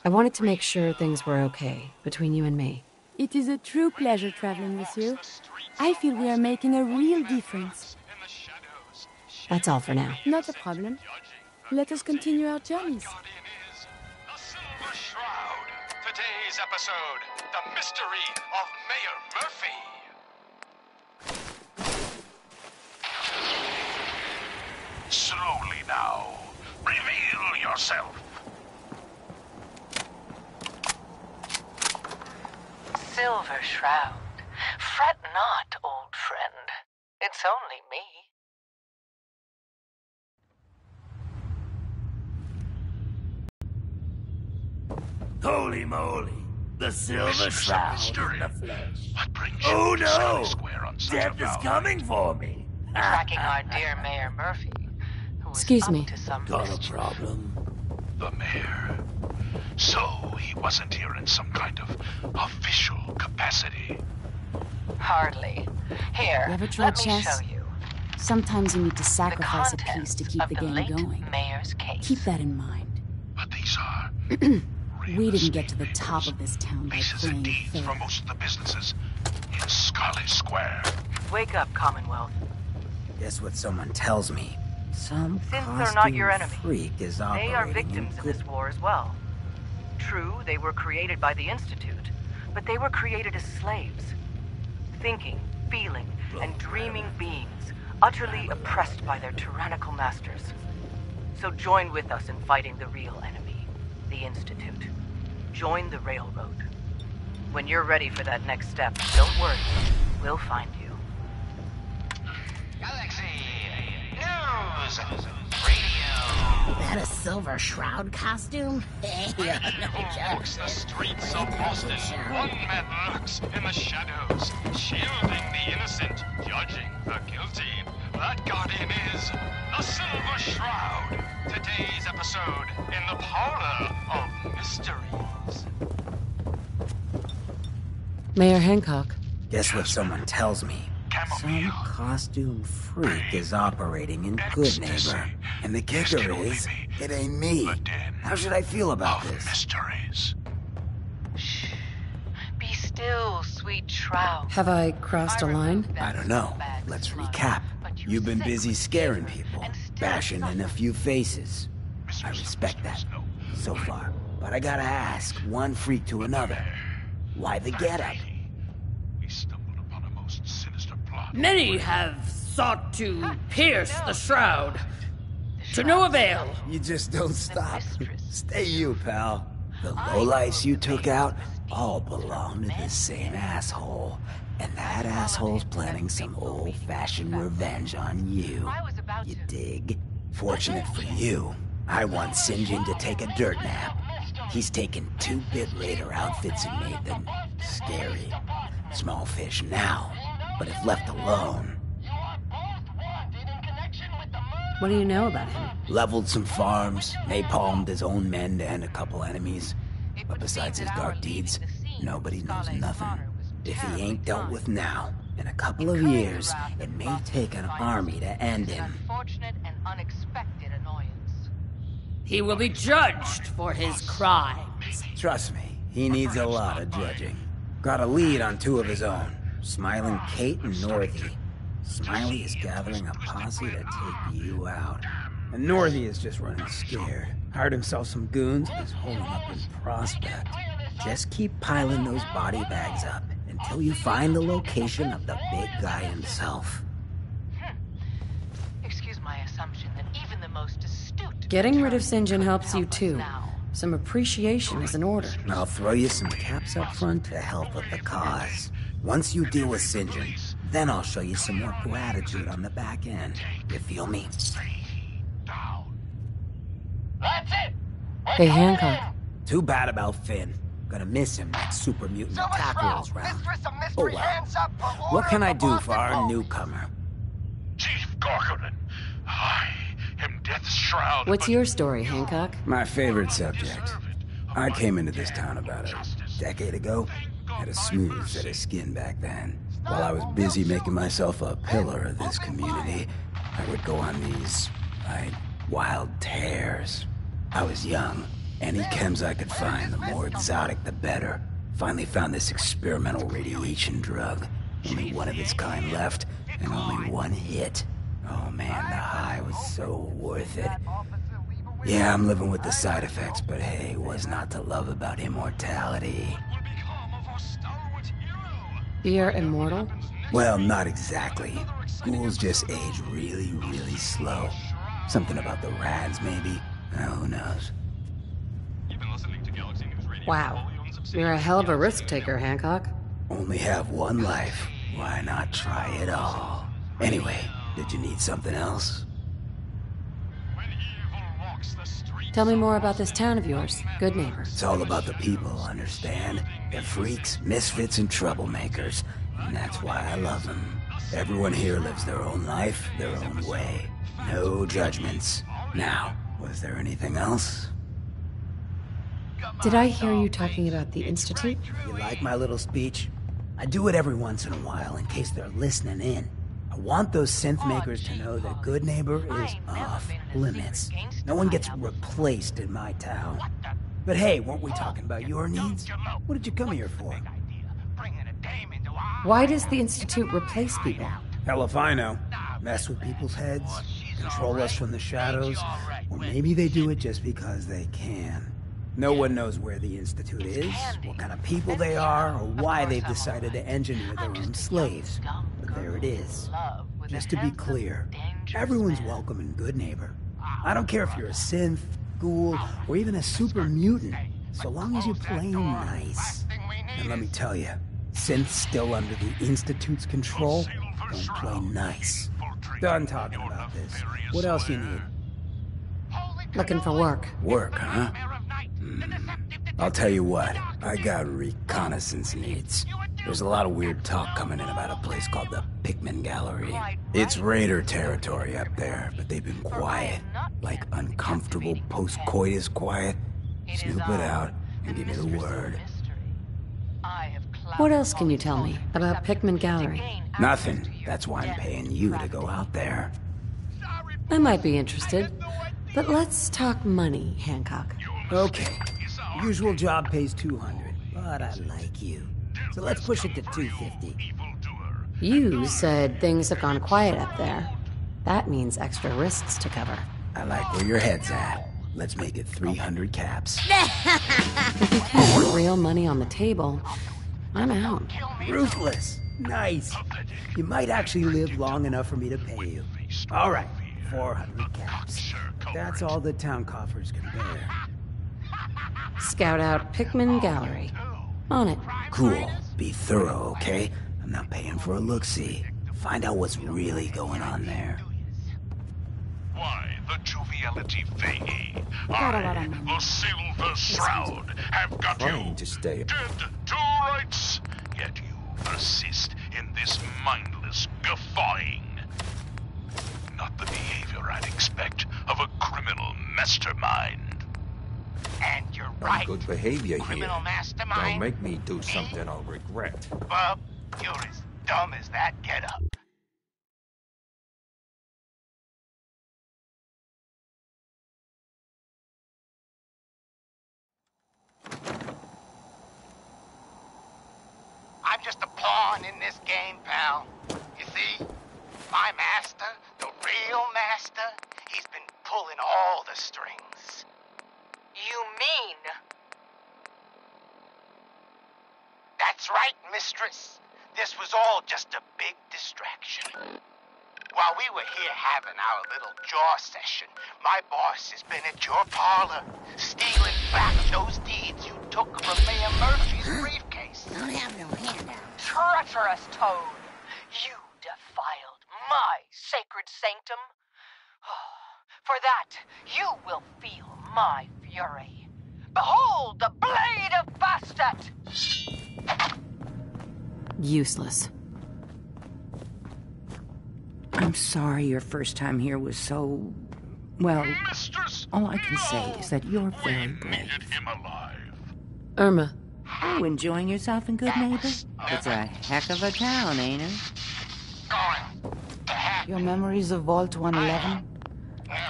I wanted to make sure things were okay between you and me. It is a true pleasure traveling with you. I feel we are making a real difference. That's all for now. Not a problem. Let us continue our journeys. Today's episode, The Mystery of Mayor Murphy. Slowly now. Reveal yourself. Silver Shroud. Fret not, old friend. It's only me. Holy moly! The Silver Shroud in the flesh. What brings Oh you to Sally no! Square on such Death a is vow? coming for me. Tracking our dear Mayor Murphy, who is Excuse up me. to some Got a mischief. problem? The mayor. So he wasn't here in some kind of official capacity. Hardly. Here, You ever tried let me chess? show you. Sometimes you need to sacrifice a piece contents to keep of the the game late going. Mayor's case. Keep that in mind. But these are We didn't get to the top of this town by pieces playing indeed fair. for most of the businesses in Scarlet Square. Wake up, Commonwealth. Guess what someone tells me? Some Since costume they're not your enemy, freak is they operating are victims in of this war as well. True, they were created by the Institute, but they were created as slaves. Thinking, feeling, and dreaming beings, utterly oppressed by their tyrannical masters. So join with us in fighting the real enemy, the Institute. Join the Railroad. When you're ready for that next step, don't worry, we'll find you. Galaxy News Radio. That a Silver Shroud costume? Hey, Walks the streets of Boston. One man lurks in the shadows, shielding the innocent, judging the guilty. That guardian is the Silver Shroud. Today's episode in the Parlor of Mysteries. Mayor Hancock. Guess what someone tells me? Some costume freak is operating in Good Neighbor. And the kicker is, it ain't me. How should I feel about this? Mysteries. Be still, sweet Shroud. Have I crossed a line? I don't know. Let's recap. You've been busy scaring people, bashing in a few faces. I respect that, so far. But I gotta ask, one freak to another. Why the getup? Many have sought to pierce the shroud. To no avail. You just don't stop. Stay you, pal. The lowlifes you took out all belong to the same asshole. And that asshole's planning some old-fashioned revenge on you. You dig? Fortunate for you, I want Sinjin to take a dirt nap. He's taken 2-bit Raider outfits and made them scary. Small fish now, but if left alone... What do you know about him? Leveled some farms, napalmed his own men and a couple enemies. But besides his dark deeds, nobody knows nothing. If he ain't dealt with now, in a couple of years, it may take an army to end him. Unfortunate and unexpected annoyance. He will be judged for his crimes. Trust me, he needs a lot of judging. Got a lead on 2 of his own, Smiling Kate and Northy. Smiley is gathering a posse to take you out. And Northy is just running scared. Hired himself some goons and is holding up in Prospect. Just keep piling those body bags up until you find the location of the big guy himself. Excuse my assumption that even the most astute... Getting rid of Sinjin helps you too. Some appreciation is in order. I'll throw you some caps up front to help with the cause. Once you deal with Sinjin, then I'll show you some more gratitude on the back end. You feel me? That's it. Hey, Hancock. Too bad about Finn. Gonna miss him next Super Mutant Attack Rolls round. Oh well. What can I do for our newcomer? Chief Gorgonin, I am Death's Shroud. What's your story, Hancock? My favorite subject. I came into this town about a decade ago. Had a smooth set of skin back then. While I was busy making myself a pillar of this community, I would go on these, wild tears. I was young. Any chems I could find, the more exotic the better. Finally found this experimental radiation drug. Only one of its kind left, and only one hit. Oh man, the high was so worth it. Yeah, I'm living with the side effects, but hey, what's not to love about immortality? You're immortal? Well, not exactly. Ghouls just age really, really slow. Something about the rads, maybe? Who knows? Wow. You're a hell of a risk taker, Hancock. Only have one life. Why not try it all? Anyway, did you need something else? Tell me more about this town of yours, Good Neighbor. It's all about the people, understand? They're freaks, misfits, and troublemakers. And that's why I love them. Everyone here lives their own life, their own way. No judgments. Now, was there anything else? Did I hear you talking about the Institute? You like my little speech? I do it every once in a while in case they're listening in. I want those synth makers to know that Good Neighbor is off limits. No one gets replaced in my town. But hey, weren't we talking about your needs? What did you come here for? Why does the Institute replace people? Hell if I know. Mess with people's heads, control us from the shadows, or maybe they do it just because they can. No one knows where the Institute is, what kind of people they are, or why they've decided to engineer their own slaves. But there it is. Just to be clear, everyone's welcome in Good Neighbor. I don't care if you're a synth, ghoul, or even a super mutant, so long as you play nice. And let me tell you, synths still under the Institute's control don't play nice. Done talking about this. What else you need? Looking for work. Work, huh? I'll tell you what, I got reconnaissance needs. There's a lot of weird talk coming in about a place called the Pikmin Gallery. It's raider territory up there, but they've been quiet. Like uncomfortable post-coitus quiet. Snoop it out and give me the word. What else can you tell me about Pikmin Gallery? Nothing. That's why I'm paying you to go out there. I might be interested, but let's talk money, Hancock. Okay. Usual job pays $200, but I like you. So let's push it to $250. You said things have gone quiet up there. That means extra risks to cover. I like where your head's at. Let's make it 300 caps. If you can't put real money on the table, I'm out. Ruthless. Nice. You might actually live long enough for me to pay you. All right, 400 caps. That's all the town coffers can bear. Scout out Pikmin Gallery. On it. Cool. Be thorough, okay? I'm not paying for a look-see. Find out what's really going on there. Why, the joviality thingy. I, the Silver Shroud, have got you to stay. dead to rights. Yet you persist in this mindless guffawing. Not the behavior I'd expect of a criminal mastermind. And you're right. Good behavior here. Criminal mastermind. Don't make me do something I'll regret. Bub, you're as dumb as that getup. I'm just a pawn in this game, pal. You see? My master, the real master, he's been pulling all the strings. You mean? That's right, mistress. This was all just a big distraction. While we were here having our little jaw session, my boss has been at your parlor, stealing back those deeds you took from Mayor Murphy's briefcase. Don't have no handout. Treacherous toad! You defiled my sacred sanctum. For that, you will feel my fury. Behold the blade of Bastet! Useless. I'm sorry your first time here was so... well, all I can say is that you're very brave. Irma. Oh, enjoying yourself in Good Neighbor? It's a heck of a town, ain't it? Your memories of Vault 111?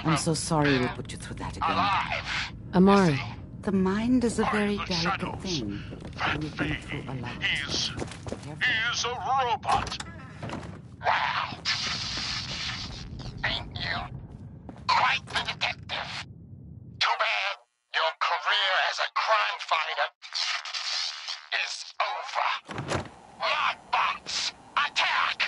I'm so sorry we put you through that again. Amari. The mind is a very delicate thing. You've been through a lot. He's a robot. Wow. Ain't you quite the detective? Too bad your career as a crime fighter is over. Lockbox, attack!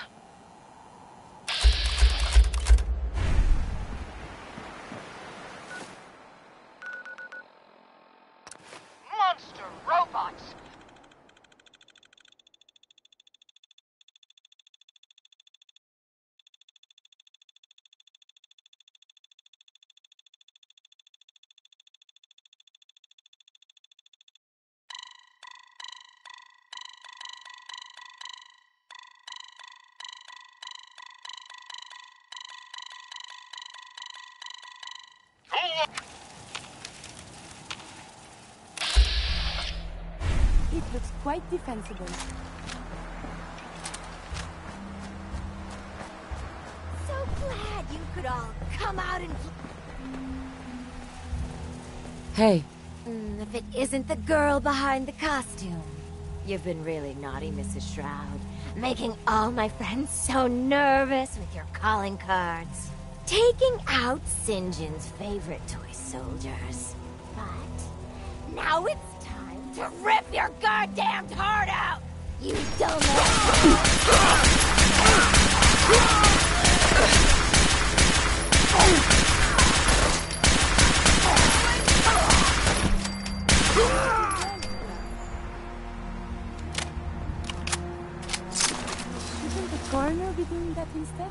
Monster robots! ship looks quite defensible. So glad you could all come out and... Hey. If it isn't the girl behind the costume. You've been really naughty, Mrs. Shroud. Making all my friends so nervous with your calling cards. Taking out St. John's favorite toy soldiers. But now it's time to rip your goddamned heart out! You don't Shouldn't the coroner be doing that instead?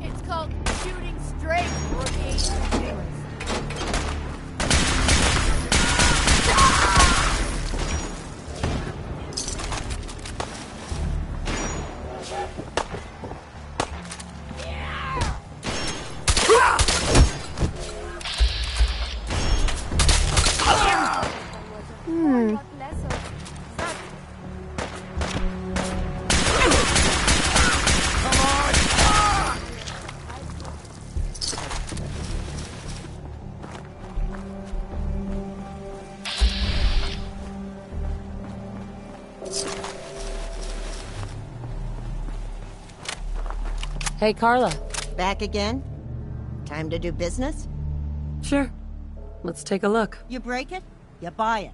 It's called shooting straight, rookie. Hey, Carla. Back again? Time to do business? Sure. Let's take a look. You break it, you buy it.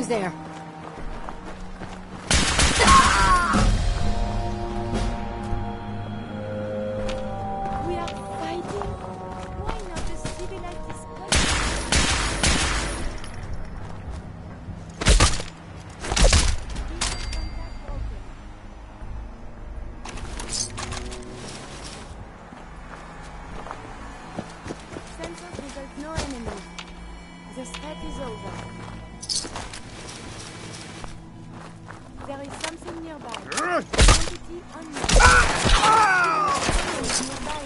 Who's there? We are fighting? Why not just civilize this country? Sensors result no enemy. The threat is over. There is something nearby. Quantity unknown. Nearby.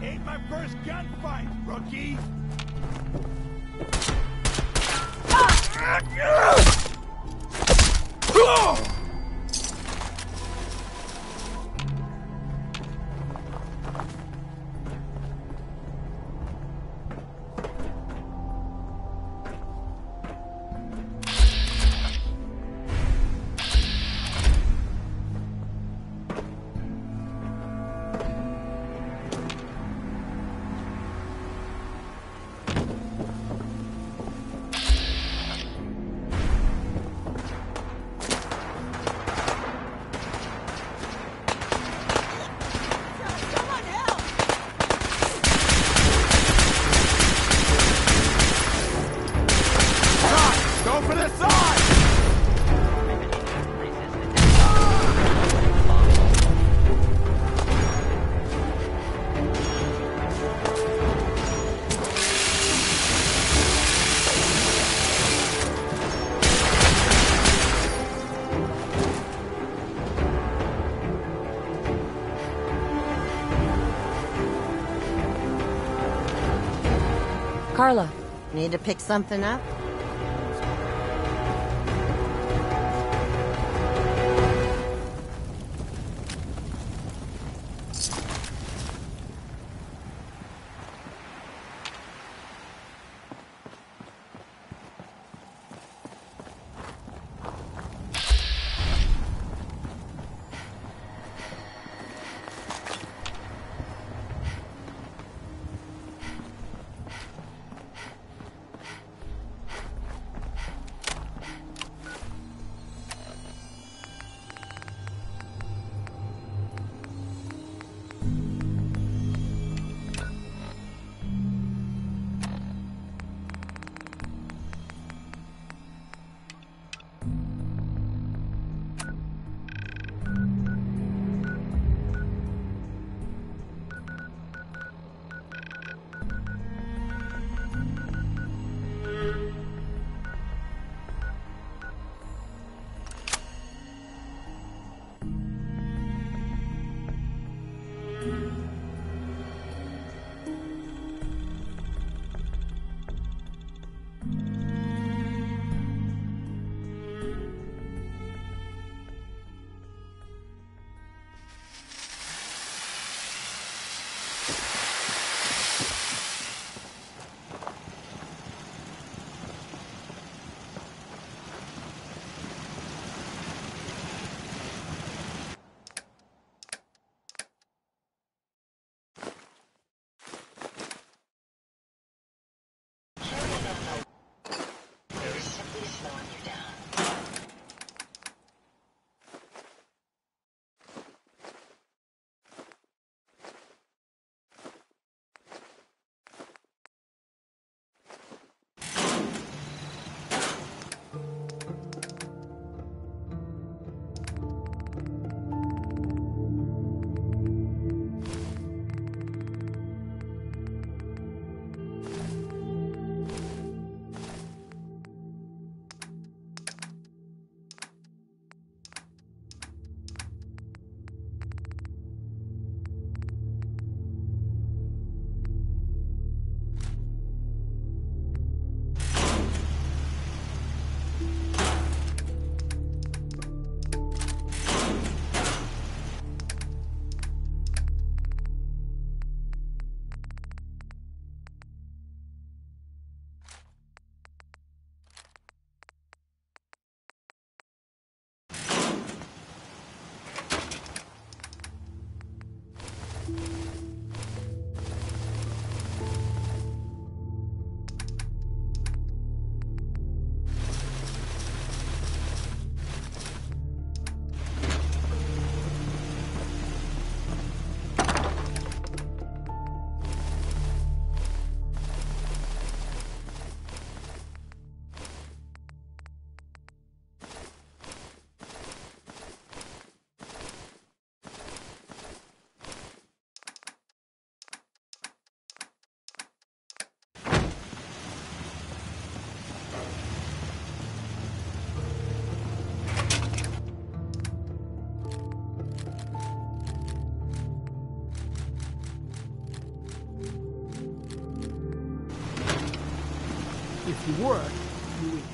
Ain't my first gunfight, rookie! Go for the side! Carla. Need to pick something up? If you work, you eat.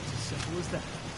It's as simple as that.